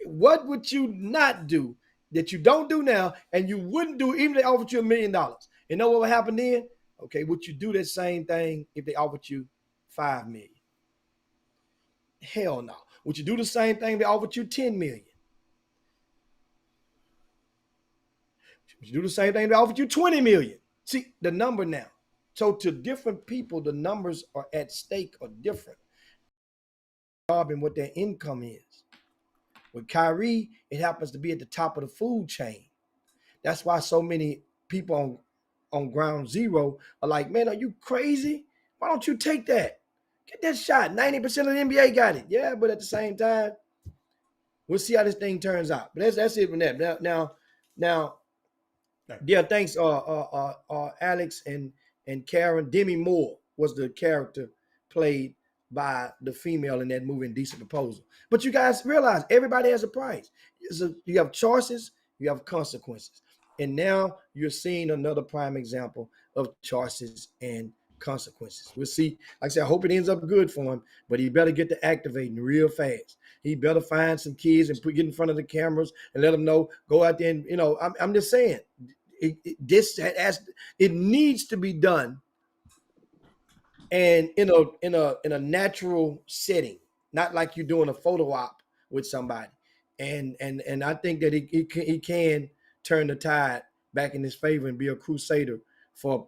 What would you not do that you don't do now and you wouldn't do even if they offered you $1 million? You know what would happen then? Okay, would you do that same thing if they offered you $5 million? Hell no. Would you do the same thing if they offered you $10 million? Would you do the same thing if they offered you $20 million? See, the number now. So to different people, the numbers are at stake are different. And what their income is. With Kyrie, it happens to be at the top of the food chain. That's why so many people on ground zero are like, man, are you crazy? Why don't you take that? Get that shot. 90% of the NBA got it. Yeah, but at the same time, we'll see how this thing turns out. But that's it from that. Now, Now, Thank yeah, thanks, Alex and Karen. Demi Moore was the character played by the female in that movie, Indecent Proposal. But you guys realize everybody has a price. You have choices, you have consequences, and now you're seeing another prime example of choices and consequences. We'll see. Like I said, I hope it ends up good for him, but he better get to activating real fast. He better find some kids and get in front of the cameras and let them know. Go out there and I'm just saying. It needs to be done, and in a natural setting, not like you're doing a photo op with somebody. And I think that he can turn the tide back in his favor and be a crusader for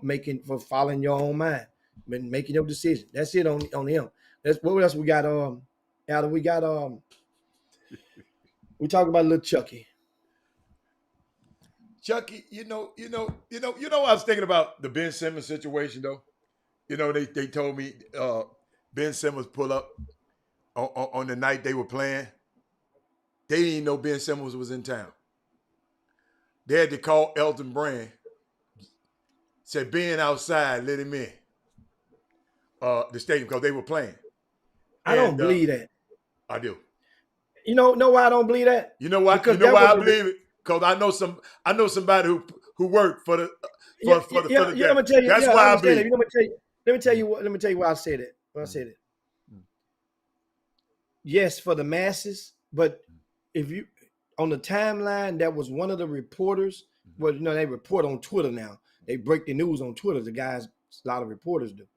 following your own mind and making your decision. That's it on him. That's what else we got. Adam, we got we talk about little Chucky. Chucky, you know what I was thinking about the Ben Simmons situation though. They told me Ben Simmons pull up on the night they were playing. They didn't even know Ben Simmons was in town. They had to call Elton Brand. Said Ben outside, let him in the stadium because they were playing. I don't believe that. I do. You know why I don't believe that? You know why? Because you know why I believe it? Because I know somebody who worked for the for the Let me tell you. That's why I believe. Let me tell you why I said it. When I said it. Yes, for the masses, but if you on the timeline, that was one of the reporters. Well, they report on Twitter now. They break the news on Twitter. The guys, a lot of reporters do.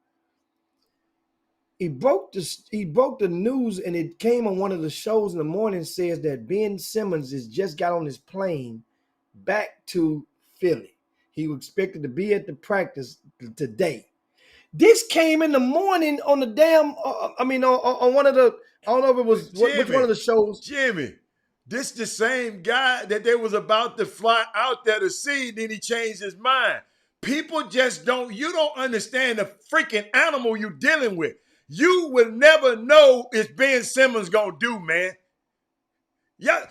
He broke the news, and it came on one of the shows in the morning. Says that Ben Simmons has just got on his plane back to Philly. He was expected to be at the practice today. This came in the morning on the damn. On one of the. I don't know if it was which one of the shows. Jimmy, this the same guy that they was about to fly out there to see. Then he changed his mind. People just don't. You don't understand the freaking animal you're dealing with. You will never know if Ben Simmons gonna do, man. Yeah.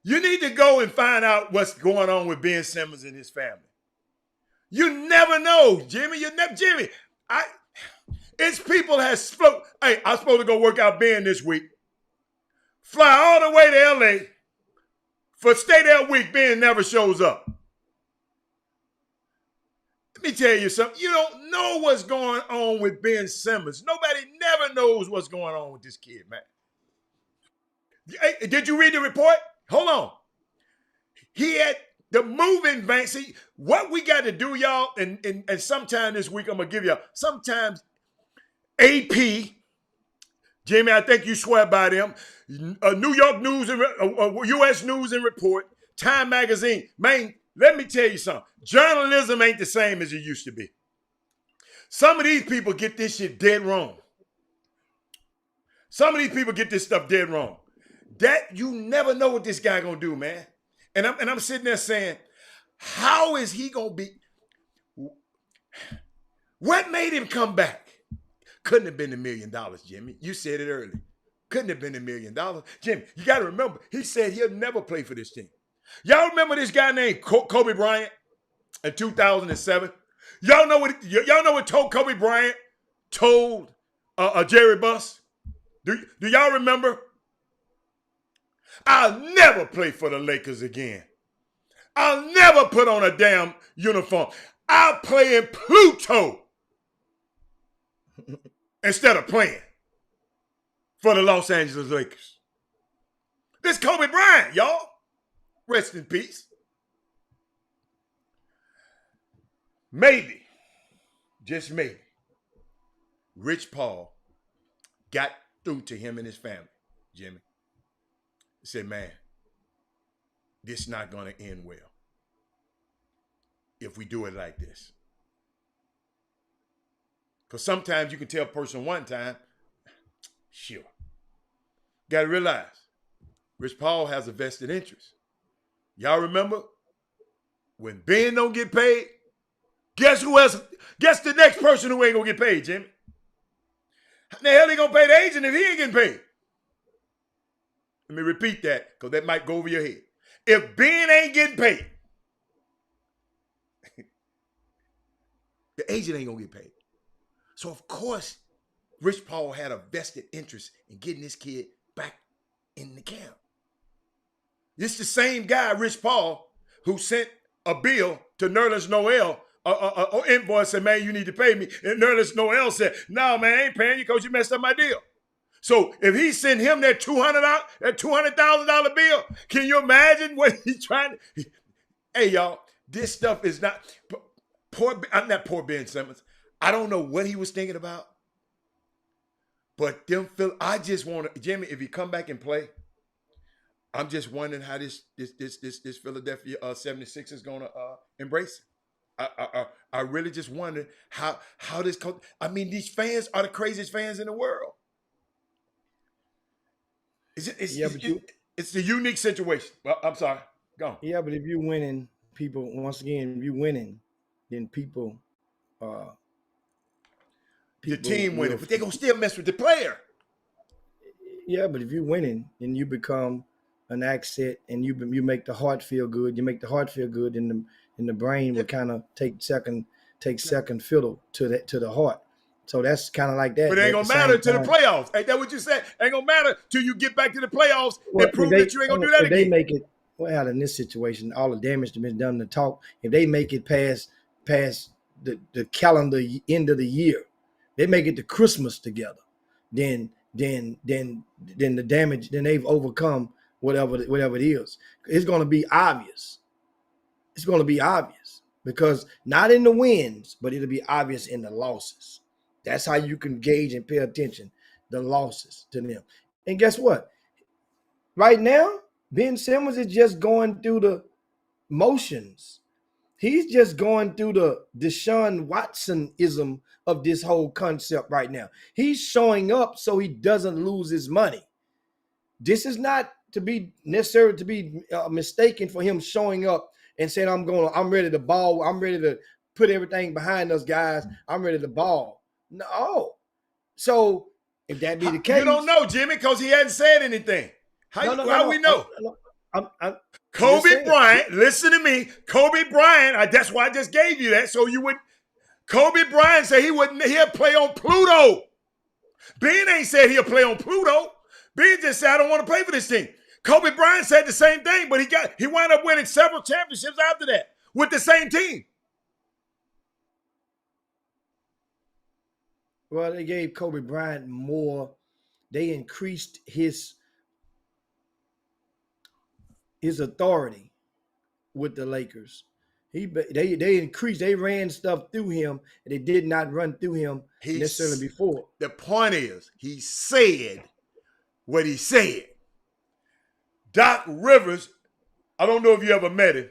You need to go and find out what's going on with Ben Simmons and his family. You never know, Jimmy. Jimmy. It's people has float. Hey, I'm supposed to go work out Ben this week. Fly all the way to LA for stay there a week. Ben never shows up. Let me tell you something. You don't know what's going on with Ben Simmons. Nobody never knows what's going on with this kid, man. Hey, did you read the report? Hold on. He had the moving van. See, what we got to do, y'all, and sometime this week I'm going to give y'all, sometimes AP, Jimmy, I think you swear by them, New York News, and U.S. News and Report, Time Magazine, man, let me tell you something. Journalism ain't the same as it used to be. Some of these people get this shit dead wrong. Some of these people get this stuff dead wrong. That you never know what this guy gonna do, man. And I'm sitting there saying, how is he gonna be? What made him come back? Couldn't have been $1 million, Jimmy. You said it earlier. Couldn't have been $1 million. Jimmy, you got to remember, he said he'll never play for this team. Y'all remember this guy named Kobe Bryant in 2007? Y'all know what Kobe Bryant told Jerry Buss? Do y'all remember? I'll never play for the Lakers again. I'll never put on a damn uniform. I'll play in Pluto instead of playing for the Los Angeles Lakers. This Kobe Bryant, y'all. Rest in peace. Maybe, just maybe, Rich Paul got through to him and his family, Jimmy. He said, man, this is not going to end well if we do it like this. Because sometimes you can tell a person one time, sure. Got to realize, Rich Paul has a vested interest. Y'all remember when Ben don't get paid? Guess who else? Guess the next person who ain't going to get paid, Jimmy? How the hell he going to pay the agent if he ain't getting paid? Let me repeat that because that might go over your head. If Ben ain't getting paid, the agent ain't gonna get paid. So of course, Rich Paul had a vested interest in getting this kid back in the camp. This the same guy, Rich Paul, who sent a bill to Nerlens Noel, an invoice, said, man, you need to pay me. And Nerlens Noel said, no, man, I ain't paying you because you messed up my deal. So if he sent him that $200,000 bill, can you imagine what he's trying to? Hey, y'all, this stuff is not I'm not poor Ben Simmons. I don't know what he was thinking about. But I just want to, Jimmy, if he come back and play, I'm just wondering how this Philadelphia 76 is gonna embrace it. I really just wonder how this coach. I mean, these fans are the craziest fans in the world. It's a unique situation. Well, I'm sorry. Go on. Yeah, but if you're winning, people, once again, if you're winning, then people the team winning, but they're gonna still mess with the player. Yeah, but if you're winning, then you become an asset, and you make the heart feel good. You make the heart feel good, and the brain will kind of take second fiddle to the heart. So that's kind of like that. But it ain't gonna matter to the playoffs. Ain't that what you said? Ain't gonna matter till you get back to the playoffs and prove that you ain't gonna do that again. They make it well in this situation. All the damage that's been done to talk. If they make it past the calendar end of the year, they make it to Christmas together. Then the damage. Then they've overcome whatever it is. It's gonna be obvious. It's gonna be obvious because not in the wins, but it'll be obvious in the losses. That's how you can gauge and pay attention, the losses to them. And guess what? Right now, Ben Simmons is just going through the motions. He's just going through the Deshaun Watson-ism of this whole concept right now. He's showing up so he doesn't lose his money. This is not to be necessary to be mistaken for him showing up and saying, I'm ready to ball. I'm ready to put everything behind us, guys. I'm ready to ball. No. So if that be the case, you don't know, Jimmy, because he hadn't said anything. How we know? Kobe Bryant, listen to me. Kobe Bryant, that's why I just gave you that. So you would. Kobe Bryant said he'll play on Pluto. Ben ain't said he'll play on Pluto. Ben just said, I don't want to play for this team. Kobe Bryant said the same thing, but he wound up winning several championships after that with the same team. Well, they gave Kobe Bryant more. They increased his authority with the Lakers. They increased. They ran stuff through him, and they did not run through him necessarily before. The point is, he said what he said. Doc Rivers, I don't know if you ever met him.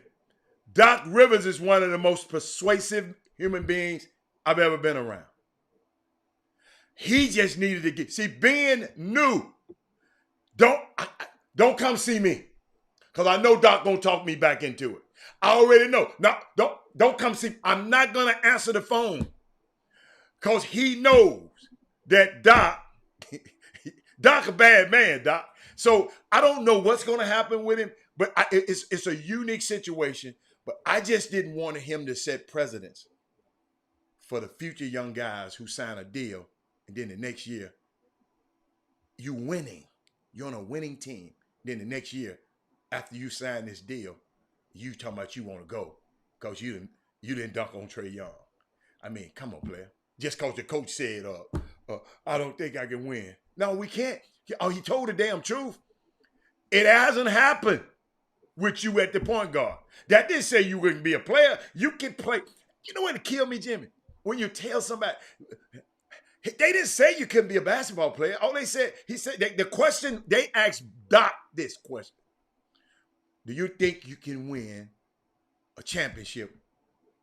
Doc Rivers is one of the most persuasive human beings I've ever been around. He just needed to see. Ben knew. Don't come see me, because I know Doc gonna talk me back into it. I already know. No, don't come see. I'm not gonna answer the phone, because he knows that Doc a bad man, Doc. So I don't know what's gonna happen with him, but it's a unique situation. But I just didn't want him to set precedents for the future young guys who sign a deal. And then the next year, you winning. You're on a winning team. Then the next year, after you sign this deal, you talking about you want to go because you didn't dunk on Trae Young. I mean, come on, player. Just because the coach said, I don't think I can win. No, we can't. Oh, he told the damn truth. It hasn't happened with you at the point guard. That didn't say you wouldn't be a player. You can play. You know what killed me, Jimmy? When you tell somebody... They didn't say you couldn't be a basketball player. All they said, the question, they asked Doc this question. Do you think you can win a championship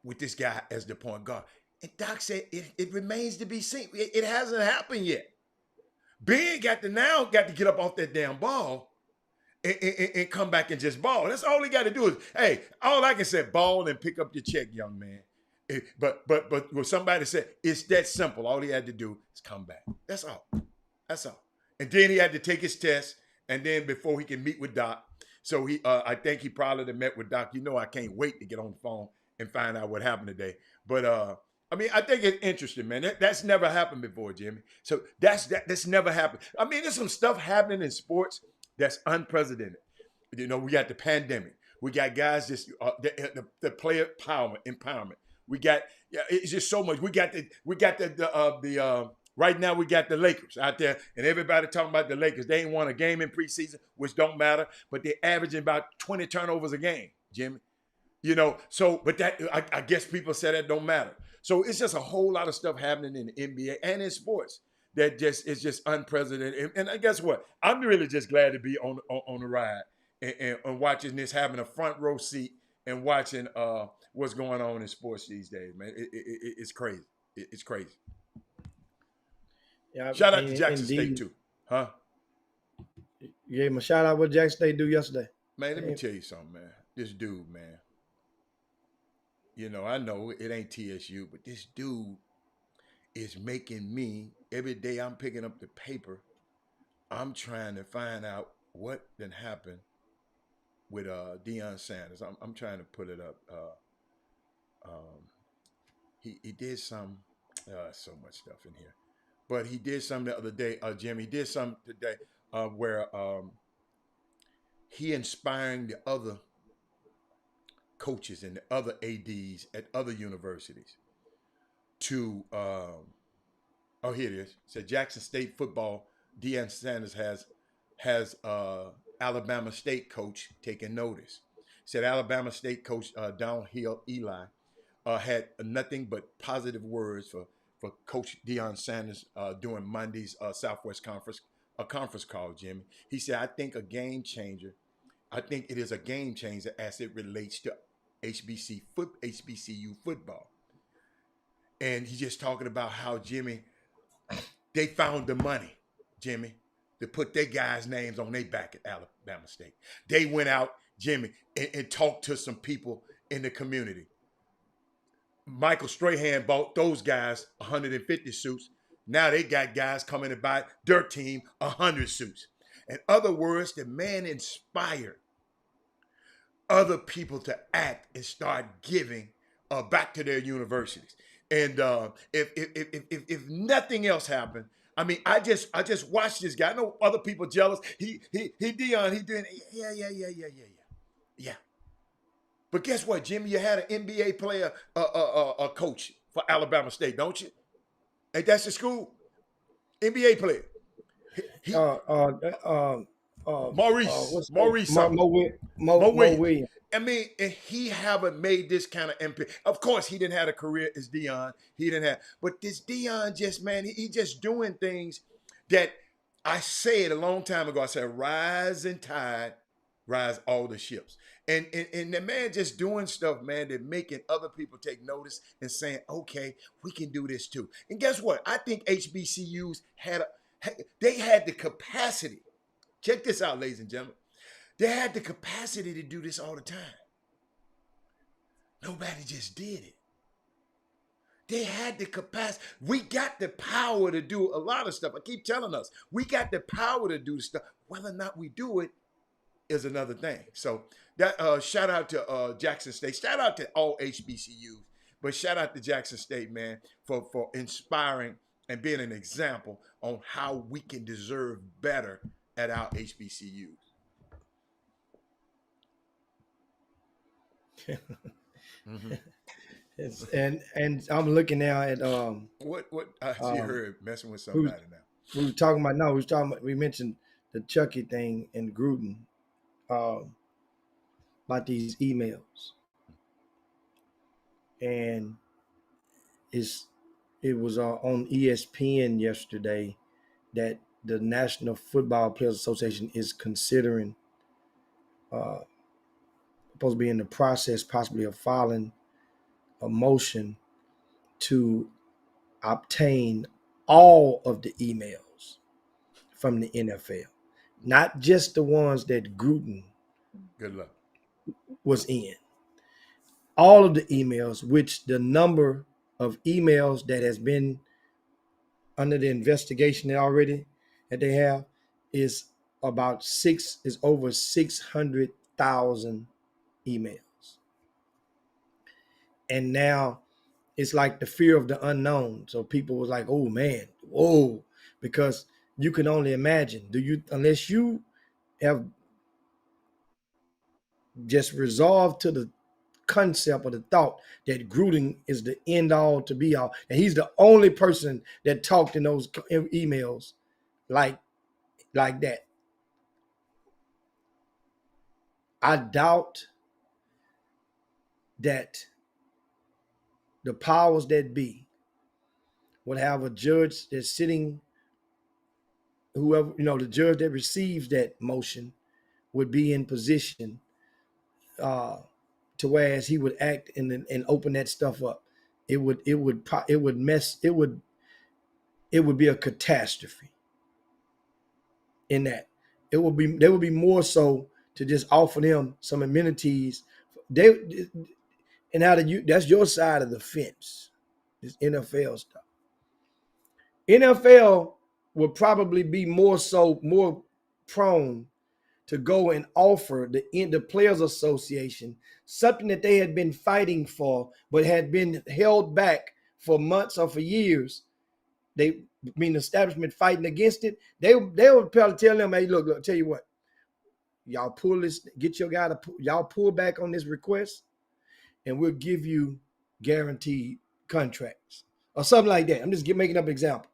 with this guy as the point guard? And Doc said, it remains to be seen. It hasn't happened yet. Ben got to get up off that damn ball and come back and just ball. That's all he got to do is, hey, all I can say, ball and pick up your check, young man. But when somebody said it's that simple, all he had to do is come back. That's all. And then he had to take his test and then before he can meet with Doc. So I think he probably met with Doc. You know, I can't wait to get on the phone and find out what happened today. But I mean, I think it's interesting, man. That's never happened before, Jimmy. So that's never happened. I mean, there's some stuff happening in sports that's unprecedented. You know, we got the pandemic. We got guys just the player empowerment. We got it's just so much. We got the right now we got the Lakers out there, and everybody talking about the Lakers. They ain't won a game in preseason, which don't matter, but they're averaging about 20 turnovers a game, Jimmy. You know, so but that I guess people say that don't matter. So it's just a whole lot of stuff happening in the NBA and in sports that just is just unprecedented. And guess what? I'm really just glad to be on the ride and watching this, having a front row seat and watching what's going on in sports these days, man. It's crazy. It's crazy. Yeah, shout out to Jackson State too, huh? You gave him a shout out. What Jackson State do yesterday? Man, let me tell you something, man. This dude, man. You know, I know it ain't TSU, but this dude is making me, every day I'm picking up the paper, I'm trying to find out what then happened with Deion Sanders. I'm trying to put it up. He did some, so much stuff in here. But he did something the other day, Jim. He did something today where he inspiring the other coaches and the other ADs at other universities to, here it is. It said Jackson State football, Deion Sanders has Alabama State coach taking notice. Said Alabama State coach Downhill Eli had nothing but positive words for Coach Deion Sanders during Monday's Southwest Conference call, Jimmy. He said, I think a game changer. I think it is a game changer as it relates to HBCU football. And he's just talking about how, Jimmy, they found the money, Jimmy, to put their guys' names on their back at Alabama State. They went out, Jimmy, and talked to some people in the community. Michael Strahan bought those guys 150 suits. Now they got guys coming to buy their team 100 suits. In other words, the man inspired other people to act and start giving back to their universities. And if nothing else happened, I mean, I just watched this guy. I know other people jealous. He Deion, he doing yeah. But guess what, Jimmy? You had an NBA player, a coach for Alabama State, don't you? Ain't that the school? NBA player. Maurice. Mo Williams. I mean, and he haven't made this kind of impact. Of course, he didn't have a career as Deion. He didn't have, but this Deion just, man, he just doing things that I said a long time ago. I said, rise and tide, rise all the ships. And the man just doing stuff, man, that making other people take notice and saying, okay, we can do this too. And guess what? I think HBCUs had the capacity. Check this out, ladies and gentlemen. They had the capacity to do this all the time. Nobody just did it. They had the capacity. We got the power to do a lot of stuff. I keep telling us, we got the power to do stuff. Whether or not we do it is another thing. So that shout out to Jackson State. Shout out to all HBCUs. But shout out to Jackson State, man, for inspiring and being an example on how we can deserve better at our HBCUs. Mm-hmm. And I'm looking now at what I see her messing with somebody now. We mentioned the Chucky thing in Gruden about these emails, and it was on ESPN yesterday that the National Football Players Association is considering supposed to be in the process possibly of filing a motion to obtain all of the emails from the NFL, not just the ones that Gruden good luck was in. All of the emails, which the number of emails that has been under the investigation already that they have is over 600,000 emails. And now it's like the fear of the unknown. So people was like, oh man, whoa, because you can only imagine. Unless you have just resolved to the concept or the thought that Gruden is the end all to be all, and he's the only person that talked in those emails like that. I doubt that the powers that be would have a judge that's sitting, whoever, the judge that receives that motion would be in position to whereas he would act and open that stuff up. It would be a catastrophe in that. There would be more so to just offer them some amenities. That's your side of the fence, this NFL stuff. NFL would probably be more prone to go and offer the Players Association something that they had been fighting for, but had been held back for months or for years. The establishment fighting against it. They would probably tell them, hey, look, tell you what, y'all pull this, get your guy y'all pull back on this request, and we'll give you guaranteed contracts or something like that. I'm just making up an example.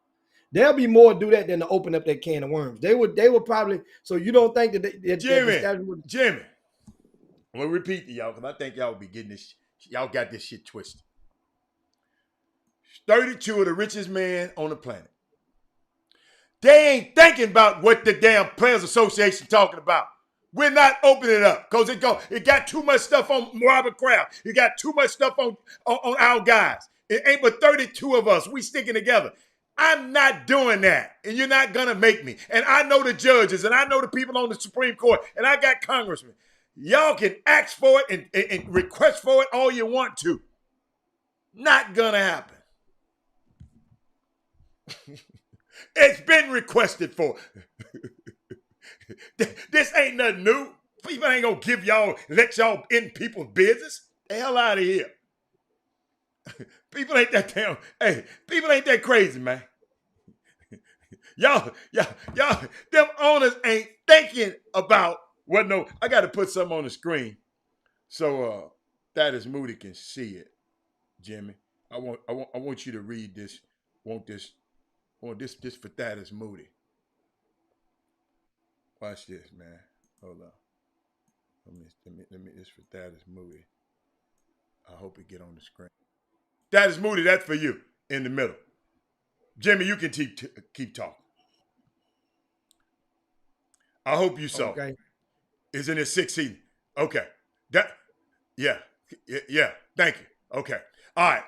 There'll be more to do that than to open up that can of worms. They would probably. So you don't think that Jimmy, I'm gonna repeat to y'all because I think y'all will be getting this. Y'all got this shit twisted. 32 of the richest men on the planet. They ain't thinking about what the damn Players Association talking about. We're not opening it up because it got too much stuff on Robert Kraft. It got too much stuff on our guys. It ain't but 32 of us. We sticking together. I'm not doing that, and you're not going to make me. And I know the judges, and I know the people on the Supreme Court, and I got congressmen. Y'all can ask for it and request for it all you want to. Not going to happen. It's been requested for. This ain't nothing new. People ain't going to let y'all in people's business. The hell out of here. People ain't that crazy, man. Y'all, them owners ain't thinking about what. No, I got to put something on the screen so Thaddeus Moody can see it. Jimmy, I want you to read this. Want this for Thaddeus Moody. Watch this, man. Hold on. Let me this for Thaddeus Moody. I hope it get on the screen. Thaddeus Moody, that's for you in the middle. Jimmy, you can keep talking. I hope you saw. Okay. It's in his sixth season. Okay. Yeah. Thank you. Okay. All right.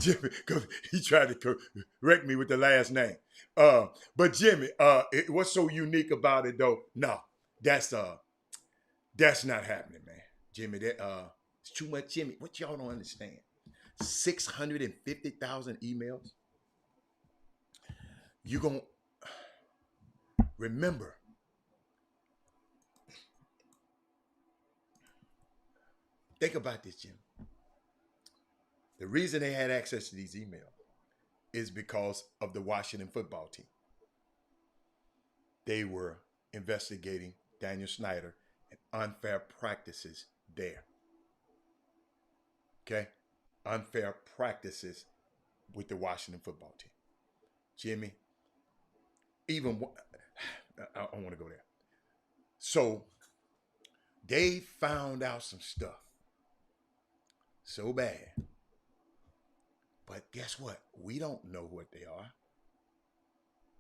Jimmy, because he tried to correct me with the last name. But Jimmy, what's so unique about it though? No, that's not happening, man. Jimmy, it's too much. Jimmy, what y'all don't understand? 650,000 emails. You gonna remember. Think about this, Jim. The reason they had access to these emails is because of the Washington football team. They were investigating Daniel Snyder and unfair practices there. Okay? Unfair practices with the Washington football team. Jimmy, I want to go there. So they found out some stuff so bad. But guess what? We don't know what they are.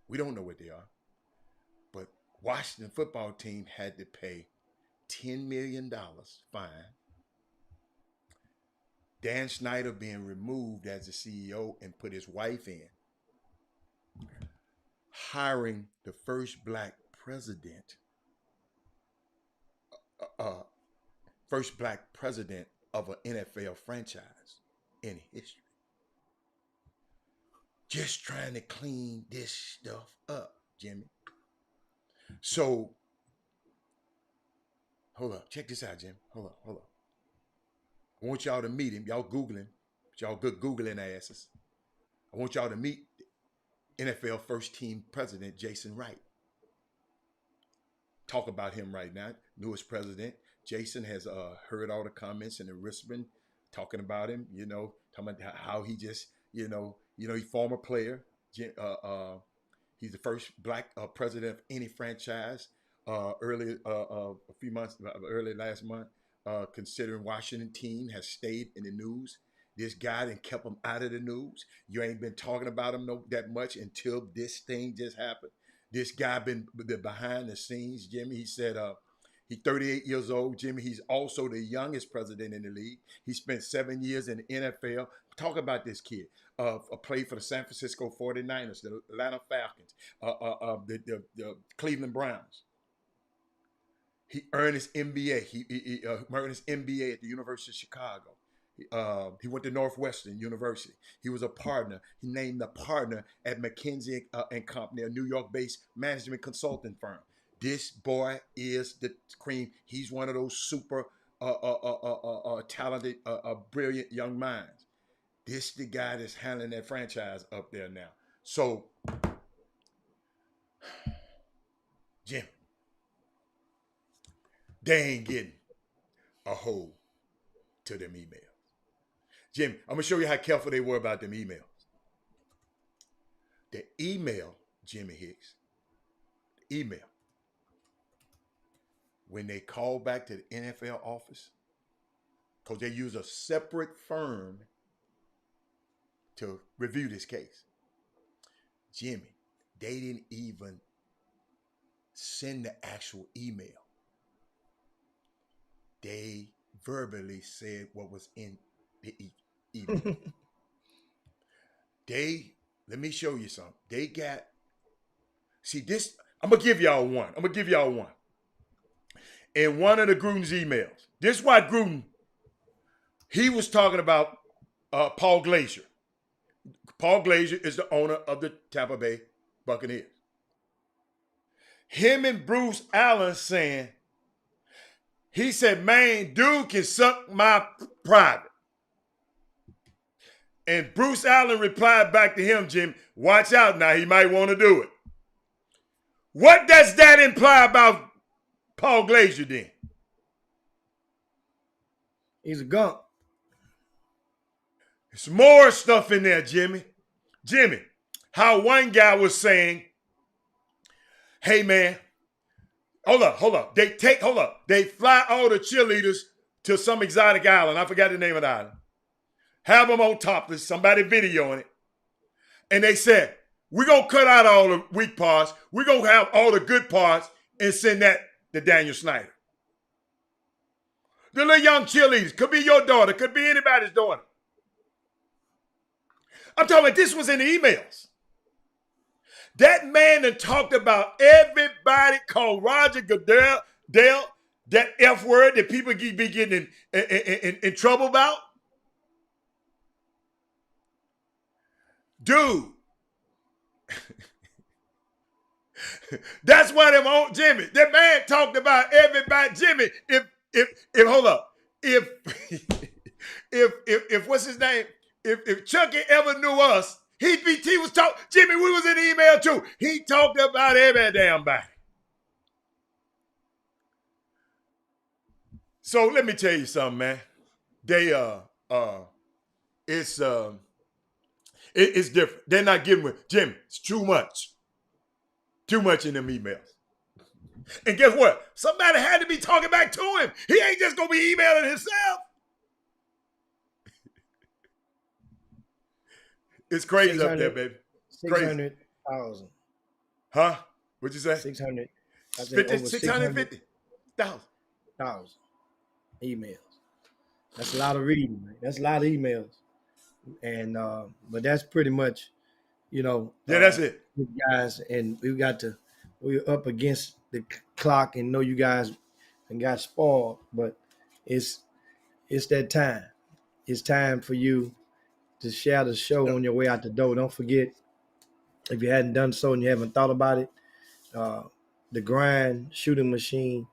We don't know what they are. But Washington football team had to pay $10 million fine. Dan Snyder being removed as the CEO and put his wife in. Hiring the first black president. First black president of an NFL franchise in history. Just trying to clean this stuff up, Jimmy. So Hold up. Check this out, Jim. Hold up. I want y'all to meet him. Y'all Googling. Y'all good Googling asses. I want y'all to meet NFL first team president, Jason Wright. Talk about him right now. Newest president. Jason has heard all the comments and the whispering, talking about him, talking about how he just, he's former player. He's the first black president of any franchise. Early last month, considering Washington team has stayed in the news. This guy and kept him out of the news. You ain't been talking about him that much until this thing just happened. This guy been behind the scenes, Jimmy. He said he's 38 years old, Jimmy. He's also the youngest president in the league. He spent 7 years in the NFL. Talk about this kid. Played for the San Francisco 49ers, the Atlanta Falcons, the Cleveland Browns. He earned his MBA. He earned his MBA at the University of Chicago. He went to Northwestern University. He was a partner. He named the partner at McKinsey and Company, a New York-based management consulting firm. This boy is the cream. He's one of those super talented, brilliant young minds. This the guy that's handling that franchise up there now. So, Jim, they ain't getting a hold to them emails. Jim, I'm going to show you how careful they were about them emails. The email, Jimmy Hicks, when they called back to the NFL office, because they use a separate firm to review this case. Jimmy, they didn't even send the actual email. They verbally said what was in the email. Let me show you something. This, I'm going to give y'all one. In one of the Gruden's emails, this is why Gruden, he was talking about Paul Glazier. Paul Glazier is the owner of the Tampa Bay Buccaneers. Him and Bruce Allen saying, he said, man, dude can suck my private. And Bruce Allen replied back to him, Jim, watch out now, he might want to do it. What does that imply about Paul Glazier then? He's a gunk. There's more stuff in there, Jimmy. Jimmy, how one guy was saying, hey man, hold up. They fly all the cheerleaders to some exotic island. I forgot the name of the island. Have them on topless, somebody videoing it. And they said, we're going to cut out all the weak parts. We're going to have all the good parts and send that to Daniel Snyder. The little young cheerleaders, could be your daughter, could be anybody's daughter. I'm talking about this was in the emails. That man that talked about everybody called Roger Goodell, that F word that people be getting in trouble about. Dude, that's why them on Jimmy. That man talked about everybody. Jimmy, if what's his name? If Chucky ever knew us, he was talking. Jimmy, we was in the email too. He talked about every damn body. So let me tell you something, man. It's different. They're not giving with Jimmy. It's too much. Too much in them emails. And guess what? Somebody had to be talking back to him. He ain't just going to be emailing himself. It's crazy up there, baby. 600,000. Huh? What'd you say? 600. 650,000 emails. That's a lot of reading, man. That's a lot of emails. And but that's pretty much, that's it. Guys, and we're up against the clock and know you guys and got spoiled, but it's that time. It's time for you to share the show on your way out the door. Don't forget, if you hadn't done so and you haven't thought about it, the Grind Shooting Machine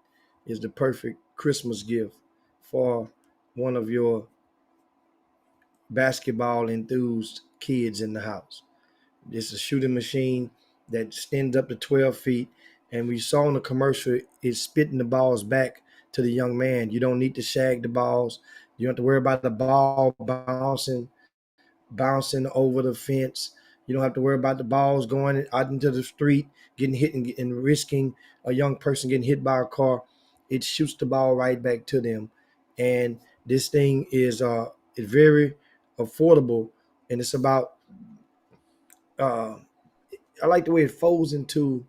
is the perfect Christmas gift for one of your basketball enthused kids in the house. It's a shooting machine that extends up to 12 feet. And we saw in the commercial, it's spitting the balls back to the young man. You don't need to shag the balls. You don't have to worry about the ball bouncing over the fence. You don't have to worry about the balls going out into the street, getting hit and risking a young person getting hit by a car. It shoots the ball right back to them. And this thing is very affordable. And it's about uh, I like the way it folds into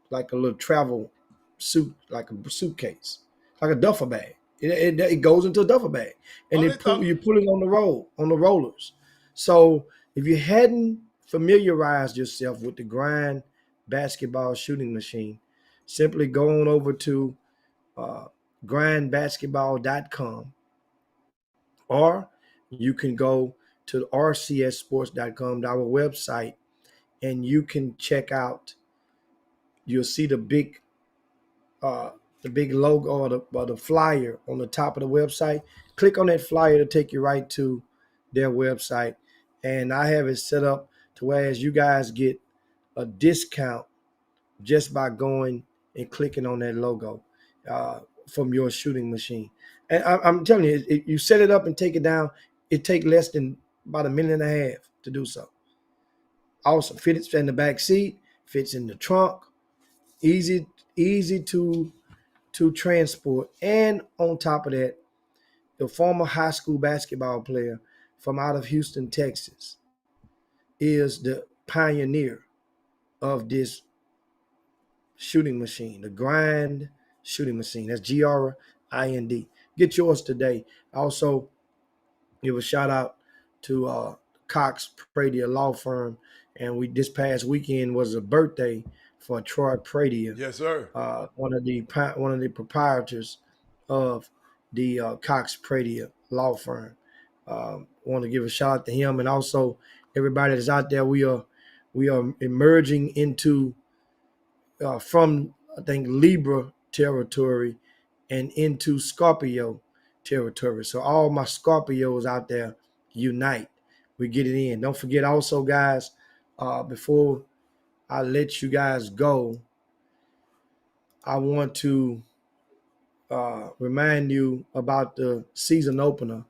like a little travel suit, like a suitcase, like a duffel bag. It goes into a duffel bag, and you pull it on the rollers. So if you hadn't familiarized yourself with the Grind basketball shooting machine, simply go on over to grindbasketball.com, or you can go to rcssports.com, our website, and you can check out. You'll see the big logo or the flyer on the top of the website. Click on that flyer to take you right to their website. And I have it set up to where as you guys get a discount just by going and clicking on that logo from your shooting machine. And I'm telling you, if you set it up and take it down, it takes less than about a minute and a half to do so. Also, fits in the back seat, fits in the trunk, easy to transport. And on top of that, the former high school basketball player from out of Houston, Texas, is the pioneer of this shooting machine, the Grind shooting machine. That's GRIND. Get yours today. Also, give a shout out to Cox Pradia Law Firm. And this past weekend was a birthday for Troy Pradia. Yes, sir. One of the proprietors of the Cox Pradia Law Firm. Want to give a shout out to him, and also everybody that's out there. We are emerging into from, I think, Libra territory and into Scorpio territory. So all my Scorpios out there, unite. We get it in. Don't forget also, guys, before I let you guys go, I want to remind you about the season opener.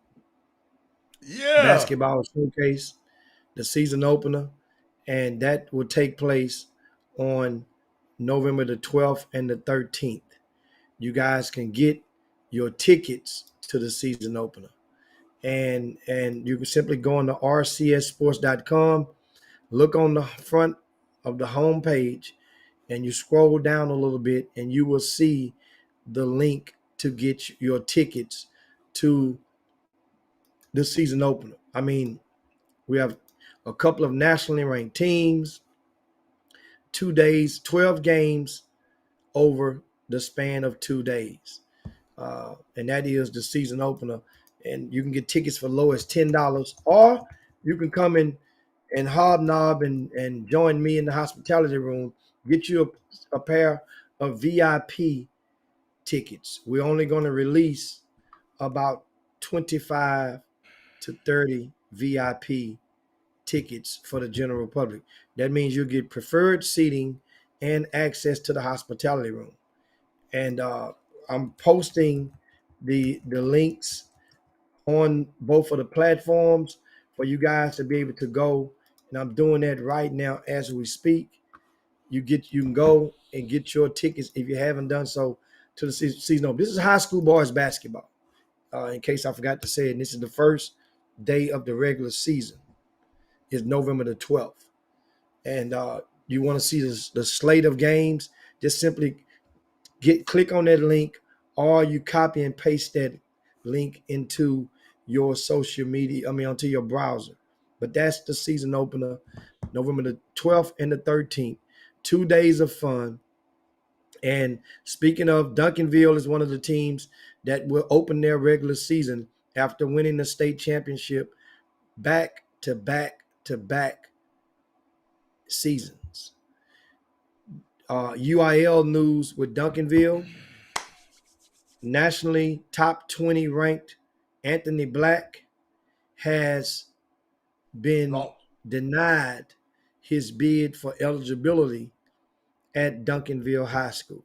Yeah. Basketball Showcase, the season opener, and that will take place on November the 12th and the 13th. You guys can get your tickets to the season opener. And you can simply go on to rcssports.com, look on the front of the homepage, and you scroll down a little bit, and you will see the link to get your tickets to the season opener. I mean, we have a couple of nationally ranked teams, 2 days, 12 games over the span of 2 days. And that is the season opener. And you can get tickets for low as $10, or you can come in and hobnob and join me in the hospitality room. Get you a pair of VIP tickets. We're only going to release about 25 to 30 VIP tickets for the general public. That means you'll get preferred seating and access to the hospitality room. And I'm posting the links on both of the platforms for you guys to be able to go. And I'm doing that right now as we speak. You can go and get your tickets if you haven't done so to the season. This is high school boys basketball. In case I forgot to say it, and this is the first day of the regular season. Is November the 12th. And you want to see the slate of games, just simply click on that link, or you copy and paste that link into your social media, onto your browser. But that's the season opener, November the 12th and the 13th. 2 days of fun. And speaking of, Duncanville is one of the teams that will open their regular season after winning the state championship back to back seasons. UIL news with Duncanville. nationally top 20 ranked Anthony Black has been Lost. denied his bid for eligibility at Duncanville High School.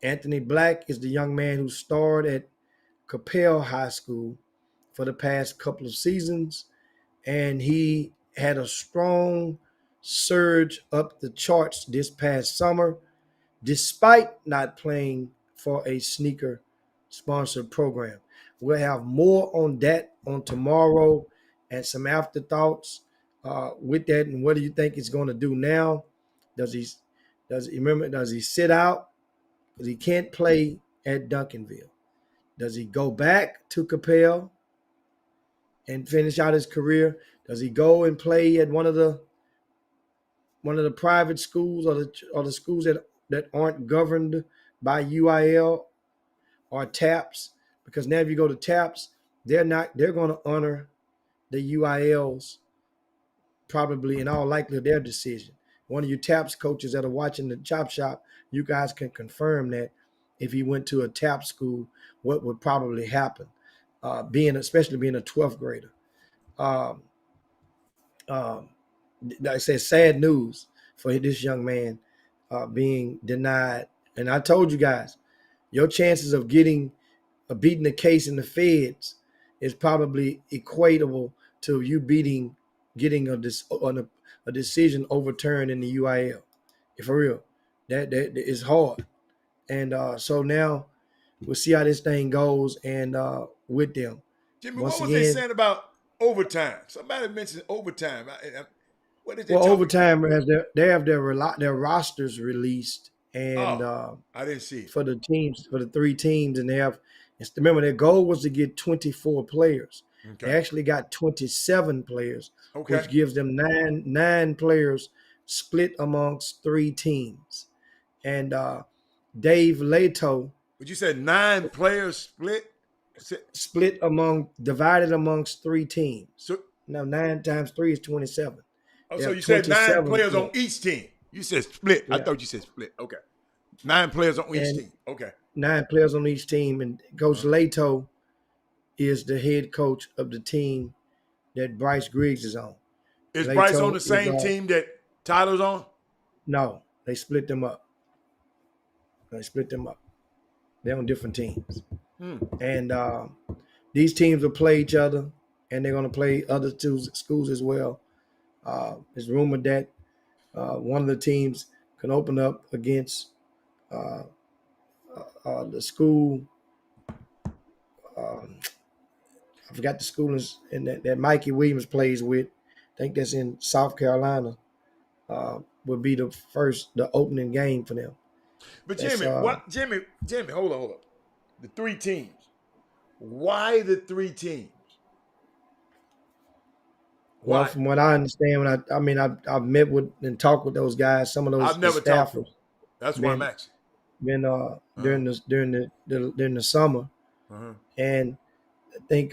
Anthony Black is the young man who starred at Capel High School for the past couple of seasons, and he had a strong surge up the charts this past summer, despite not playing for a sneaker sponsored program. We'll have more on that on tomorrow and some afterthoughts with that. And what do you think he's going to do now? Does he sit out? Because he can't play at Duncanville. Does he go back to Capel and finish out his career? Does he go and play at one of the private schools or the schools that aren't governed by UIL or TAPS? Because now if you go to TAPS, they're going to honor the UIL's, probably in all likelihood, their decision. One of you TAPS coaches that are watching the Chop Shop, you guys can confirm that if he went to a TAPS school, what would probably happen, especially being a 12th grader. Like I said, sad news for this young man being denied. And I told you guys, your chances of beating the case in the feds is probably equatable to you getting a decision overturned in the UIL. For real, that is hard. And so now we'll see how this thing goes. And with them, Jimmy, once what was again, they saying about overtime? Somebody mentioned overtime. What did they well, talk overtime has they have their rosters released, and about? I didn't see it. for the three teams, and remember their goal was to get 24 players. Okay. They actually got 27 players, Okay. which gives them nine players split amongst three teams. And Dave Leto, But you said 9 players divided amongst three teams. So, Now 9 times 3 is 27. so you said 9 players on each team. You said split. Yeah. I thought you said split. Okay. 9 players on each team. Okay. 9 players on each team, and Coach Leto is the head coach of the team that Bryce Griggs is on. Is Bryce on the same team that Tyler's on? No, they split them up. They're on different teams. And these teams will play each other, and they're going to play other two schools as well. It's rumored that one of the teams can open up against the school. I forgot the school that Mikey Williams plays with. I think that's in South Carolina. Would be the opening game for them. But Jimmy, Jimmy, hold on. The 3 teams. Why the 3 teams? Well, from what I understand, I've met with and talked with those guys. Some of those I've never talked to them. That's why I'm asking. Been during the summer, and I think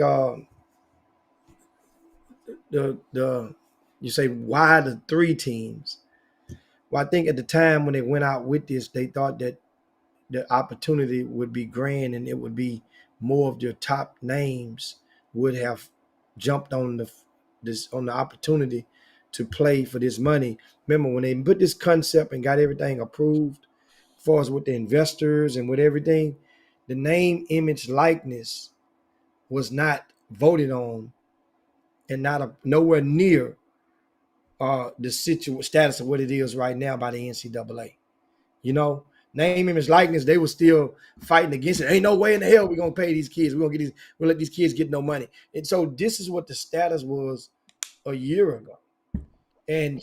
you say why the 3 teams? Well, I think at the time when they went out with this, they thought that the opportunity would be grand and it would be more of their top names would have jumped on the opportunity to play for this money. Remember when they put this concept and got everything approved, as far as with the investors and with everything, the name, image, likeness was not voted on and nowhere near the status of what it is right now by the NCAA. You know, name, image, likeness, they were still fighting against it. Ain't no way in the hell we're gonna pay these kids. We'll let these kids get no money. And so this is what the status was a year ago. And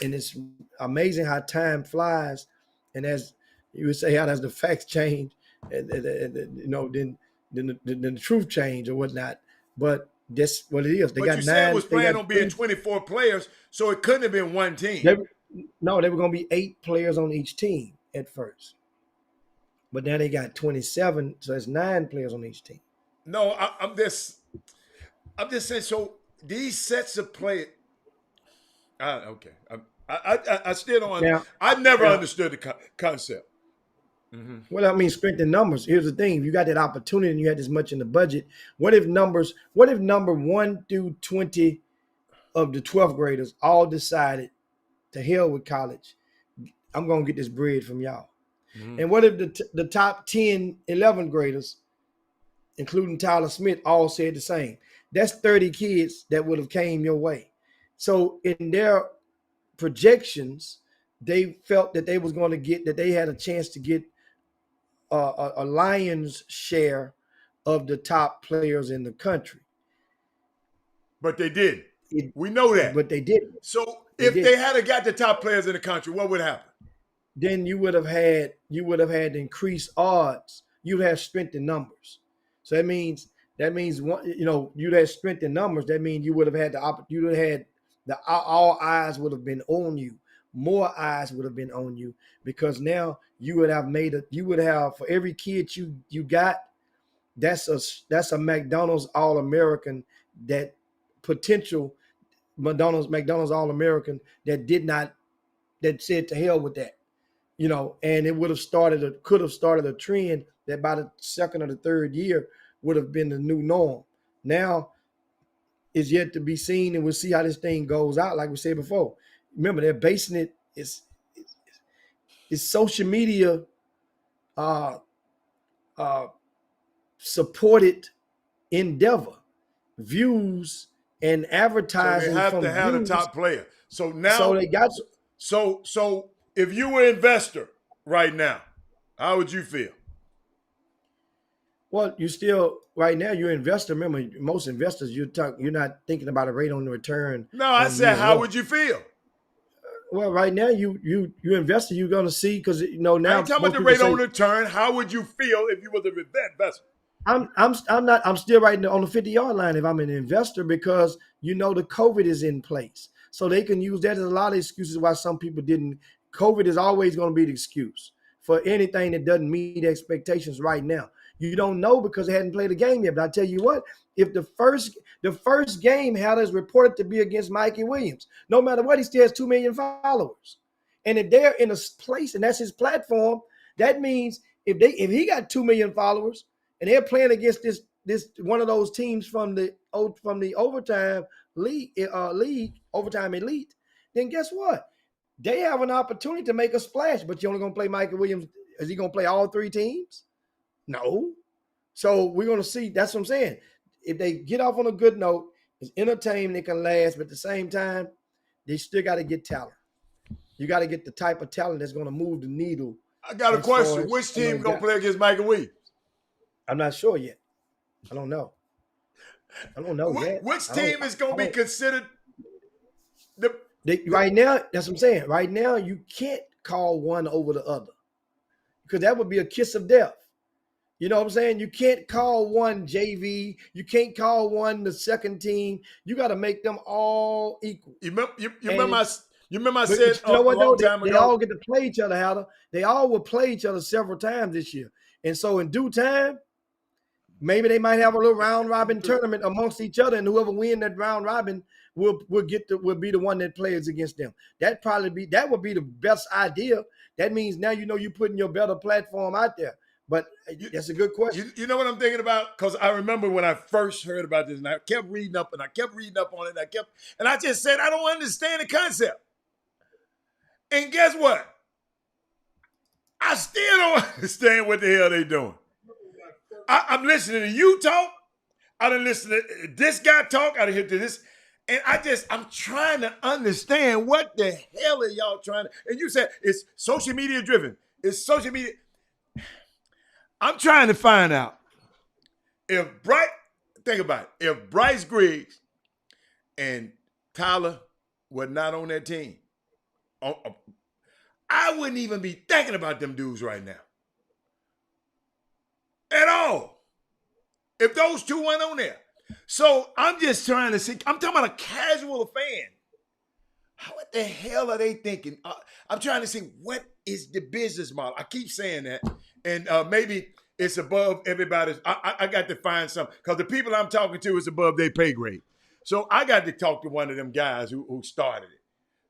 it's amazing how time flies. And as you would say, how does the facts change? And then the truth change or whatnot. But that's what it is. They got 9. Said it was planned on being 24 players, so it couldn't have been one team. They were going to be 8 players on each team at first. But now they got 27, so it's 9 players on each team. No, I'm just saying. So these sets of players. Okay, I still don't. I never understood the concept. Mm-hmm. Well, I mean, strength in numbers. Here's the thing: if you got that opportunity and you had this much in the budget, what if number 1 through 20 of the 12th graders all decided to hell with college? I'm gonna get this bread from y'all. Mm-hmm. And what if the top 10, 11th graders, including Tyler Smith, all said the same? That's 30 kids that would have came your way. So in their projections, they felt that they was going to get, that they had a chance to get a lion's share of the top players in the country. But they did. We know that. But they didn't. So if they had got the top players in the country, what would happen? Then you would have had increased odds. You'd have strength in numbers. So that means you'd have strength in numbers. That means you would have had all eyes would have been on you. More eyes would have been on you, because now you would have for every kid you got, that's a McDonald's All-American, that potential McDonald's All-American that said to hell with that. And it could have started a trend that by the second or the third year would have been the new norm. Now it's yet to be seen, and we'll see how this thing goes out. Like we said before, remember, they're basing it, it's social media supported endeavor, views and advertising. So they have to have the top player. So now, so they got. So if you were an investor right now, how would you feel? Well, right now you're an investor. Remember, most investors, you're not thinking about a rate on the return. No, I said, how would you feel? Well, right now you investor, you're going to see, because now I ain't talking about the rate on the return. How would you feel if you were the investor? I'm still right on the 50-yard line if I'm an investor, because the COVID is in place. So they can use that as a lot of excuses why some people didn't. COVID is always going to be the excuse for anything that doesn't meet expectations right now. You don't know because they hadn't played a game yet. But I tell you what, if the first game had us reported to be against Mikey Williams, no matter what, he still has 2 million followers. And if they're in a place and that's his platform, that means if he got 2 million followers and they're playing against this one of those teams from the overtime league, overtime elite, then guess what? They have an opportunity to make a splash, but you're only going to play Mikey Williams. Is he going to play all three teams? No. So we're going to see. That's what I'm saying. If they get off on a good note, it's entertaining, it can last, but at the same time, they still got to get talent. You got to get the type of talent that's going to move the needle. I got a question. Which team going to play against Michael Williams? I'm not sure yet. I don't know yet. Which team is going to be considered right now? That's what I'm saying. Right now, you can't call one over the other, because that would be a kiss of death. You know what I'm saying? You can't call one JV. You can't call one the second team. You got to make them all equal. You remember I said a long time ago? They all get to play each other, Hatter. They all will play each other several times this year. And so in due time, maybe they might have a little round robin tournament amongst each other, and whoever win that round robin will be the one that plays against them. That would be the best idea. That means now you're putting your better platform out there. But that's a good question. You know what I'm thinking about? Because I remember when I first heard about this, and I kept reading up on it, and I just said, I don't understand the concept. And guess what? I still don't understand what the hell they doing. I'm listening to you talk. I done listen to this guy talk. I done hear to this. And I'm trying to understand what the hell are y'all trying to. And you said it's social media driven. It's social media. I'm trying to find out think about it. If Bryce Griggs and Tyler were not on that team, I wouldn't even be thinking about them dudes right now. At all. If those two weren't on there. So I'm just trying to see. I'm talking about a casual fan. What the hell are they thinking? I'm trying to see what is the business model. I keep saying that. And maybe it's above everybody's. I got to find something. Because the people I'm talking to is above their pay grade. So I got to talk to one of them guys who started it.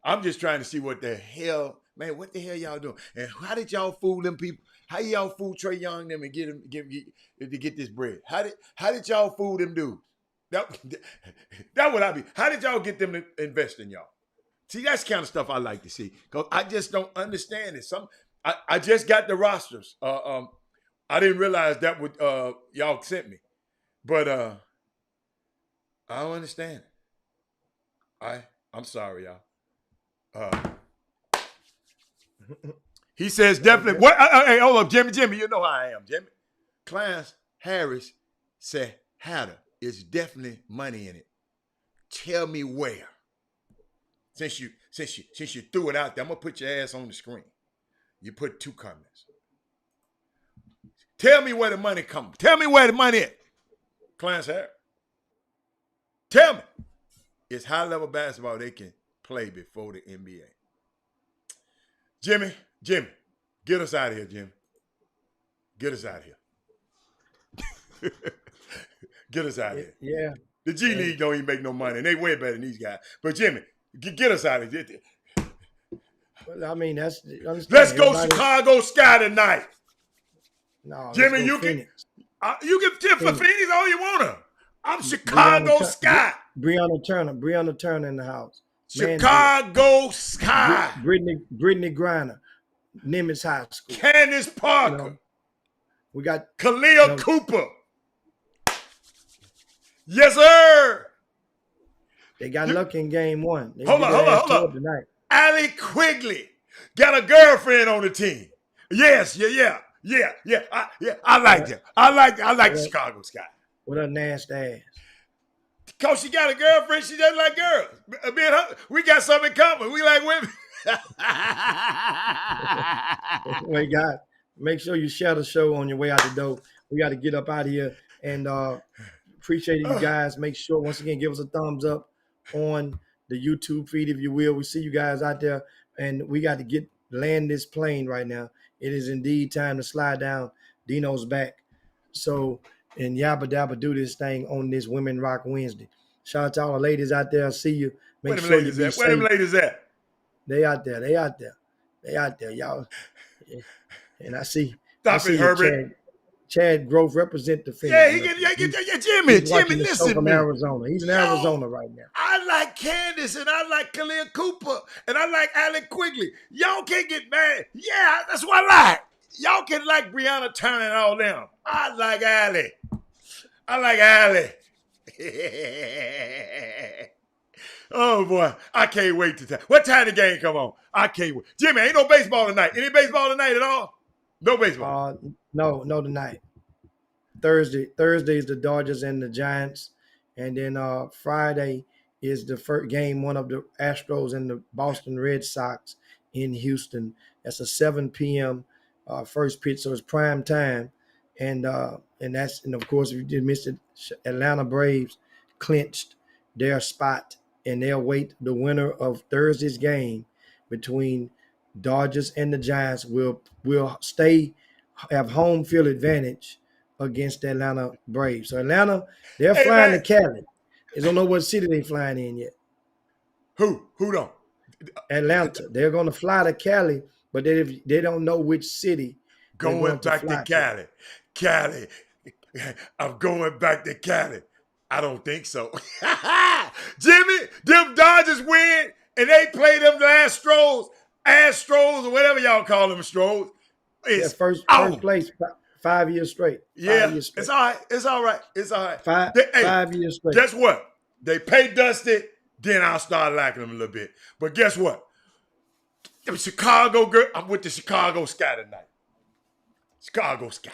I'm just trying to see what the hell Man, what the hell y'all doing? And how did y'all fool them people? How y'all fool Trae Young them and get to get this bread? How did y'all fool them dudes? That would I be. How did y'all get them to invest in y'all? See, that's the kind of stuff I like to see. Because I just don't understand it. I just got the rosters. I didn't realize that would y'all sent me. But I don't understand it. I'm sorry, y'all. He says definitely. What? Hey, hold up, Jimmy. You know how I am, Jimmy. Clarence Harris said Hatter is definitely money in it. Tell me where. Since you threw it out there, I'm gonna put your ass on the screen. You put 2 comments. Tell me where the money comes. Tell me where the money is. Clarence Harris. Tell me. It's high-level basketball they can play before the NBA. Jimmy, get us out of here, Jimmy. Get us out of here. Get us out of here. Yeah. The G League don't even make no money, and they way better than these guys. But Jimmy, get us out of here. Well, I mean, let's go Chicago Sky tonight. No, Jimmy, you can tip for Phoenix all you wanna. I'm Chicago Sky. Breonna Turner in the house. Chicago Sky. Brittany Griner, Nimitz High School. Candace Parker. You know, we got Kalia Cooper. Yes, sir. They got lucky in game 1. Hold on. Tonight. Allie Quigley got a girlfriend on the team. Yes, yeah. I like that. I like the Chicago Sky. With her nasty ass. Because she got a girlfriend, she doesn't like girls. Me and her, we got something in common. We like women. Wait, God, make sure you share the show on your way out the door. We got to get up out of here. And appreciate you guys. Make sure, once again, give us a thumbs up on the YouTube feed, if you will. We see you guys out there. And we got to land this plane right now. It is indeed time to slide down Dino's back. So, and yabba dabba do this thing on this Women Rock Wednesday. Shout out to all the ladies out there. I see you. Make sure you be safe. Where them ladies at? They out there, y'all. And I see. Stop it, Herbert. Chad Grove represent the Phoenix. Yeah, Jimmy, listen from Arizona. He's in Arizona right now. I like Candace, and I like Kalia Cooper, and I like Allie Quigley. Y'all can't get mad. Yeah, that's what I like. Y'all can like Breonna Turner and all them. I like Allie. Oh, boy. I can't wait to tell. What time the game come on? I can't wait. Jimmy, ain't no baseball tonight. Any baseball tonight at all? No baseball. No tonight. Thursday is the Dodgers and the Giants. And then Friday is the first game, one of the Astros and the Boston Red Sox in Houston. That's a 7 p.m. First pitch, so it's prime time. And of course, if you did miss it, Atlanta Braves clinched their spot, and they'll wait. The winner of Thursday's game between Dodgers and the Giants will have home field advantage against the Atlanta Braves. So Atlanta, they're flying to Cali. They don't know what city they're flying in yet. Who don't? Atlanta. They're going to fly to Cali, but they don't know which city. Going back to Cali. Cali. I'm going back to Cali. I don't think so. Jimmy, them Dodgers win, and they play them Astros, or whatever y'all call them, Astros. It's first place 5 years straight. Yeah, it's all right. It's all right. 5 years straight. Guess what? They pay Dusty, then I'll start liking them a little bit. But guess what? The Chicago girl, I'm with the Chicago Sky tonight. Chicago Sky.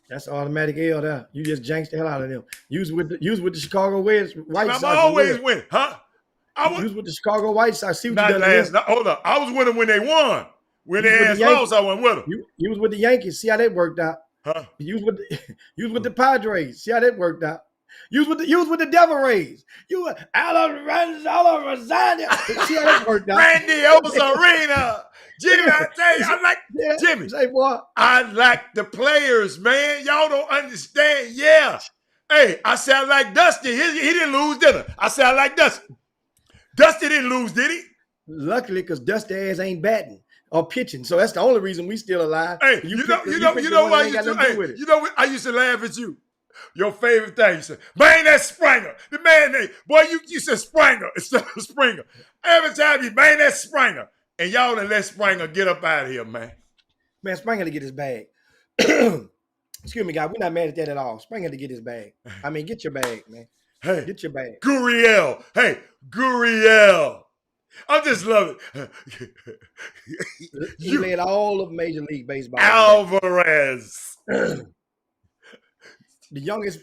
That's automatic L there. You just jinxed the hell out of them. Use with the Chicago White Sox. I'm always winning, huh? Use with the Chicago White Sox. See what not you done. Hold up. I was with them when they won. When they asked lost, I went with them. You was with the Yankees. See how that worked out. Huh? You was with the Padres. See how that worked out. You was with the Devil Rays. You were all over Rosario. See how that worked out. Randy Osarena. Jimmy, I tell you, I like Jimmy. Say what? I like the players, man. Y'all don't understand. Yeah. Hey, I said I like Dusty. He didn't lose, did he? I said I like Dusty. Dusty didn't lose, did he? Luckily, because Dusty ass ain't batting or pitching, so that's the only reason we still alive. Hey, you know what I used to. Hey, you know what I used to laugh at you. Your favorite thing, you said, man, that's Springer. The man name, boy, you said Springer instead of Springer. Every time you, man, that's Springer. And y'all done let Springer get up out of here, man. Man, Springer to get his bag. Excuse me, guys. We're not mad at that at all. Springer to get his bag. I mean, get your bag, man. Hey, Get your bag. Gurriel. Hey, Gurriel. I just love it. He led all of Major League Baseball. Alvarez. The youngest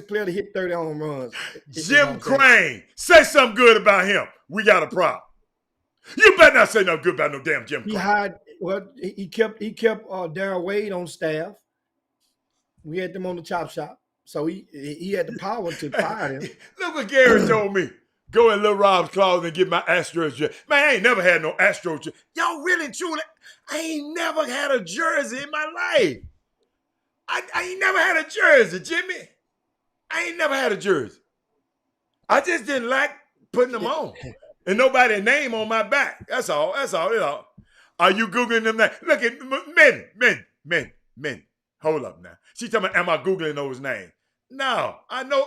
player to hit 30 home runs. Jim Crane. Say something good about him. We got a problem. You better not say nothing good about no damn Jim Crane. He kept Darryl Wade on staff. We had them on the chop shop. So he had the power to fire him. Look what Gary told me. Go in Lil Rob's closet and get my Astros jersey. Man, I ain't never had no Astros jersey. Y'all really and truly, I ain't never had a jersey in my life. I ain't never had a jersey, Jimmy. I ain't never had a jersey. I just didn't like putting them on. And nobody's name on my back. That's all. That's all. Are you Googling them now? Look at men. Hold up now. She talking about, am I Googling those names? No, I know,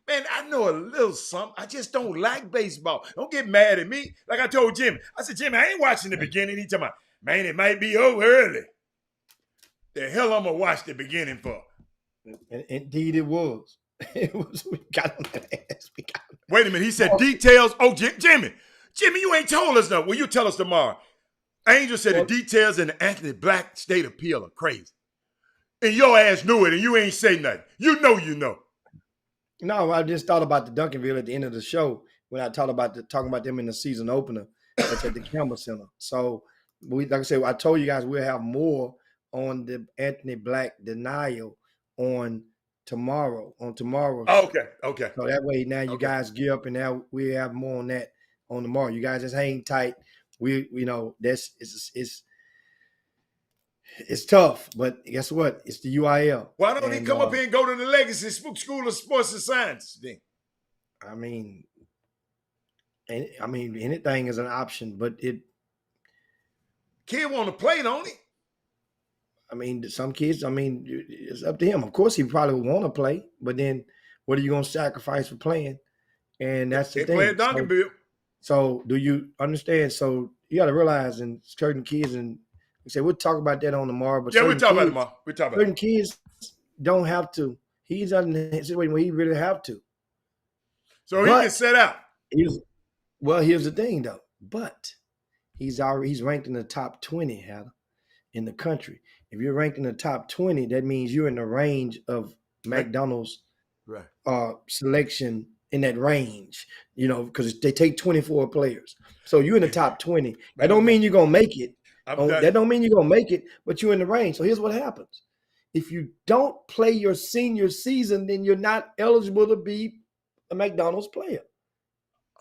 man, I know a little something. I just don't like baseball. Don't get mad at me. Like I told Jimmy. I said, Jimmy, I ain't watching the beginning. He talking about, man, it might be over early. The hell I'm going to watch the beginning for? And indeed it was. It was. We got on that ass. Wait a minute. He said details. Oh, Jimmy, you ain't told us nothing. Well, you tell us tomorrow. Angel said the details in the Anthony Black state appeal are crazy. And your ass knew it, and you ain't say nothing. You know. No, I just thought about the Duncanville at the end of the show when I talking about them in the season opener at the Campbell Center. So, like I said, I told you guys we'll have more on the Anthony Black denial on tomorrow. Okay. So that way now you guys gear up, and now we have more on that on tomorrow. You guys just hang tight. It's tough, but guess what? It's the UIL. Why don't he come up here and go to the Legacy School of Sports and Science then? I mean, anything is an option, but kid want to play, don't he? I mean, some kids, it's up to him. Of course, he probably would want to play, but then what are you going to sacrifice for playing? And that's the thing. Play at Duncanville. So do you understand? So you got to realize, and certain kids, and we say we'll talk about that on tomorrow. But we'll talk about it tomorrow. Certain kids don't have to. He's in a situation where he really have to. So he can set out. Here's the thing though. But he's ranked in the top 20, in the country. If you're ranked in the top 20, that means you're in the range of McDonald's selection in that range, because they take 24 players. So you're in the top 20. That don't mean you're going to make it. That don't mean you're going to make it, but you're in the range. So here's what happens. If you don't play your senior season, then you're not eligible to be a McDonald's player.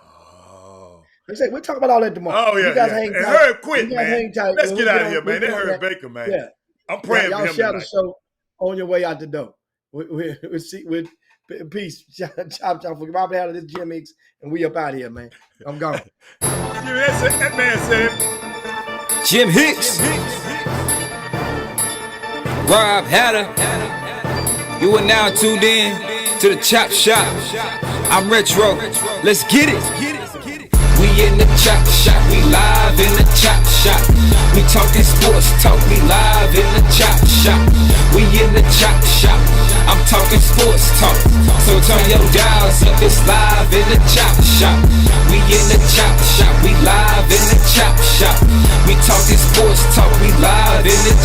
Oh. Like I said, we'll talk about all that tomorrow. Oh, yeah. You guys hang tight. Herb quit, man. Let's get out of here, man. That Herb Baker, man. Yeah. I'm praying for him Y'all share the tonight. show on your way out the door. We'll see. Peace. Chop. For Robert Haller, this is Jim Hicks, and we up out of here, man. I'm gone. That man said. Jim Hicks. Rob Hatter. You are now tuned in to the Chop Shop. I'm Retro. Let's get it. We in the Chop Shop. We live in the Chop Shop. We talking sports talk. We live in the Chop Shop. We in the Chop Shop. I'm talking sports talk. So turn your dials up. It's live in the Chop Shop. We in the Chop Shop. We live in the Chop Shop. We talking sports talk. We live in the